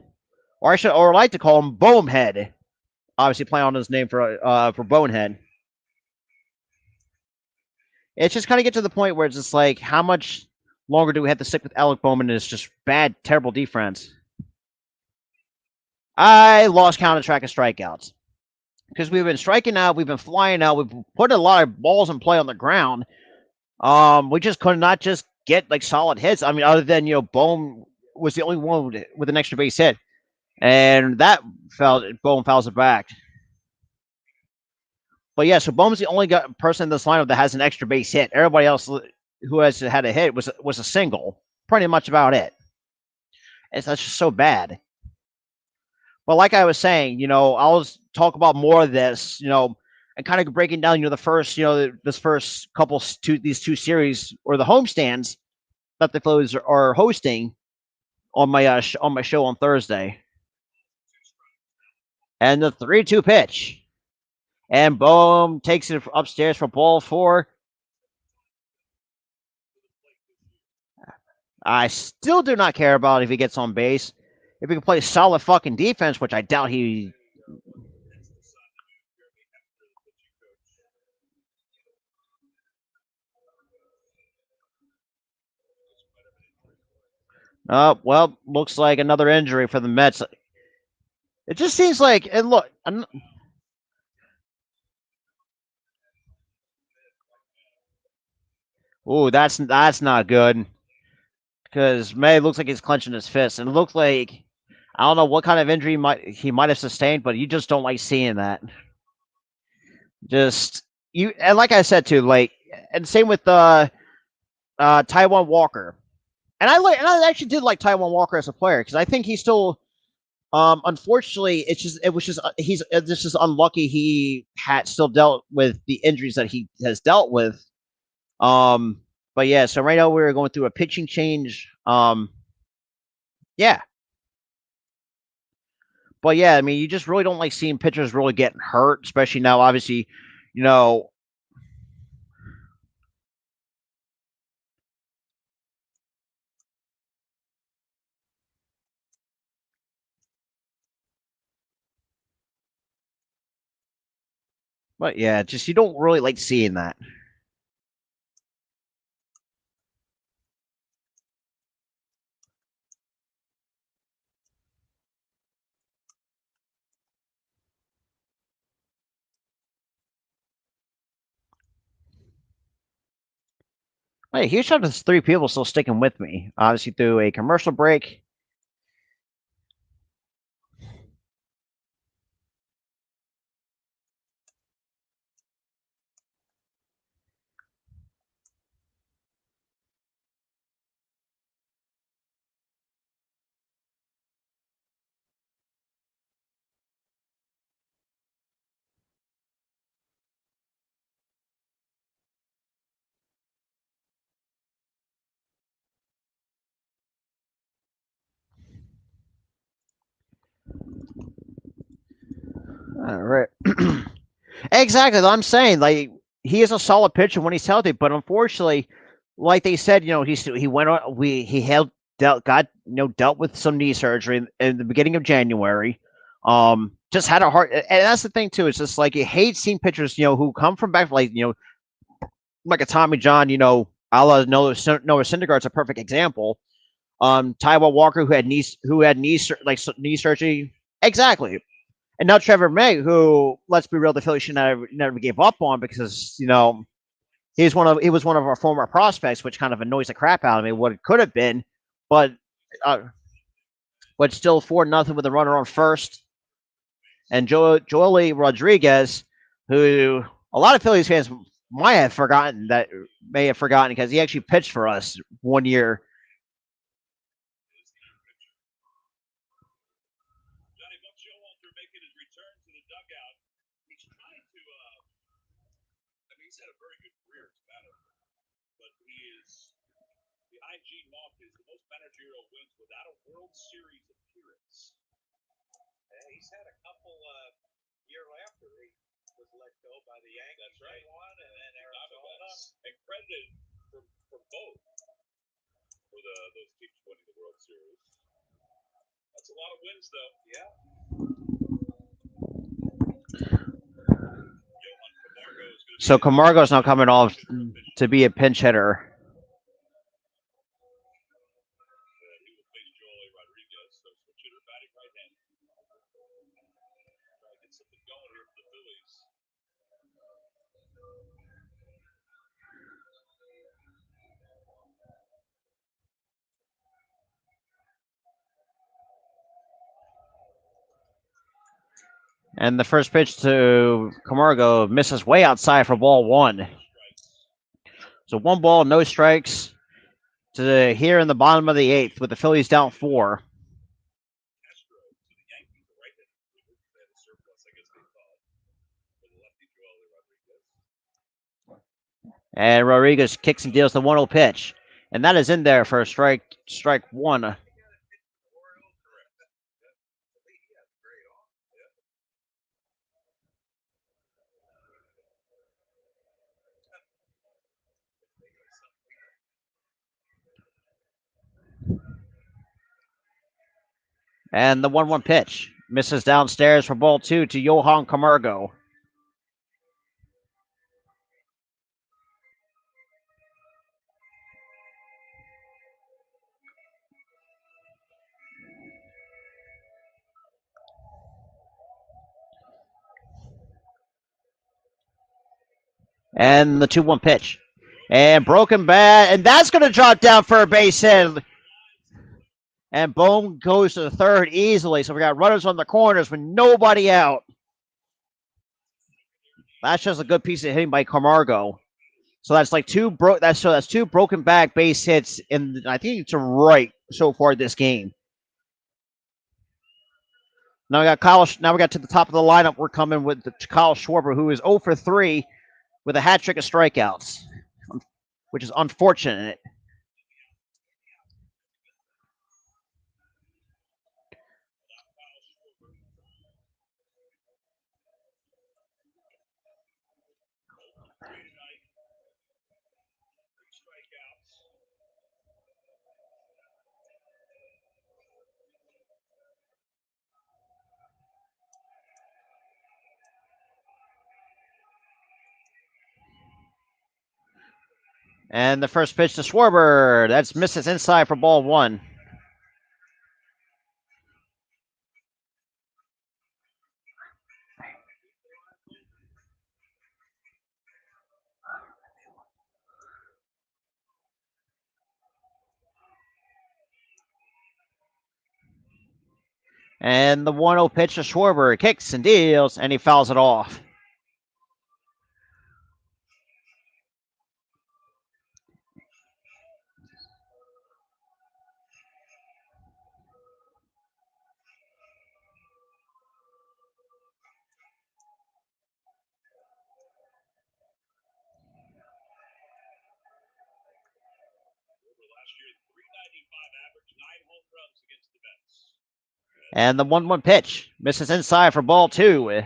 Or I like to call him Bonehead. Obviously playing on his name for Bonehead. It's just kind of get to the point where it's just like, how much longer do we have to stick with Alec Bohm and his just bad, terrible defense? I lost count of track of strikeouts. Because we've been striking out, we've been flying out, we've put a lot of balls in play on the ground. We just could not just get like solid hits. I mean, other than Bohm was the only one with an extra base hit, and that Bohm fouls it back. But yeah, so Bohm's the only person in this lineup that has an extra base hit. Everybody else who has had a hit was a single. Pretty much about it. And that's just so bad. But like I was saying, I'll talk about more of this, and kind of breaking down, the first, this first couple these 2 series or the homestands that the Phillies are hosting on my show on Thursday. And the 3-2 pitch. And Bohm takes it upstairs for ball 4. I still do not care about if he gets on base. If he can play solid fucking defense, which I doubt he. Well, looks like another injury for the Mets. It just seems like, and look, ooh, that's not good because May looks like he's clenching his fist, and it looked like I don't know what kind of injury he might have sustained, but you just don't like seeing that. Just you, and like I said too, like, and same with Taiwan Walker, and I actually did like Taiwan Walker as a player because I think he's still. Unfortunately, it was just he's this is unlucky. He had still dealt with the injuries that he has dealt with. Um, but yeah, so right now we're going through a pitching change. Yeah, but yeah, I mean, you just really don't like seeing pitchers really getting hurt, especially now. Obviously, you know, but yeah, just you don't really like seeing that. Hey, huge shout out to those three people still sticking with me. Obviously, through a commercial break. All right. Exactly. I'm saying like he is a solid pitcher when he's healthy, but unfortunately, like they said, he went on he held got dealt with some knee surgery in the beginning of January. Just had a heart, and that's the thing too. It's just like you hate seeing pitchers, who come from back like like a Tommy John, a la Noah Syndergaard's a perfect example. Taiwan Walker who had knee surgery. Exactly. And now Trevor May, who, let's be real, the Phillies should never gave up on because he was one of our former prospects, which kind of annoys the crap out of me. What it could have been, but uh, but still 4-0 with a runner on first, and Joely Rodriguez, who a lot of Phillies fans may have forgotten because he actually pitched for us one year. Johnny Buck Showalter making his return to the dugout. He's trying to. I mean, he's had a very good career as a manager, but he is behind Gene Mauch is the most managerial wins without a World Series appearance. And he's had a couple year after he was let go by the Yankees. That's right. One and then Arizona. And credited for both for those teams winning the World Series. That's a lot of wins, though. Yeah. So Camargo's now coming off to be a pinch hitter. He will face Joely Rodriguez, so switch hitter batting right hand. Try to get something going here for the Phillies. And the first pitch to Camargo misses way outside for ball one. So 1 ball, no strikes to here in the bottom of the eighth with the Phillies down 4. Castro to the Yankees, the right-handed reliever. They had a surplus, I guess they thought, for the lefty Joely Rodriguez. And Rodriguez kicks and deals the 1-0 pitch. And that is in there for a strike one. And the 1-1 pitch misses downstairs for ball 2 to Johan Camargo. And the 2-1 pitch. And broken bat. And that's going to drop down for a base hit. And Bohm goes to the third easily. So we got runners on the corners with nobody out. That's just a good piece of hitting by Camargo. So that's like two broken back base hits, and I think it's a right so far this game. Now we got Kyle. Now we got to the top of the lineup. We're coming with Kyle Schwarber, who is 0 for 3 with a hat trick of strikeouts, which is unfortunate. And the first pitch to Schwarber. That's misses inside for ball 1. And the 1-0 pitch to Schwarber. Kicks and deals, and he fouls it off. And the 1-1 pitch misses inside for ball 2.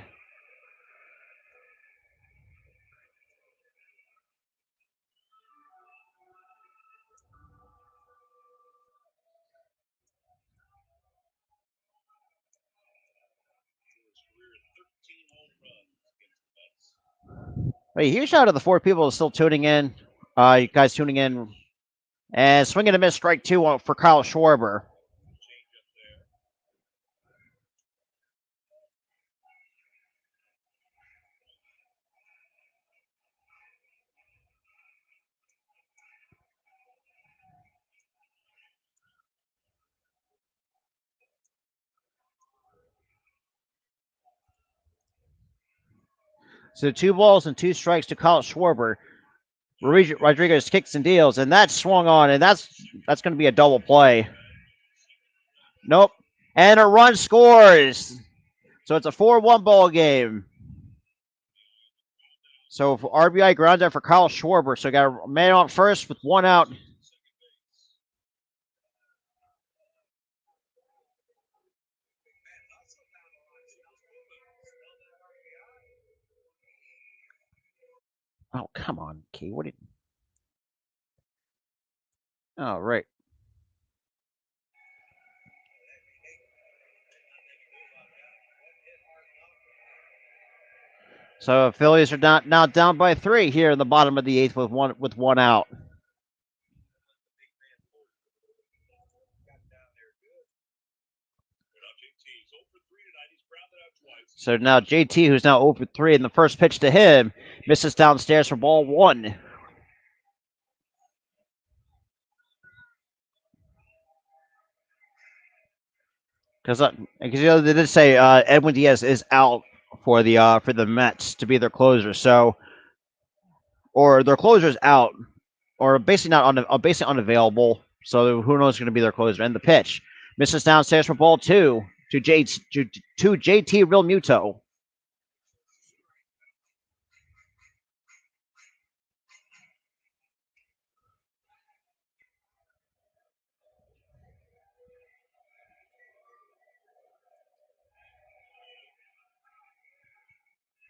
Hey, huge shout out to the 4 people still tuning in. You guys tuning in. And swinging a miss, strike 2 for Kyle Schwarber. So 2 balls and 2 strikes to Kyle Schwarber. Rodriguez kicks and deals, and that's swung on, and that's going to be a double play. Nope. And a run scores. So it's a 4-1 ball game. So for RBI ground out for Kyle Schwarber. So got a man on first with 1 out. Oh, come on, Key. What did... Oh, right. So Phillies are now down by 3 here in the bottom of the 8th with one out. So now JT, who's now 0 for 3, and the first pitch to him misses downstairs for ball 1. Because they did say Edwin Diaz is out for the Mets to be their closer. So, or their closer's out, or basically basically unavailable. So who knows who's going to be their closer? And the pitch misses downstairs for ball 2 to JT Real Muto.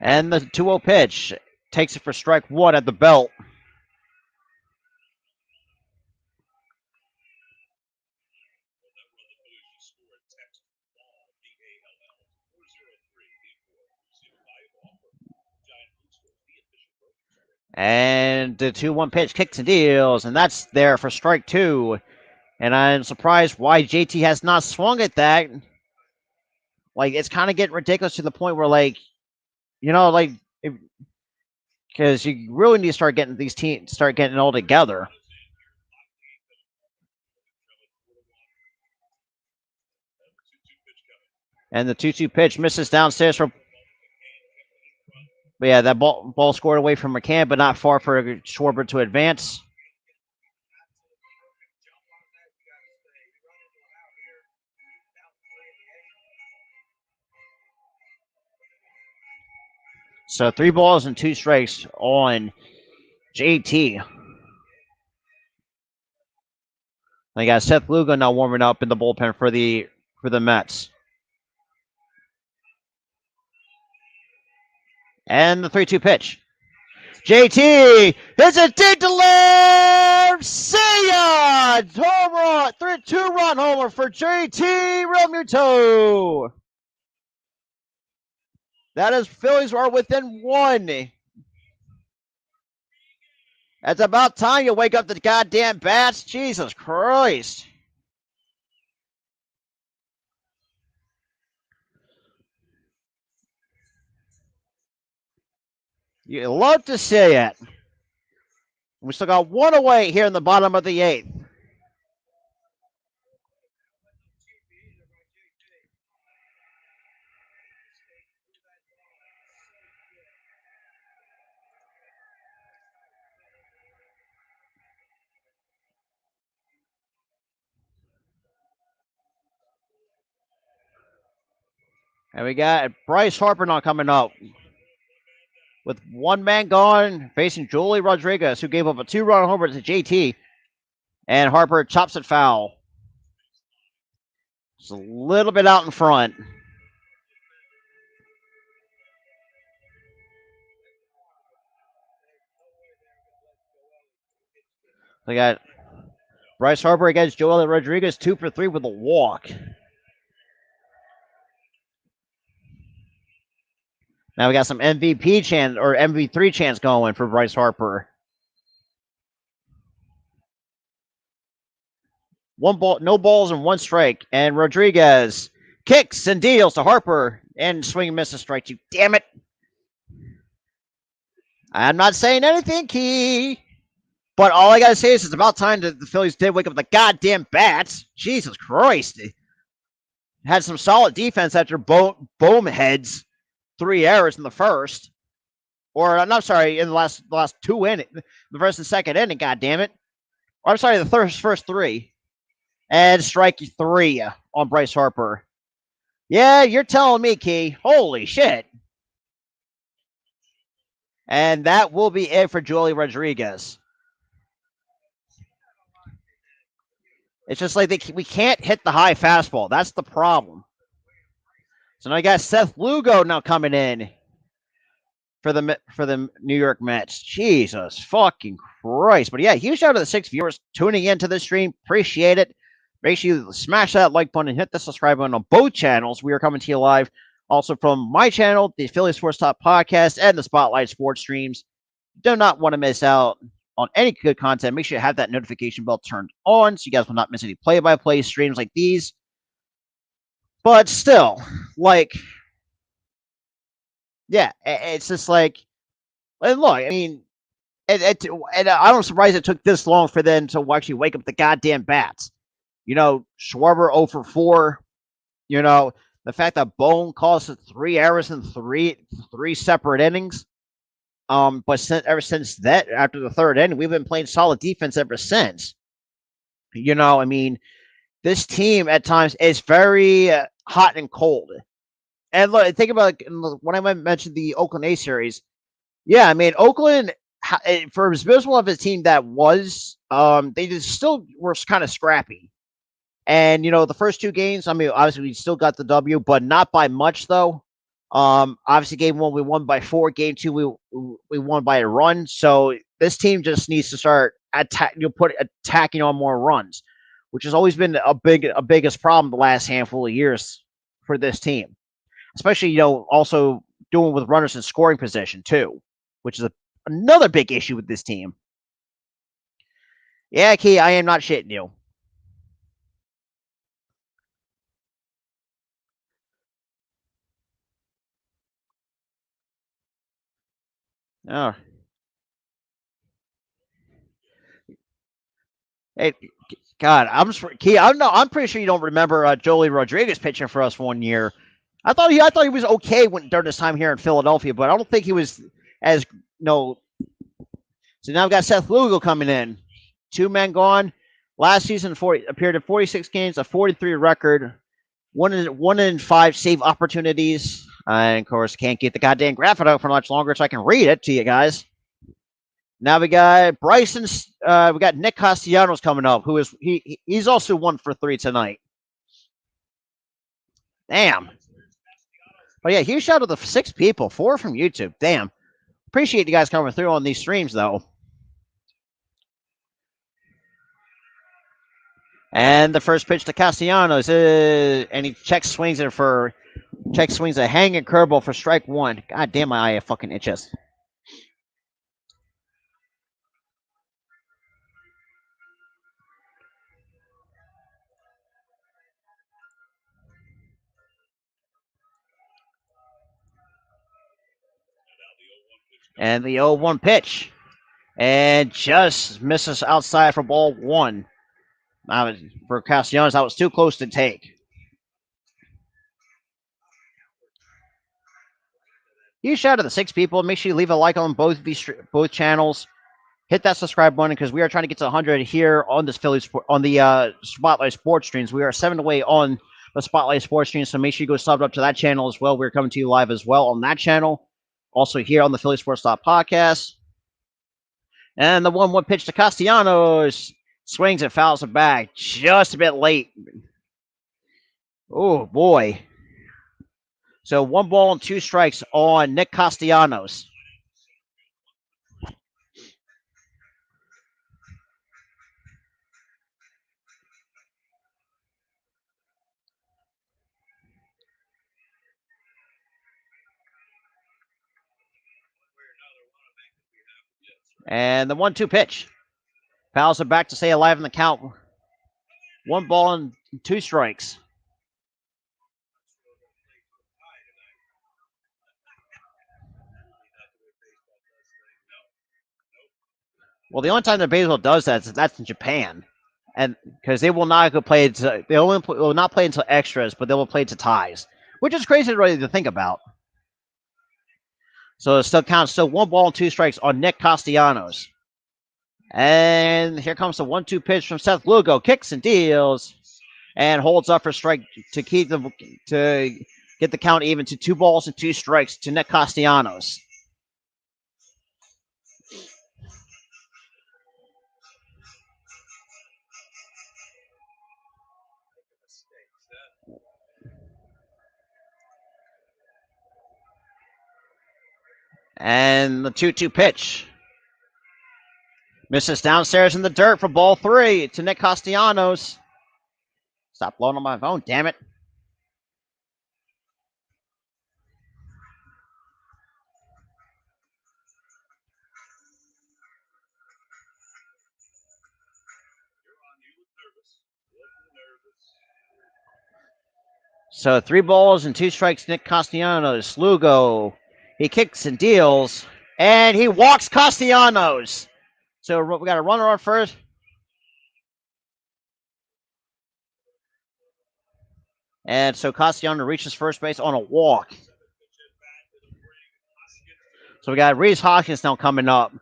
And the 2-0 pitch takes it for strike 1 at the belt. And the 2-1 pitch kicks and deals, and that's there for strike 2. And I'm surprised why JT has not swung at that. Like, it's kind of getting ridiculous to the point where, like, you know, like, because you really need to start getting these teams start getting it all together. And the 2-2 pitch misses downstairs from. But yeah, that ball scored away from McCann, but not far for Schwarber to advance. So 3 balls and 2 strikes on JT. They got Seth Lugo now warming up in the bullpen for the Mets. And the 3-2 pitch. JT hits a deep to left. See ya! Home run, 2-run homer for JT Realmuto. That is, Phillies are within 1. It's about time you wake up the goddamn bats. Jesus Christ. You love to see it. We still got 1 away here in the bottom of the 8th. And we got Bryce Harper now coming up. With 1 man gone, facing Joely Rodriguez, who gave up a 2-run homer to JT. And Harper chops it foul. Just a little bit out in front. We got Bryce Harper against Joely Rodriguez, 2 for 3 with a walk. Now we got some MVP chance or MVP3 chance going for Bryce Harper. 1 ball, no balls and 1 strike. And Rodriguez kicks and deals to Harper and swing and miss a strike 2. Damn it. I'm not saying anything, Key. But all I got to say is it's about time that the Phillies did wake up the goddamn bats. Jesus Christ. Had some solid defense after Boomhead's 3 errors in the first. Or, I'm sorry, in the last 2 innings. The first and second inning, goddammit. Or, I'm sorry, the first 3. And strike 3 on Bryce Harper. Yeah, you're telling me, Key. Holy shit. And that will be it for Joely Rodriguez. It's just like we can't hit the high fastball. That's the problem. So now you got Seth Lugo now coming in for the New York Mets. Jesus fucking Christ. But yeah, huge shout out to the 6 viewers tuning into this stream. Appreciate it. Make sure you smash that like button and hit the subscribe button on both channels. We are coming to you live also from my channel, the Phillies Sports Talk Podcast, and the Spotlight Sports streams. Do not want to miss out on any good content. Make sure you have that notification bell turned on so you guys will not miss any play-by-play streams like these. But still, like, yeah, it's just like, and look, I mean, and I'm surprised it took this long for them to actually wake up the goddamn bats. You know, Schwarber 0 for 4. You know, the fact that Bone caused 3 errors in three separate innings. But ever since that, after the 3rd inning, we've been playing solid defense ever since. You know, I mean, this team at times is very hot and cold. And look, think about when I mentioned the Oakland A series. Yeah, I mean, Oakland, for as miserable of a team that was, they just still were kind of scrappy. And, you know, the first 2 games, I mean, obviously we still got the W, but not by much, though. Obviously, game 1 we won by 4. Game 2 we won by a run. So this team just needs to start attacking on more runs, which has always been a biggest problem the last handful of years for this team. Especially, you know, also doing with runners in scoring position too, which is another big issue with this team. Yeah, Key, I am not shitting you. Oh, Hey, God, I'm pretty sure you don't remember Jolie Rodriguez pitching for us one year. I thought he was okay during his time here in Philadelphia, but I don't think he was as no. So now we've got Seth Lugo coming in. 2 men gone. Last season, appeared in 46 games, a 43 record, one in 5 save opportunities. And of course, can't get the goddamn graphic out for much longer, so I can read it to you guys. Now we got Bryson's. We got Nick Castellanos coming up, who is he's also 1 for 3 tonight. Damn. But yeah, huge shout out to the 6 people, 4 from YouTube. Damn. Appreciate you guys coming through on these streams though. And the first pitch to Castellanos, and he swings a hanging curveball for strike 1. God damn, my eye fucking itches. And the 0-1 pitch. And just misses outside for ball 1. For Castellanos, that was too close to take. Huge shout out to the 6 people. Make sure you leave a like on both channels. Hit that subscribe button because we are trying to get to 100 here on this Phillies on the Spotlight Sports streams. We are 7 away on the Spotlight Sports stream, so make sure you go sub up to that channel as well. We're coming to you live as well on that channel. Also here on the Philly Sports Podcast. And the 1-1 pitch to Castellanos. Swings and fouls it back just a bit late. Oh, boy. So 1 ball and 2 strikes on Nick Castellanos. And the 1-2 pitch. Fouls it back to stay alive in the count. 1 ball and 2 strikes. Well, the only time that baseball does that is that's in Japan, and because they will not go play. They will not play until extras, but they will play to ties, which is crazy really to think about. So it still counts. Still 1 ball and 2 strikes on Nick Castellanos. And here comes the 1-2 pitch from Seth Lugo. Kicks and deals, and holds up for strike to get the count even to 2 balls and 2 strikes to Nick Castellanos. And the 2-2 pitch. Misses downstairs in the dirt for ball 3 to Nick Castellanos. Stop blowing on my phone, damn it. So 3 balls and 2 strikes, Nick Castellanos. Lugo, he kicks and deals, and he walks Castellanos. So we got a runner on first. And so Castellanos reaches first base on a walk. So we got Rhys Hoskins now coming up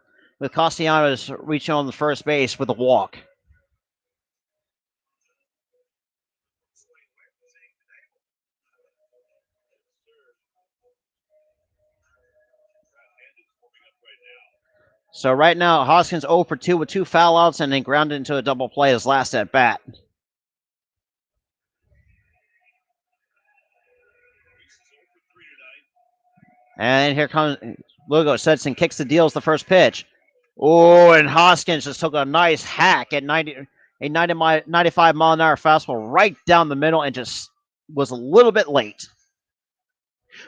with Castellanos reaching on the first base with a walk. So right now, Hoskins 0 for 2 with 2 foul outs and then grounded into a double play his last at bat. And here comes Lugo. Sets and kicks the deals the first pitch. Oh, and Hoskins just took a nice hack at 95 mile an hour fastball right down the middle and just was a little bit late.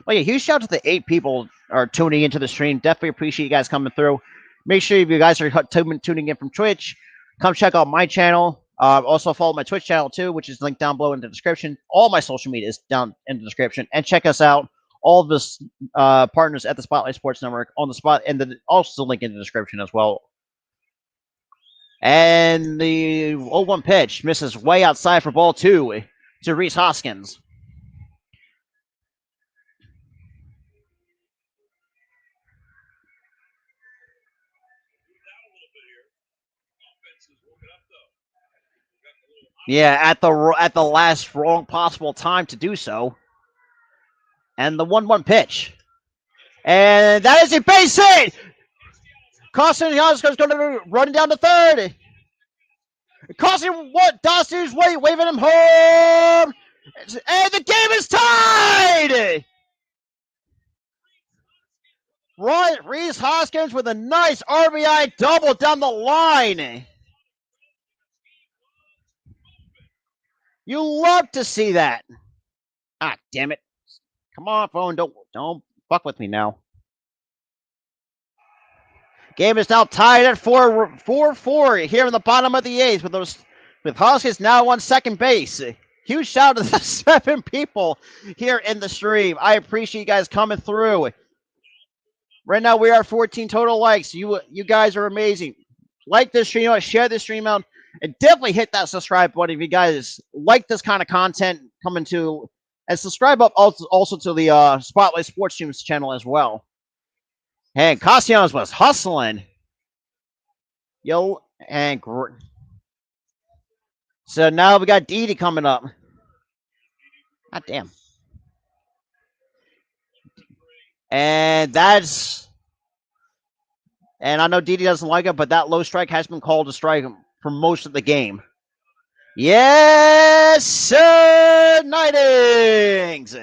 Well, yeah, huge shout out to the 8 people are tuning into the stream. Definitely appreciate you guys coming through. Make sure if you guys are tuning in from Twitch, come check out my channel. Also follow my Twitch channel too, which is linked down below in the description. All my social media is down in the description. And check us out. All of the partners at the Spotlight Sports Network on the spot, and then also link in the description as well. And the 0-1 pitch misses way outside for ball 2 to Rhys Hoskins. Yeah, at the last wrong possible time to do so. And the 1-1 pitch. And that is a base hit! Castellanos is going to run down the third. Dawson's waving him home. And the game is tied! Rhys Hoskins with a nice RBI double down the line. You love to see that. Ah, damn it. Come on, phone. Don't fuck with me now. Game is now tied at 4-4 here in the bottom of the 8th with Hoskins now on second base. Huge shout out to the 7 people here in the stream. I appreciate you guys coming through. Right now we are 14 total likes. You guys are amazing. Like this stream out, share this stream out, and definitely hit that subscribe button if you guys like this kind of content coming to, and subscribe up also to the Spotlight Sports Streams channel as well. And Castellanos was hustling. So now we got Didi coming up. God damn. And I know Didi doesn't like it, but that low strike has been called a strike for most of the game. Yes, sir, Nightings.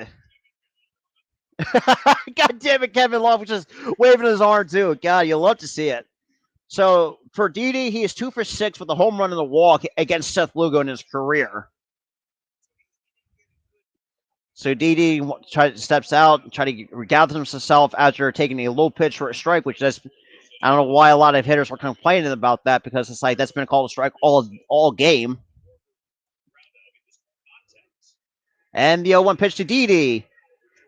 God damn it, Kevin Love was just waving his arm too. God, you love to see it. So for Didi, he is 2 for 6 with a home run and a walk against Seth Lugo in his career. So Didi steps out and try to regather himself after taking a low pitch for a strike, which I don't know why a lot of hitters were complaining about that, because it's like that's been called a strike all game. And the 0-1 pitch to Didi.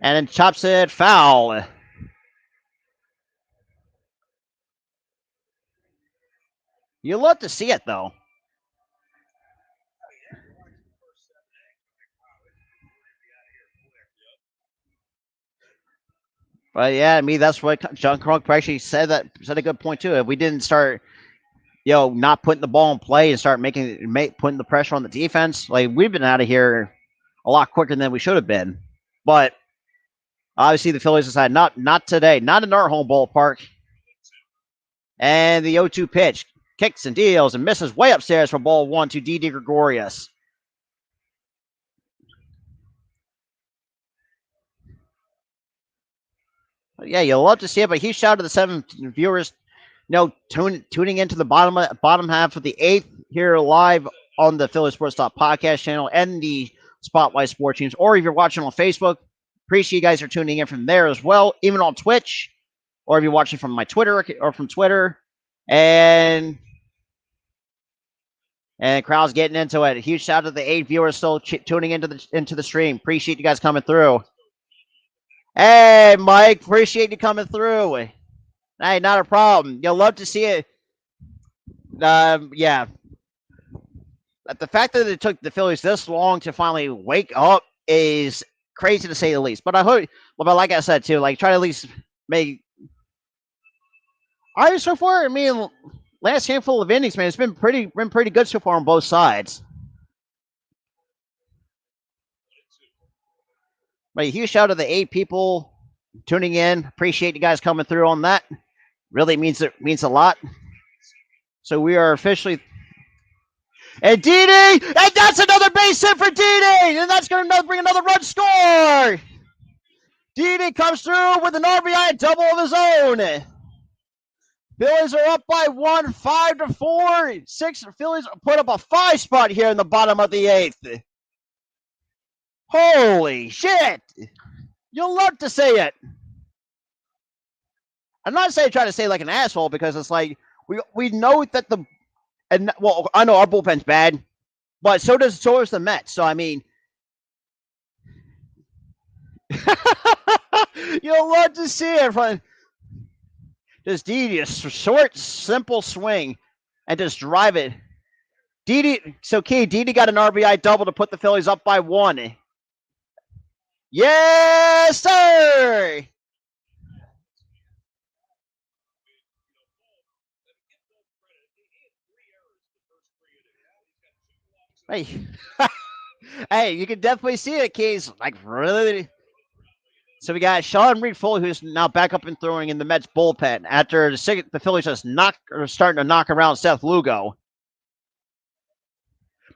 And then chops it foul. You love to see it, though. But yeah, I mean, that's what John Krunk actually said a good point too. If we didn't start, not putting the ball in play and start putting the pressure on the defense, like we've been out of here a lot quicker than we should have been. But obviously, the Phillies decided not today, not in our home ballpark. And the 0-2 pitch kicks and deals and misses way upstairs for ball 1 to Didi Gregorius. Yeah, you'll love to see it, but huge shout out to the 7 viewers, tuning into the bottom half of the 8th here live on the Phillies Sports Talk podcast channel and the Spotlight Sports Teams, or if you're watching on Facebook. Appreciate you guys for tuning in from there as well, even on Twitch, or if you're watching from my Twitter or from Twitter, and crowd's getting into it. A huge shout out to the 8 viewers still tuning into the stream. Appreciate you guys coming through. Hey, Mike, appreciate you coming through. Hey, not a problem. You'll love to see it. Yeah. The fact that it took the Phillies this long to finally wake up is crazy to say the least. But I hope, but like I said too, try to at least make. All right, so far, I mean, last handful of innings, man, it's been pretty good so far on both sides. But a huge shout out to the 8 people tuning in. Appreciate you guys coming through on that. Really means a lot. So we are officially. And Didi! And that's another base hit for Didi! And that's going to bring another run score! Didi comes through with an RBI double of his own. Phillies are up by 1, 5-4. 6 Phillies put up a 5 spot here in the bottom of the 8th. Holy shit! You'll love to say it. I'm not saying try to say like an asshole, because it's like we know that I know our bullpen's bad, but so is the Mets. So I mean, you'll love to see it. Just Didi, a short, simple swing and just drive it. Didi got an RBI double to put the Phillies up by 1. Yes, sir. Hey, hey, you can definitely see it, Keys. Like really. So we got Sean Reed-Foley, who's now back up and throwing in the Mets bullpen after the Phillies just starting to knock around Seth Lugo.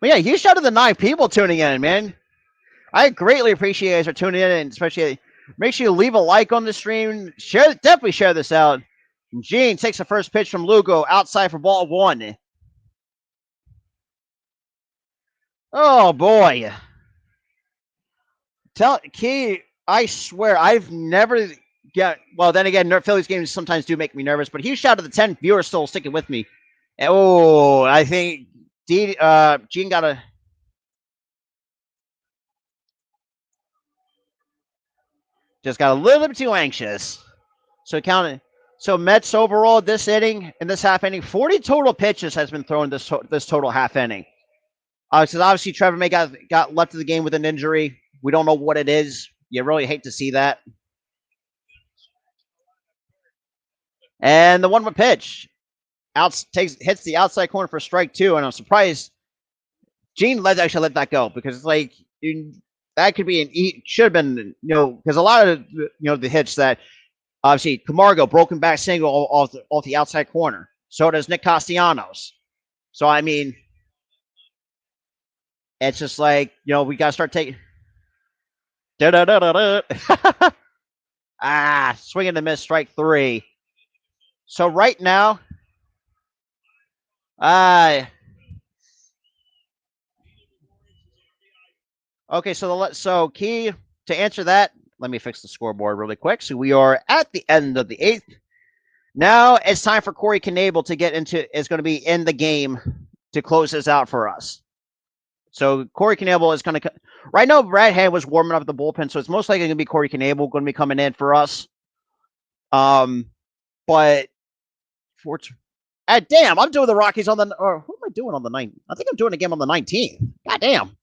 But yeah, huge shout out to the 9 people tuning in, man. I greatly appreciate you guys for tuning in, and especially make sure you leave a like on the stream. Definitely share this out. Gene takes the first pitch from Lugo outside for ball 1. Oh boy. I swear I've never well, then again, Phillies games sometimes do make me nervous, but huge shout out to the 10 viewers still sticking with me. Oh, I think Gene got just got a little bit too anxious. So Mets overall this inning, in this half inning, 40 total pitches has been thrown this total half inning. So obviously Trevor May got left of the game with an injury. We don't know what it is. You really hate to see that. And the 1-1 pitch hits the outside corner for strike 2, and I'm surprised Gene actually let that go, because it's like that could be should have been, because a lot of the hits that obviously Camargo broken back single off the outside corner. So does Nick Castellanos. So I mean, it's just like we gotta start taking. Swing and a miss, strike 3. So right now, okay. So Key, to answer that, let me fix the scoreboard really quick. So we are at the end of the 8th. Now it's time for Corey Knebel to get is going to be in the game to close this out for us. So Corey Knebel is going to right now. Brad Hand was warming up the bullpen, so it's most likely going to be Corey Knebel going to be coming in for us. But damn, I'm doing the Rockies on or who am I doing on the 9th? I think I'm doing a game on the 19th. God damn.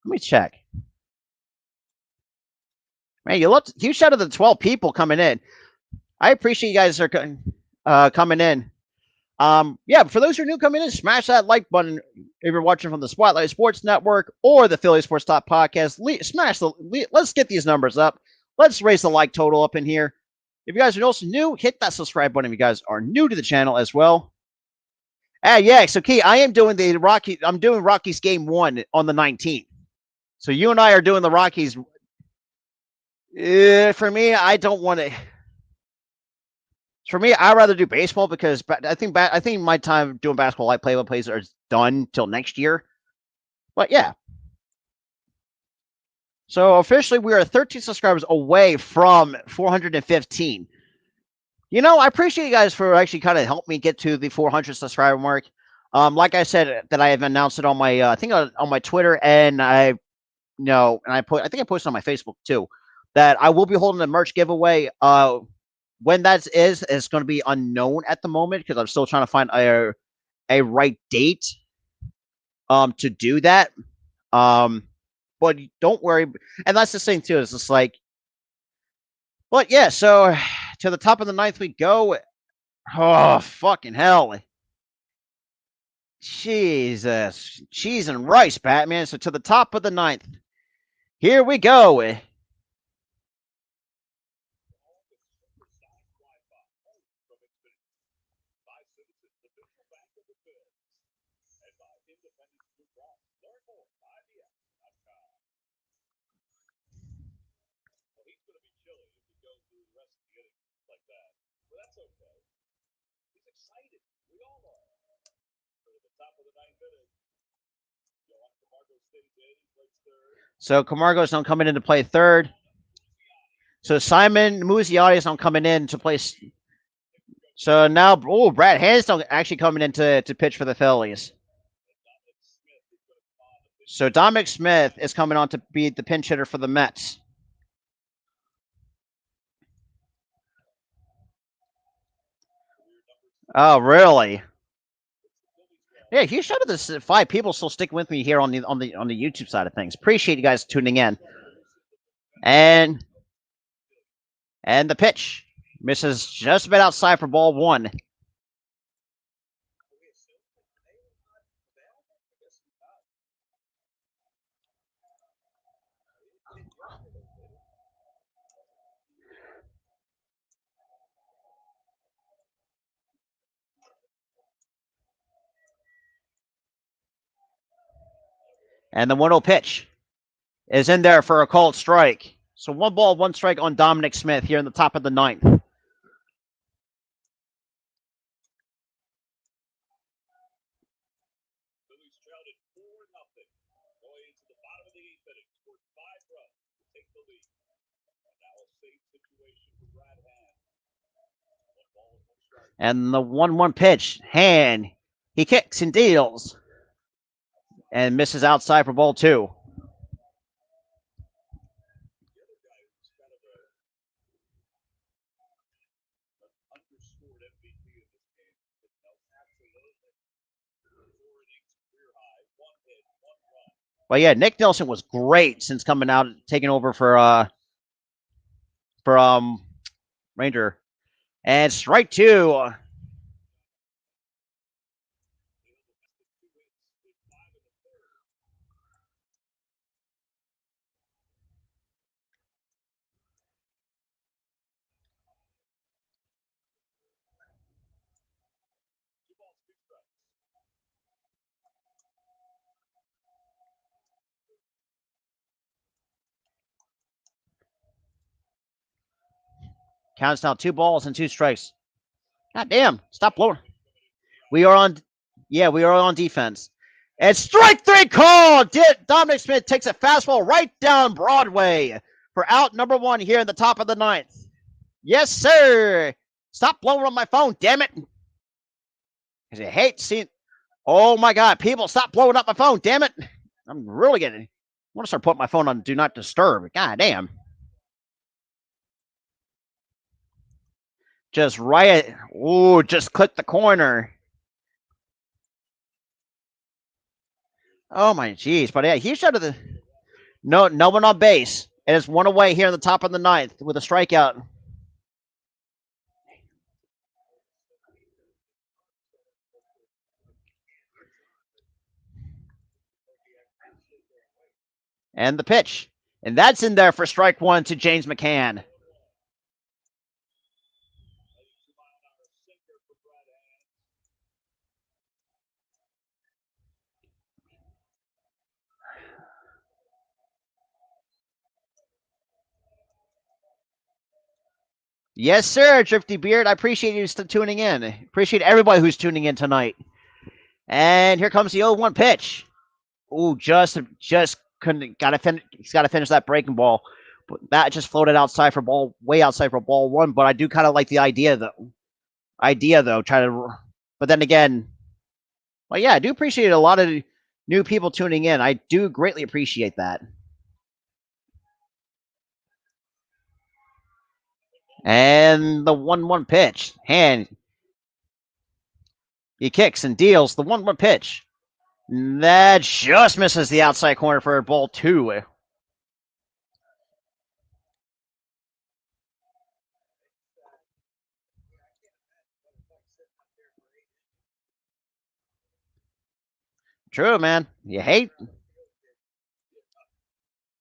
Let me check. Man, you shout out to the 12 people coming in. I appreciate you guys are coming in. Yeah, for those who are new coming in, smash that like button if you're watching from the Spotlight Sports Network or the Philly Sports Talk Podcast. Let's get these numbers up. Let's raise the like total up in here. If you guys are also new, hit that subscribe button if you guys are new to the channel as well. Yeah, so Key, I am doing I'm doing Rockies game 1 on the 19th. So you and I are doing the Rockies. For me, I don't want to. For me, I'd rather do baseball because I think my time doing basketball, like play-by-plays, are done till next year. But yeah. So officially, we are 13 subscribers away from 415. I appreciate you guys for actually kind of helping me get to the 400 subscriber mark. Like I said, that I have announced it on my, I think on my Twitter, and I think I posted on my Facebook too, that I will be holding a merch giveaway. When that is, it's going to be unknown at the moment because I'm still trying to find a right date to do that. But don't worry. And that's the thing too. It's just like, but yeah. So to the top of the 9th we go. Oh fucking hell! Jesus, cheese and rice, Batman. So to the top of the 9th. Here we go. So Camargo's not coming in to play 3rd. So Simon Musiotti is not coming in to play. So now, Brad Hand's actually coming in to pitch for the Phillies. So Dominic Smith is coming on to be the pinch hitter for the Mets. Oh, really? Yeah, huge shout out to this 5 people still sticking with me here on the YouTube side of things. Appreciate you guys tuning in. And the pitch misses just about outside for ball 1. And the 1-0 pitch is in there for a called strike. So 1 ball, 1 strike on Dominic Smith here in the top of the 9th. Phillies trailed 4-0 going into the bottom of the 8th inning. Scored 5 runs to take the lead. And now a safe situation for Bryan. 1 ball, 1 strike. And the 1-1 pitch, Hand. He kicks and deals. And misses outside for ball 2. But yeah, Nick Nelson was great since coming out, taking over for Ranger. And strike 2. Counts now 2 balls and 2 strikes. God damn! Stop blowing. We are on defense. And strike 3 call. Dominic Smith takes a fastball right down Broadway for out number 1 here in the top of the 9th. Yes, sir. Stop blowing on my phone, damn it. Because I hate seeing. Oh my God, people, stop blowing up my phone, damn it. I'm really getting. I want to start putting my phone on Do Not Disturb. God damn. Just right. Ooh, just click the corner. Oh my jeez. But yeah, he's out of the. No one on base. It is 1 away here in the top of the 9th with a strikeout. And the pitch. And that's in there for strike 1 to James McCann. Yes, sir, Drifty Beard. I appreciate you tuning in. Appreciate everybody who's tuning in tonight. And here comes the 0-1 pitch. Ooh, just couldn't. He's got to finish that breaking ball. But that just floated outside for ball, way outside for ball 1. But I do kind of like the idea though. But then again, well, yeah, I do appreciate a lot of new people tuning in. I do greatly appreciate that. And the 1-1 pitch. Hand. He kicks and deals the 1-1 pitch. That just misses the outside corner for ball 2. True, man. You hate.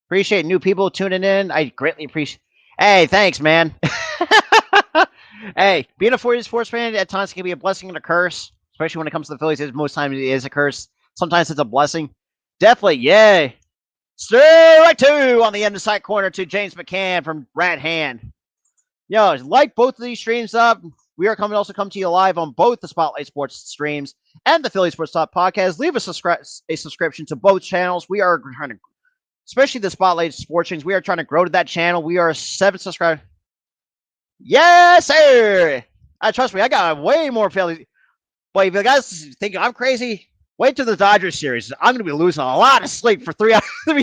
Appreciate new people tuning in. I greatly appreciate. Hey, thanks, man. Hey, being a 40 sports fan at times can be a blessing and a curse, especially when it comes to the Phillies. Most times it is a curse. Sometimes it's a blessing. Definitely, yay. Strike 2 on the inside corner to James McCann from Brad Hand. Yo, like both of these streams up. We are also come to you live on both the Spotlight Sports streams and the Philly Sports Talk podcast. Leave a subscription to both channels. We are trying to, especially the Spotlight Sports streams, we are trying to grow to that channel. We are 7 subscribers. Yes, sir. Trust me, I got way more Phillies. But if you guys think I'm crazy, wait till the Dodgers series. I'm going to be losing a lot of sleep for 3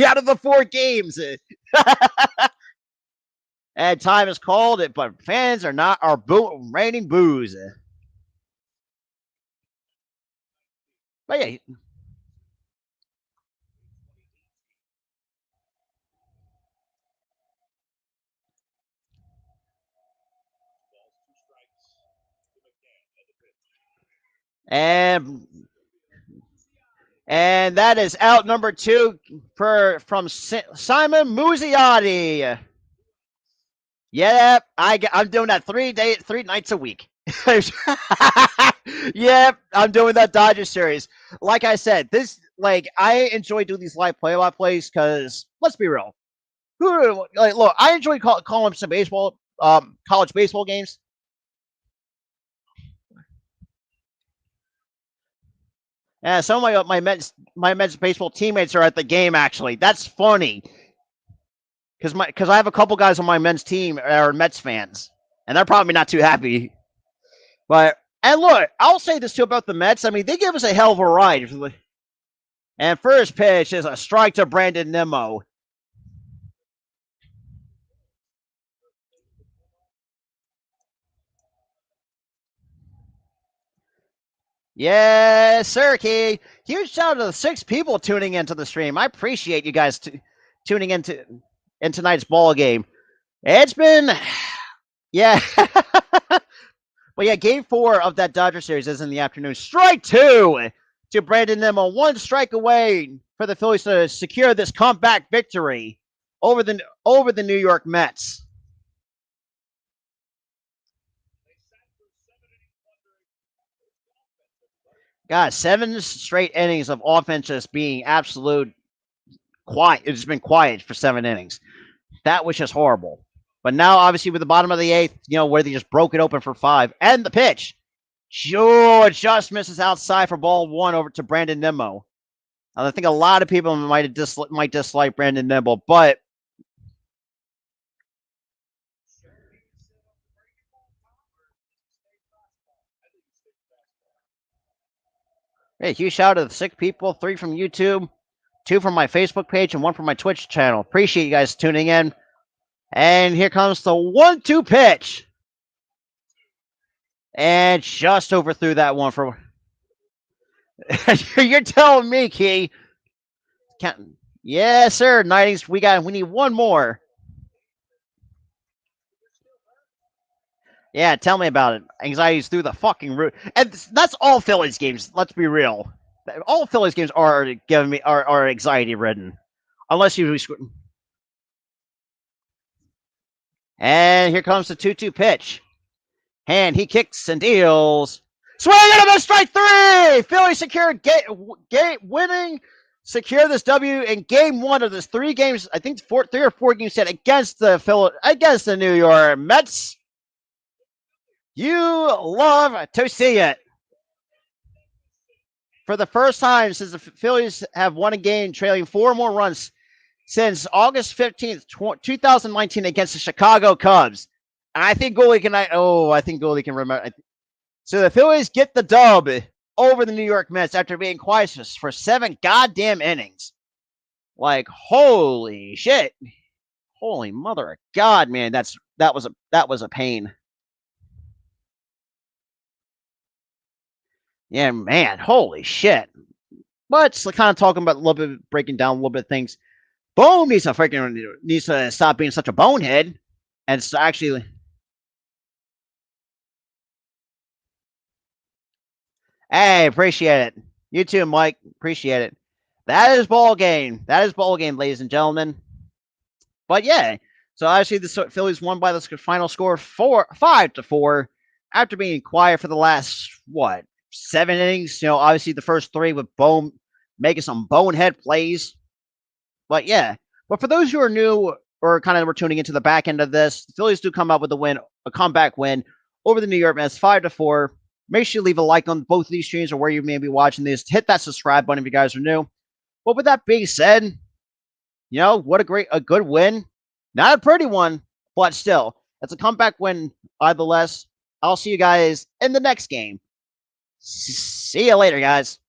out of the 4 games. And time is called it, but fans are raining boos. But yeah, and that is out number 2 from Simon Muzziotti. Yep, I'm doing that 3 nights a week. Yep, I'm doing that Dodger series. Like I said, I enjoy doing these live play-by-plays because let's be real. Look, I enjoy calling some baseball, college baseball games. Yeah, some of my Mets baseball teammates are at the game. Actually, that's funny because I have a couple guys on my men's team are Mets fans, and they're probably not too happy. But and look, I'll say this too about the Mets. I mean, they give us a hell of a ride. And first pitch is a strike to Brandon Nimmo. Yes, sir, Key. Huge shout out to the 6 people tuning into the stream. I appreciate you guys tuning into in tonight's ball game. It's been, yeah. But yeah, game 4 of that Dodger series is in the afternoon. Strike 2 to Brandon Nimmo. 1 strike away for the Phillies to secure this comeback victory over the New York Mets. God, 7 straight innings of offense just being absolute quiet. It's been quiet for 7 innings. That was just horrible. But now, obviously, with the bottom of the 8th, where they just broke it open for 5, and the pitch, just misses outside for ball 1 over to Brandon Nimmo. I think a lot of people might dislike Brandon Nimmo, but hey, huge shout out to the 6 people, 3 from YouTube, 2 from my Facebook page, and 1 from my Twitch channel. Appreciate you guys tuning in. And here comes the 1-2 pitch. And just overthrew that one for. You're telling me, Key. Yes, sir. 90s. We need 1 more. Yeah, tell me about it. Anxiety's through the fucking roof. And that's all Phillies games. Let's be real. All Phillies games are giving me are anxiety ridden. Unless you. And here comes the 2-2 pitch. And he kicks and deals. Swing and a miss, strike 3! Phillies secure winning. Secure this W in game 1 of this 3 games. I think 3 or 4 game set against the New York Mets. You love to see it. For the first time since the Phillies have won a game, trailing 4 more runs since August 15th, 2019 against the Chicago Cubs. And I think Goalie can remember. So the Phillies get the dub over the New York Mets after being quiet for 7 goddamn innings. Like, holy shit. Holy mother of God, man. That was a pain. Yeah, man. Holy shit. But kind of talking about a little bit, breaking down a little bit of things. Boom needs to stop being such a bonehead and actually. Hey, appreciate it. You too, Mike. Appreciate it. That is ball game. Ladies and gentlemen. But yeah, so obviously the Phillies won by the final score 5-4 after being quiet for the last 7 innings. Obviously the first 3 with making some bonehead plays. But yeah, but for those who are new or kind of were tuning into the back end of this, the Phillies do come up with a comeback win over the New York Mets 5-4. Make sure you leave a like on both of these streams or where you may be watching this. Hit that subscribe button if you guys are new. But with that being said, what a good win. Not a pretty one, but still, it's a comeback win either less. I'll see you guys in the next game. See you later, guys.